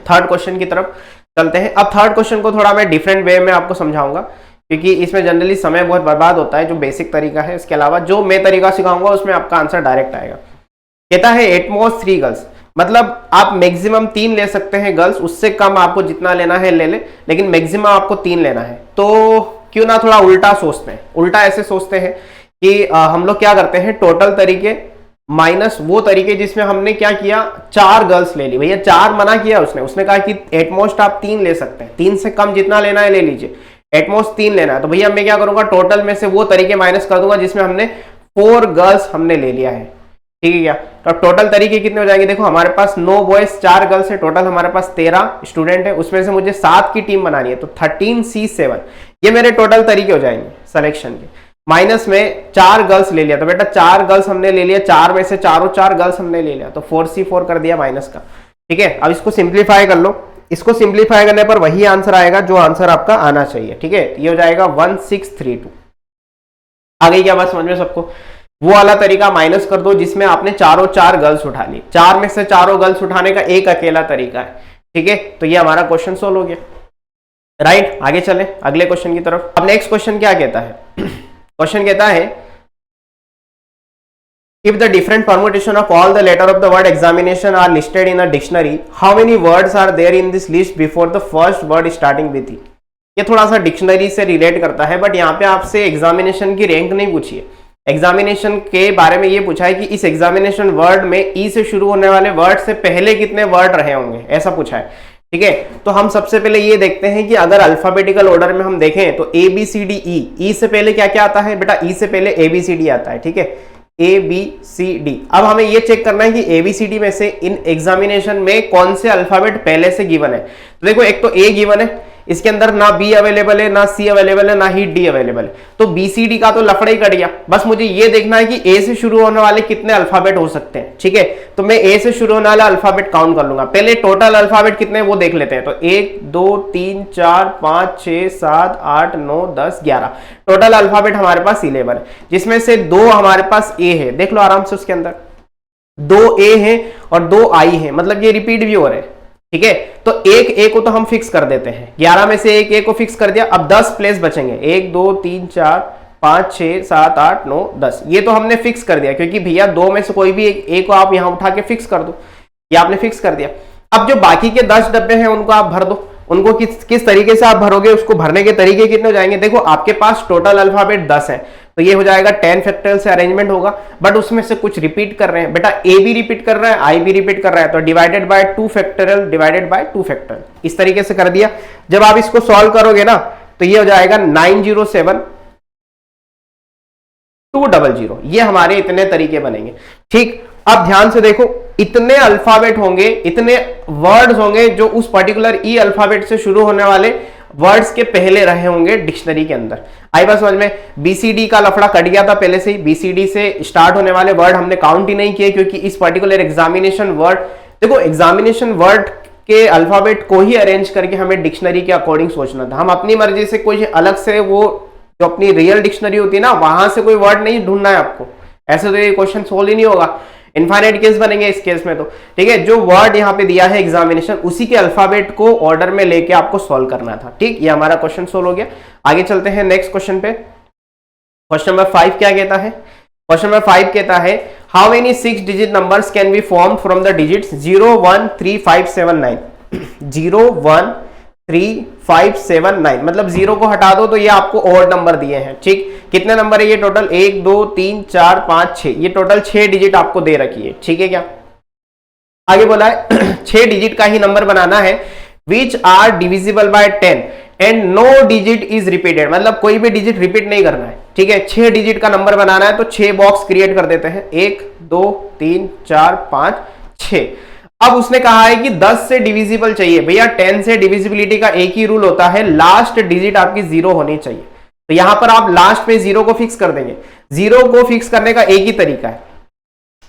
थर्ड क्वेश्चन की तरफ चलते हैं। अब थर्ड क्वेश्चन को थोड़ा मैं डिफरेंट वे में आपको समझाऊंगा, क्योंकि इसमें जनरली समय बहुत बर्बाद होता है, जो बेसिक तरीका है। इसके अलावा जो मैं तरीका सिखाऊंगा उसमें आपका आंसर डायरेक्ट आएगा। कहता है एट मोस्ट 3 गर्ल्स, मतलब आप मैक्सिमम 3 ले सकते हैं गर्ल्स, उससे कम आपको जितना लेना है ले ले, लेकिन मैक्सिमम आपको 3 लेना है। तो क्यों ना थोड़ा उल्टा सोचते हैं, उल्टा ऐसे सोचते हैं कि हम लोग क्या करते हैं, टोटल तरीके माइनस वो तरीके जिसमें हमने क्या किया, 4 गर्ल्स ले ली। भैया 4 मना किया उसने कहा कि एटमोस्ट आप 3 ले सकते हैं, 3 से कम जितना लेना है ले लीजिए, एटमोस्ट 3 लेना है। तो भैया मैं क्या करूंगा, टोटल में से वो तरीके माइनस कर दूंगा जिसमें हमने 4 गर्ल्स हमने ले लिया है। ठीक है क्या, तो टोटल तरीके कितने हो जाएंगे, देखो हमारे पास 9 बॉयज 4 गर्ल्स है, टोटल हमारे पास 13 स्टूडेंट है, उसमें से मुझे 7 की टीम बनानी है, तो 13C7 ये मेरे टोटल तरीके हो जाएंगे सिलेक्शन के। माइनस में 4 गर्ल्स ले लिया, तो बेटा 4 गर्ल्स हमने ले लिया, 4 में से 4 गर्ल्स हमने ले लिया, तो 4C4 कर दिया माइनस का। ठीक है, अब इसको सिंप्लीफाई कर लो, इसको सिंप्लीफाई करने पर वही आंसर आएगा जो आंसर आपका आना चाहिए। ठीक है, ये हो जाएगा 1632। आ गई क्या बात समझ में सबको, वो वाला तरीका माइनस कर दो जिसमें आपने 4 गर्ल्स उठा ली, 4 में से 4 गर्ल्स उठाने का एक अकेला तरीका है। ठीक है, तो ये हमारा क्वेश्चन सोल्व हो गया। राइट, आगे चले अगले क्वेश्चन की तरफ। अब नेक्स्ट क्वेश्चन क्या कहता है, क्वेश्चन कहता है if the different permutation of all the letter of the word examination are listed in a dictionary, how many words are there in this list before the first word starting with E? ये थोड़ा सा dictionary से relate करता है, but यहाँ पे आपसे examination की रैंक नहीं पूछी है, एग्जामिनेशन के बारे में ये पूछा है कि इस एग्जामिनेशन वर्ड में ई से शुरू होने वाले वर्ड से पहले कितने वर्ड रहे होंगे, ऐसा पूछा है। ठीक है, तो हम सबसे पहले ये देखते हैं कि अगर अल्फाबेटिकल ऑर्डर में हम देखें तो A B C D E, ई से पहले क्या क्या आता है बेटा, ई से पहले ए बी सी डी आता है। ठीक है, ए बी सी डी। अब हमें ये चेक करना है कि ए बी सी डी में से इन एग्जामिनेशन में कौन से अल्फाबेट पहले से गिवन है। तो देखो एक तो ए गिवन है, इसके अंदर ना बी अवेलेबल है, ना सी अवेलेबल है, ना ही डी अवेलेबल है, तो बी सी डी का तो लफड़ा ही कट गया। बस मुझे ये देखना है कि ए से शुरू होने वाले कितने अल्फाबेट हो सकते हैं। ठीक है, तो मैं ए से शुरू होने वाला अल्फाबेट काउंट कर लूंगा। पहले टोटल अल्फाबेट कितने वो देख लेते हैं, तो 1 2 3 4 5 6 7 8 9 10 11 टोटल अल्फाबेट हमारे पास 11 है, जिसमें से 2 हमारे पास ए है, देख लो आराम से, उसके अंदर 2 ए है और 2 आई है, मतलब ये रिपीट भी हो रहे हैं। ठीक है, तो एक ए को तो हम फिक्स कर देते हैं, 11 में से एक ए को फिक्स कर दिया। अब 10 प्लेस बचेंगे, 1 2 3 4 5 6 7 8 9 10, ये तो हमने फिक्स कर दिया क्योंकि भैया दो में से कोई भी एक ए को आप यहां उठा के फिक्स कर दो, ये आपने फिक्स कर दिया। अब जो बाकी के 10 डब्बे हैं उनको आप भर दो। उनको किस तरीके से आप भरोगे, उसको भरने के तरीके कितने हो जाएंगे। देखो आपके पास टोटल अल्फाबेट 10 है, तो ये हो जाएगा 10 फैक्टोरियल से अरेंजमेंट होगा, बट उसमें से कुछ रिपीट कर रहे हैं बेटा, ए भी रिपीट कर रहा है, आई भी रिपीट कर रहा है, तो divided by 2 factorial divided bye 2 factorial, इस तरीके से कर दिया। जब आप इसको सॉल्व करोगे ना तो ये हो जाएगा 907 200, ये हमारे इतने तरीके बनेंगे। ठीक, अब ध्यान से देखो, इतने अल्फाबेट होंगे, इतने वर्ड्स होंगे जो उस पर्टिकुलर ई अल्फाबेट से शुरू होने वाले वर्ड्स के पहले रहे होंगे डिक्शनरी के अंदर। आई बात समझ में। बीसीडी का लफड़ा कट गया था पहले से ही, बीसीडी से स्टार्ट होने वाले वर्ड हमने काउंट ही नहीं किए क्योंकि इस पर्टिकुलर एग्जामिनेशन वर्ड, देखो एग्जामिनेशन वर्ड के अल्फाबेट को ही अरेंज करके हमें डिक्शनरी के अकॉर्डिंग सोचना था। हम अपनी मर्जी से कोई अलग से वो जो अपनी रियल डिक्शनरी होती है ना, वहां से कोई वर्ड नहीं ढूंढना है आपको, ऐसे तो ये क्वेश्चन सोल्व ही नहीं होगा। इनफाइनाइट केस बनेंगे इस केस में तो, ठीक है। जो वर्ड यहाँ पे दिया है एग्जामिनेशन, उसी के अल्फाबेट को ऑर्डर में लेके आपको सॉल्व करना था। ठीक, ये हमारा क्वेश्चन सोल्व हो गया। आगे चलते हैं नेक्स्ट क्वेश्चन पे। क्वेश्चन नंबर 5 क्या कहता है। क्वेश्चन नंबर 5 कहता है how many 6 digit numbers can be form from the digits 0 1 3 5 7 9। 0 1 3 5 7 9, मतलब 0 को हटा दो तो ये आपको ऑड नंबर दिए हैं। ठीक, कितने नंबर है ये टोटल, 1 2 3 4 5 6, ये टोटल 6 डिजिट आपको दे रखी है। ठीक है क्या, आगे बोला है 6 डिजिट का ही नंबर बनाना है which are divisible by 10 and no digit is repeated, मतलब कोई भी डिजिट रिपीट नहीं करना है। ठीक है, 6 डिजिट का नंबर बनाना है तो 6 बॉक्स क्रिएट कर देते हैं, 1 2 3 4 5 6। अब उसने कहा है कि 10 से डिविजिबल चाहिए। भैया 10 से डिविजिबिलिटी का एक ही रूल होता है, लास्ट डिजिट आपकी 0 होनी चाहिए। तो यहां पर आप लास्ट पे 0 को फिक्स कर देंगे। 0 को फिक्स करने का एक ही तरीका है,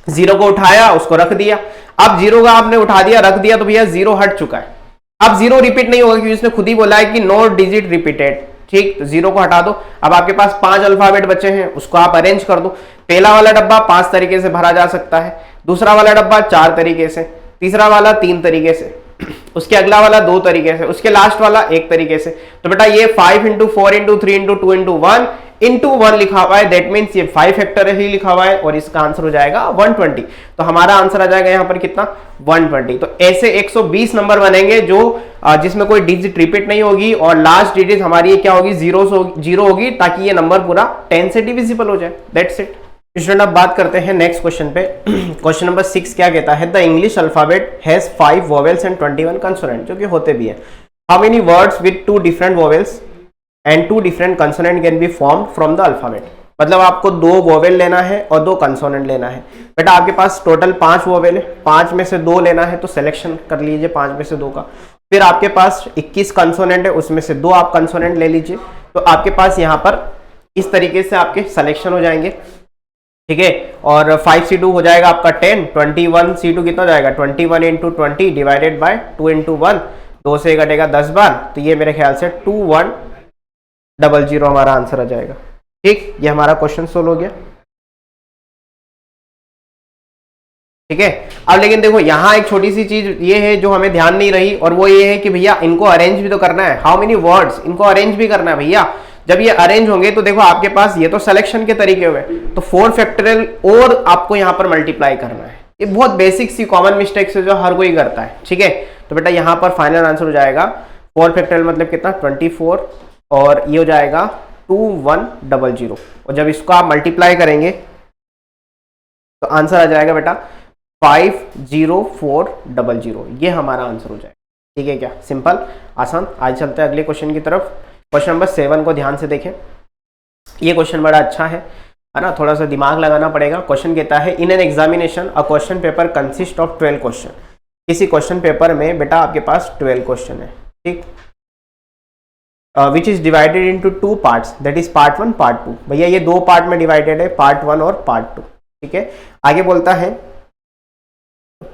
0 को उठाया उसको रख दिया। अब 0 का आपने उठा दिया रख दिया तो भैया 0 हट चुका है। अब 0 रिपीट नहीं होगा क्योंकि उसने खुद ही बोला है कि नो डिजिट रिपीटेड। ठीक, तो 0 को हटा दो। अब आपके पास 5 अल्फाबेट बचे हैं, उसको आप अरेंज कर दो। पहला वाला डब्बा 5 तरीके से भरा जा सकता है, दूसरा वाला डब्बा 4 तरीके से, तीसरा वाला 3 तरीके से, उसके अगला वाला 2 तरीके से, उसके लास्ट वाला 1 तरीके से। तो बेटा ये 5 into 4 into 3 into 2 into 1 into 1 लिखा हुआ है, दैट मीन्स ये 5 फैक्टोरियल ही लिखा हुआ है और इसका आंसर हो जाएगा 120। तो हमारा आंसर आ जाएगा यहाँ पर कितना, 120। तो ऐसे 120 नंबर बनेंगे जो जिसमें कोई डिजिट रिपीट नहीं होगी और लास्ट डिजिट हमारी क्या होगी, 0 होगी, ताकि ये नंबर पूरा 10 से डिविजिबल हो जाए। That's it. स्टूडेंट अब बात करते हैं नेक्स्ट क्वेश्चन पे। क्वेश्चन नंबर 6 क्या कहता है, the English alphabet has 5 vowels and 21 consonant, जो कि होते भी है। How many words with 2 different vowels and 2 different consonant can be formed from the alphabet. मतलब आपको 2 वोवेल लेना है और 2 कंसोनेंट लेना है। बेटा आपके पास टोटल 5 वोवेल है, 5 में से 2 लेना है तो सिलेक्शन कर लीजिए 5 में से 2 का। फिर आपके पास 21 कंसोनेंट है, उसमें से 2 आप कंसोनेंट ले लीजिए। तो आपके पास यहाँ पर इस तरीके से आपके सिलेक्शन हो जाएंगे। ठीक है, और 5C2 हो जाएगा आपका 10, 21C2 कितना हो जाएगा 21 इंटू 20 डिवाइडेड बाय 2 इंटू 1, 2 से घटेगा 10 बार, तो ये मेरे ख्याल से 2100 हमारा आंसर आ जाएगा। ठीक, ये हमारा क्वेश्चन सोल्व हो गया। ठीक है, अब लेकिन देखो यहाँ एक छोटी सी चीज ये है जो हमें ध्यान नहीं रही, और वो ये है कि भैया इनको अरेंज भी तो करना है। हाउ मेनी वर्ड्स, इनको अरेंज भी करना है भैया। जब ये अरेंज होंगे तो देखो आपके पास ये तो सिलेक्शन के तरीके हुए, तो 4 फैक्टोरियल और आपको यहाँ पर मल्टीप्लाई करना है। ये बहुत बेसिक सी कॉमन मिस्टेक्स है जो हर कोई करता है। ठीक है, तो बेटा यहाँ पर फाइनल आंसर हो जाएगा 4 फैक्टोरियल मतलब कितना 24, और ये हो जाएगा 2100। और जब इसको आप मल्टीप्लाई करेंगे तो आंसर आ जाएगा बेटा 50400। ये हमारा आंसर हो जाएगा। ठीक है क्या, सिंपल आसान। आज चलते हैं अगले क्वेश्चन की तरफ। क्वेश्चन नंबर 7 को ध्यान से देखें। ये क्वेश्चन बड़ा अच्छा है ना, थोड़ा सा दिमाग लगाना पड़ेगा। क्वेश्चन कहता है in an examination a question paper consist of 12 question. किसी क्वेश्चन पेपर में बेटा आपके पास 12 क्वेश्चन है। ठीक, which is divided into 2 parts, that is part 1 part 2। भैया ये 2 पार्ट में डिवाइडेड है, पार्ट 1 और पार्ट 2। ठीक है, आगे बोलता है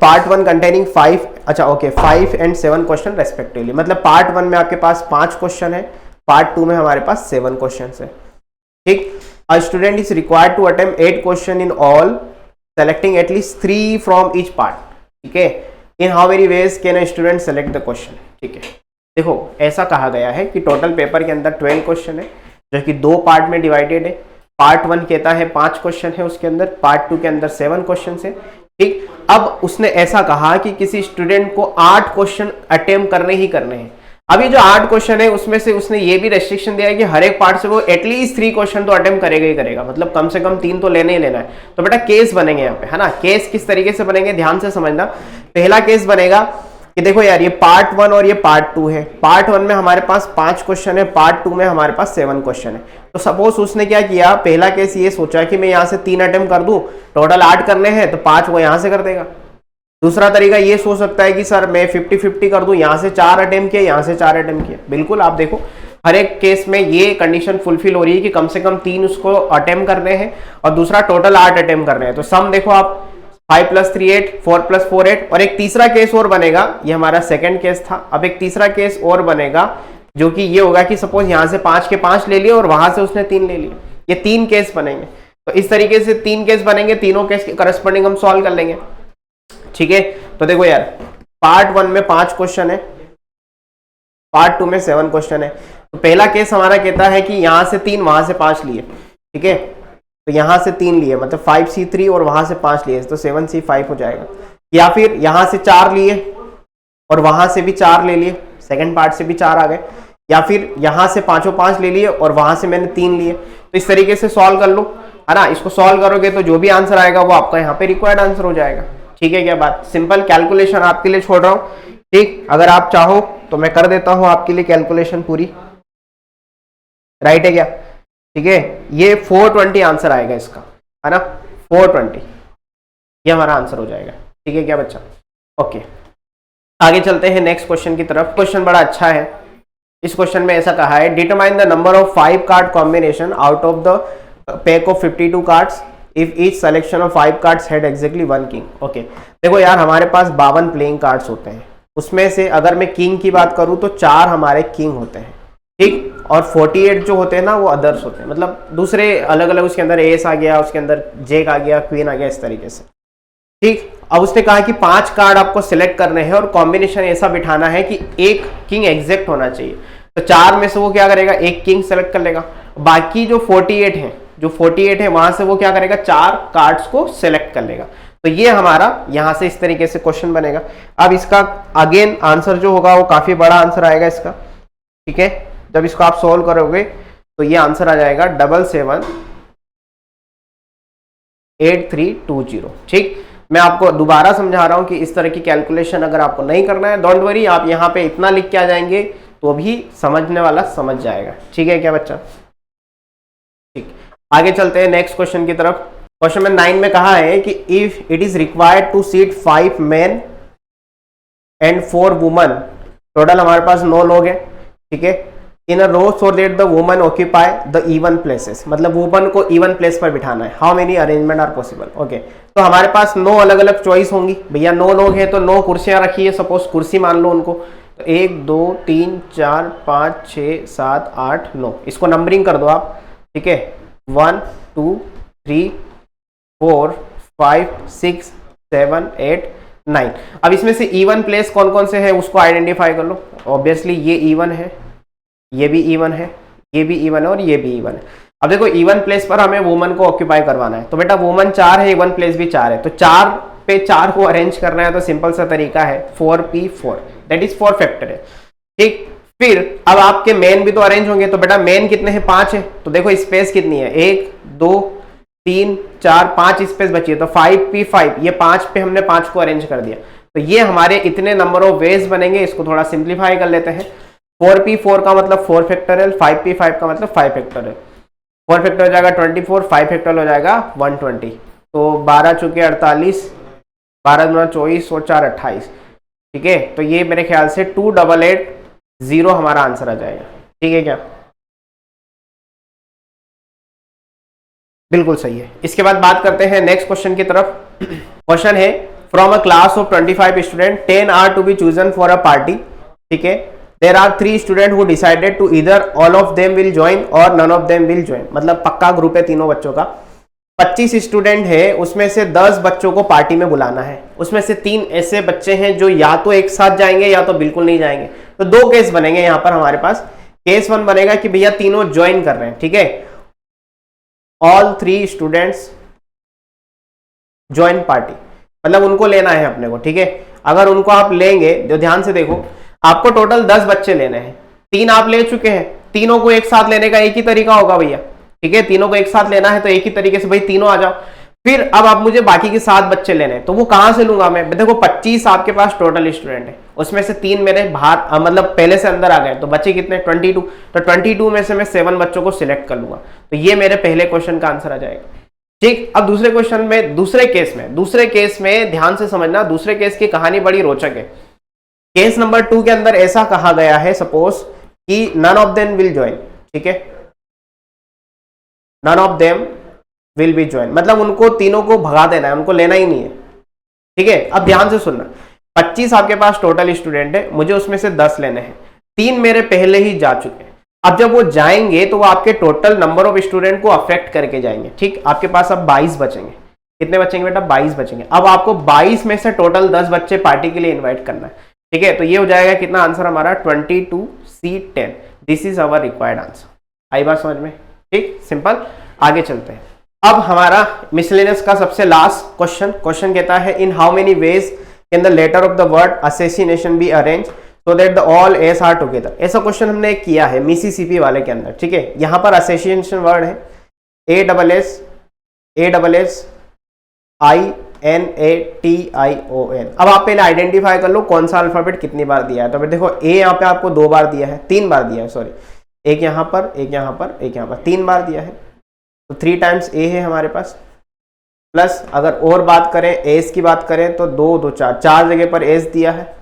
part 1 containing 5 and 7 question respectively. मतलब पार्ट 1 में आपके पास 5 क्वेश्चन है, पार्ट 2 में हमारे पास 7 क्वेश्चन है। ठीक, a student is required to attempt 8 question in all, selecting at least 3 from each part. ठीक है, in how many ways can a student select the question. ठीक है, देखो ऐसा कहा गया है कि टोटल पेपर के अंदर 12 क्वेश्चन है जो कि 2 पार्ट में डिवाइडेड है। पार्ट 1 कहता है 5 क्वेश्चन है उसके अंदर, पार्ट 2 के अंदर 7 क्वेश्चन है। ठीक, अब उसने ऐसा कहा कि किसी स्टूडेंट को 8 क्वेश्चन अटेम्प्ट करने ही करने हैं। अभी जो 8 क्वेश्चन है उसमें से उसने ये भी रेस्ट्रिक्शन दिया है कि हर एक पार्ट से वो एटलीस्ट 3 क्वेश्चन तो अटेम्प्ट करेगा ही करेगा, मतलब कम से कम 3 तो लेने ही लेना है। तो बेटा केस बनेंगे यहाँ पे, है ना। केस किस तरीके से बनेंगे ध्यान से समझना। पहला केस बनेगा कि देखो यार ये पार्ट 1 और ये पार्ट 2 है। पार्ट 1 में हमारे पास 5 क्वेश्चन है, पार्ट 2 में हमारे पास 7 क्वेश्चन है। तो सपोज उसने क्या किया, पहला केस ये सोचा कि मैं यहाँ से 3 अटेम्प्ट कर दूं, टोटल 8 करने हैं तो 5 वो यहाँ से कर देगा। दूसरा तरीका ये सोच सकता है कि सर मैं 50-50 कर दूं, यहाँ से 4 अटेम्प्ट किए, यहाँ से 4 अटेम्प्ट किए। बिल्कुल आप देखो हर एक केस में ये कंडीशन फुलफिल हो रही है कि कम से कम 3 उसको अटेम्प्ट करने हैं और दूसरा टोटल 8 अटेम्प्ट करने हैं। तो सम देखो आप 5 + 3 8, 4 + 4 8। और एक तीसरा केस और बनेगा, ये हमारा सेकंड केस था। अब एक तीसरा केस और बनेगा जो कि ये होगा कि सपोज यहाँ से 5 के 5 ले लिए और वहां से उसने 3 ले लिए। ये 3 केस बनेंगे। तो इस तरीके से 3 केस बनेंगे, तीनों केस के करस्पॉन्डिंग हम सॉल्व कर लेंगे। ठीक है, तो देखो यार पार्ट 1 में 5 क्वेश्चन है, पार्ट 2 में 7 क्वेश्चन है। तो पहला केस हमारा कहता है कि यहां से 3 वहां से 5 लिए। ठीक है, तो यहां से 3 लिए मतलब 5C3 और वहां से 5 लिए तो 7C5 हो जाएगा। या फिर यहां से 4 लिए और वहां से भी 4 ले लिए, सेकंड पार्ट से भी 4 आ गए। या फिर यहां से 5 ले लिए और वहां से मैंने 3 लिए। तो इस तरीके से सॉल्व कर लो, है ना। इसको सॉल्व करोगे तो जो भी आंसर आएगा वो आपका यहाँ पे रिक्वायर्ड आंसर हो जाएगा। ठीक है, क्या बात, सिंपल कैलकुलेशन आपके लिए छोड़ रहा हूं। ठीक, अगर आप चाहो तो मैं कर देता हूं आपके लिए कैलकुलेशन पूरी, राइट है क्या। ठीक है, ये 420 आंसर आएगा इसका, है ना। 420 ये हमारा आंसर हो जाएगा। ठीक है क्या बच्चा, ओके। आगे चलते हैं नेक्स्ट क्वेश्चन की तरफ। क्वेश्चन बड़ा अच्छा है। इस क्वेश्चन में ऐसा कहा है, determine the number of 5 card combination out of the pack of 52 cards if each selection of 5 cards had exactly 1 king. Okay, देखो यार हमारे पास 52 प्लेइंग कार्ड्स होते हैं, उसमें से अगर मैं किंग की बात करूं तो 4 हमारे किंग होते हैं। ठीक, और 48 जो होते हैं ना वो अदर्स होते हैं, मतलब दूसरे अलग अलग, उसके अंदर एस आ गया, उसके अंदर जेक आ गया, क्वीन आ गया, इस तरीके से। ठीक, अब उसने कहा कि 5 कार्ड आपको सिलेक्ट करने हैं और कॉम्बिनेशन ऐसा बिठाना है कि एक किंग एग्जैक्ट होना चाहिए। तो 4 में से वो क्या करेगा, एक किंग सेलेक्ट कर लेगा। बाकी जो 48 है वहां से वो क्या करेगा, 4 कार्ड्स को सिलेक्ट कर लेगा। तो ये हमारा यहां से इस तरीके से क्वेश्चन बनेगा। अब इसका अगेन आंसर जो होगा वो काफी बड़ा आंसर आएगा इसका। ठीक है, जब इसको आप सॉल्व करोगे तो ये आंसर आ जाएगा 778320। ठीक, मैं आपको दोबारा समझा रहा हूं कि इस तरह की कैलकुलेशन अगर आपको नहीं करना है, डोंट वरी, आप यहाँ पे इतना लिख के आ जाएंगे तो भी समझने वाला समझ जाएगा। ठीक है क्या बच्चा, ठीक। आगे चलते हैं नेक्स्ट क्वेश्चन की तरफ। क्वेश्चन में 9 में कहा है कि if it is required to seat 5 men and 4 women, total हमारे पास 9 लोग हैं। ठीक है, in a row so that the women occupy the even places, मतलब वुमन को इवन प्लेस पर बिठाना है। How many arrangement are possible. Okay, तो हमारे पास 9 अलग अलग चॉइस होंगी। भैया 9 लोग हैं तो 9 कुर्सियां रखी है, सपोज कुर्सी मान लो उनको। तो 1 2 3 4 5 6 7 8 9, इसको नंबरिंग कर दो आप। ठीक है, 1 2 3 4 5 6 7 8 9। अब इसमें से इवन प्लेस कौन कौन से है उसको आइडेंटिफाई कर लो। ऑब्वियसली ये इवन है, ये भी इवन है, ये भी इवन है और ये भी इवन है। अब देखो इवन प्लेस पर हमें वुमन को ऑक्यूपाई करवाना है, तो बेटा वुमन 4 है, इवन प्लेस भी 4 है, तो 4 पे 4 को अरेंज करना है। तो सिंपल सा तरीका है 4p4, दैट इज 4 फैक्टर है। ठीक, फिर अब आपके मेन भी तो अरेंज होंगे, तो बेटा मेन कितने हैं, 5 है। तो देखो स्पेस कितनी है, 1 2 3 4 5 स्पेस बची है, तो 5p5, ये 5 पे हमने 5 को अरेंज कर दिया। तो ये हमारे इतने नंबर ऑफ वेज बनेंगे। इसको थोड़ा सिंप्लीफाई कर लेते हैं। 4p4 का मतलब 4 फैक्टोरियल, 5p5 का मतलब 5 फैक्टोरियल। 4 फैक्टोरियल हो जाएगा 24, 5 फैक्टोरियल हो जाएगा 120। तो 12 चुके 48, 12 दूना 24 और 4 28। ठीक है, तो ये मेरे ख्याल से 2880 हमारा आंसर आ जाएगा। ठीक है क्या, बिल्कुल सही है। इसके बाद बात करते हैं नेक्स्ट क्वेश्चन की तरफ। क्वेश्चन है, from a class of 25 student 10 are to be chosen for a party. ठीक है, there are 3 student who decided to either all of them will join or none of them will join, मतलब पक्का group है तीनों बच्चों का। 25 student है, उसमें से 10 बच्चों को पार्टी में बुलाना है, उसमें से 3 ऐसे बच्चे हैं जो या तो एक साथ जाएंगे या तो बिल्कुल नहीं जाएंगे। तो 2 केस बनेंगे यहाँ पर हमारे पास। केस 1 बनेगा कि भैया तीनों ज्वाइन कर रहे हैं, ठीक है, ऑल 3 स्टूडेंट्स ज्वाइन पार्टी, मतलब उनको लेना है अपने को, ठीक है। अगर उनको आप लेंगे, जो ध्यान से देखो, आपको टोटल 10 बच्चे लेने हैं, 3 आप ले चुके हैं, तीनों को एक साथ लेने का एक ही तरीका होगा भैया, ठीक है, तीनों को एक साथ लेना है तो एक ही तरीके से भाई तीनों आ जाओ। फिर अब आप मुझे बाकी के 7 बच्चे लेने हैं, तो वो कहां से लूंगा मैं? देखो 25 आपके पास टोटल स्टूडेंट है, उसमें से 3 मेरे बाहर मतलब पहले से अंदर आ गए, तो बच्चे कितने? 22। तो 22 में से मैं 7 बच्चों को सिलेक्ट कर लूंगा। तो ये मेरे पहले क्वेश्चन का आंसर आ जाएगा, ठीक। अब दूसरे क्वेश्चन में, दूसरे केस में ध्यान से समझना, दूसरे केस की कहानी बड़ी रोचक है। केस नंबर 2 के अंदर ऐसा कहा गया है, सपोज कि none of them will join, ठीक है, none of them will be join, मतलब उनको तीनों को भगा देना है, उनको लेना ही नहीं है, ठीक है। अब ध्यान से सुनना, 25 आपके पास टोटल स्टूडेंट है, मुझे उसमें से 10 लेने हैं, 3 मेरे पहले ही जा चुके हैं। अब जब वो जाएंगे तो वो आपके टोटल नंबर ऑफ स्टूडेंट को अफेक्ट करके जाएंगे, ठीक। आपके पास अब 22 बचेंगे, कितने बचेंगे बेटा? 22 बचेंगे। अब आपको 22 में से टोटल 10 बच्चे पार्टी के लिए इन्वाइट करना है, ठीक है। तो ये हो जाएगा कितना आंसर हमारा? 22C10। This is our required answer. आई बात समझ में? ठीक, सिंपल। आगे चलते हैं। अब हमारा मिसलेनियस का सबसे लास्ट क्वेश्चन कहता है, in how many ways can the letter of the word assassination be arrange so that the all S are together. ऐसा क्वेश्चन हमने किया है मिसिसिपी वाले के अंदर, ठीक है। यहाँ पर असैसिनेशन वर्ड है ASSINATION। अब आप पहले आइडेंटिफाई कर लो कौन सा अल्फाबेट कितनी बार दिया है। तो देखो ए यहाँ पे आपको 2 बार दिया है, 3 बार दिया है, सॉरी, एक यहाँ पर, एक यहाँ पर, एक यहाँ पर, 3 बार दिया है। तो 3 टाइम्स ए है हमारे पास, प्लस अगर और बात करें, एस की बात करें तो 2 2 4 जगह पर एस दिया है।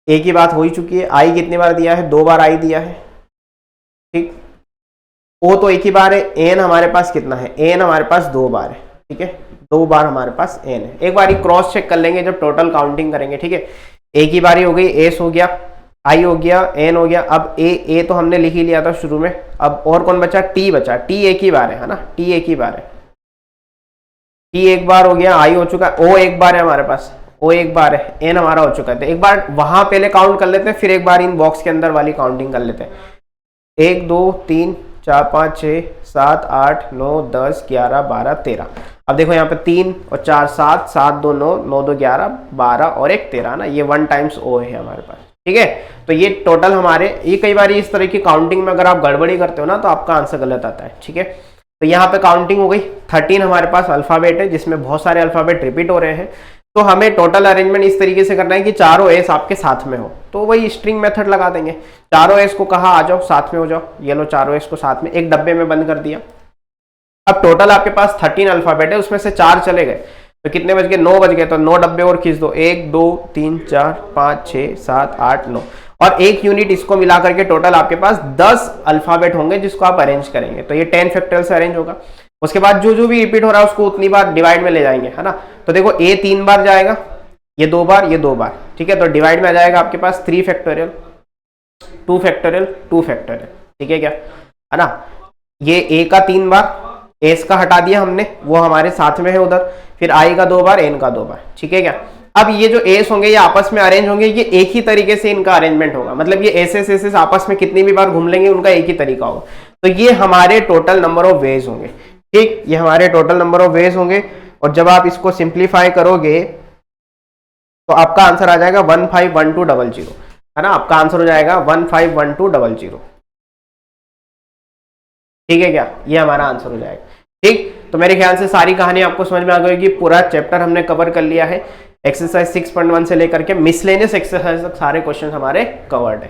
ए की बात हो ही चुकी है। आई कितनी बार दिया है? 2 बार आई दिया है, ठीक। ओ तो एक ही बार है। एन हमारे पास कितना है? एन हमारे पास 2 बार है, ठीक है, 2 बार हमारे पास एन है। एक बार क्रॉस चेक कर लेंगे जब टोटल काउंटिंग करेंगे, ठीक है। ए की बारी हो गई, एस हो गया, आई हो गया, एन हो गया। अब ए तो हमने लिख ही लिया था शुरू में। अब और कौन बचा? टी बचा। टी एक ही बार है ना, टी एक ही बार है, टी एक बार हो गया, आई हो चुका है, ओ एक बार है हमारे पास, ओ एक बार है, एन हमारा हो चुका है। तो एक बार वहां पहले काउंट कर लेते हैं, फिर एक बार इन बॉक्स के अंदर वाली काउंटिंग कर लेते हैं। 1 2 3 4 5 6 7 8 9 10 11 12 13। अब देखो यहाँ पे 3 और 4 7, 7 2 9, 9 2 11, 12 और 1 13 ना, ये 1 टाइम्स ओ है हमारे पास, ठीक है। तो ये टोटल हमारे, ये कई बार इस तरह की काउंटिंग में अगर आप गड़बड़ी करते हो ना तो आपका आंसर गलत आता है, ठीक है। तो यहाँ पे काउंटिंग हो गई। 13 हमारे पास अल्फाबेट है जिसमें बहुत सारे अल्फाबेट रिपीट हो रहे हैं। तो हमें टोटल अरेंजमेंट इस तरीके से करना है कि चारों एस आपके साथ में हो। तो वही स्ट्रिंग मेथड लगा देंगे, चारों एस को कहा आ जाओ साथ में हो जाओ, ये लो चारों एस को साथ में एक डब्बे में बंद कर दिया। अब टोटल आपके पास 13 अल्फाबेट है, उसमें से 4 चले गए तो कितने बच गए? 9 बच गए। तो 9 डब्बे और खींच दो, 1 2 3 4 5 6 7 8 9 और 1 यूनिट इसको मिला करके टोटल आपके पास 10 अल्फाबेट होंगे जिसको आप अरेंज करेंगे। तो ये 10 फैक्टोरियल से अरेंज होगा। उसके बाद जो भी रिपीट हो रहा है उसको उतनी बार डिवाइड में ले जाएंगे, है ना। तो देखो ए 3 बार जाएगा, ये 2 बार, ये 2 बार, ठीक है। तो डिवाइड में आ जाएगा आपके पास 3 फैक्टोरियल 2 फैक्टोरियल 2 फैक्टोरियल, ठीक है क्या, है ना। ये ए का 3 बार, एस का हटा दिया हमने, वो हमारे साथ में है उधर। फिर आई का 2 बार, एन का 2 बार, ठीक है क्या। अब ये जो एस होंगे ये आपस में अरेंज होंगे, ये एक ही तरीके से इनका अरेंजमेंट होगा, मतलब ये एस एस एस एस आपस में कितनी भी बार घूम लेंगे उनका एक ही तरीका होगा। तो ये हमारे टोटल नंबर ऑफ वेज होंगे, ठीक, ये हमारे टोटल नंबर ऑफ वेज होंगे। और जब आप इसको सिंप्लीफाई करोगे तो आपका आंसर आ जाएगा 151200, है ना। आपका आंसर हो जाएगा 151200, ठीक है क्या, ये हमारा आंसर हो जाएगा, ठीक। तो मेरे ख्याल से सारी कहानी आपको समझ में आ गई कि पूरा चैप्टर हमने कवर कर लिया है। एक्सरसाइज 6.1 से लेकर के मिसलेनियस एक्सरसाइज तक सारे क्वेश्चन हमारे कवर्ड है।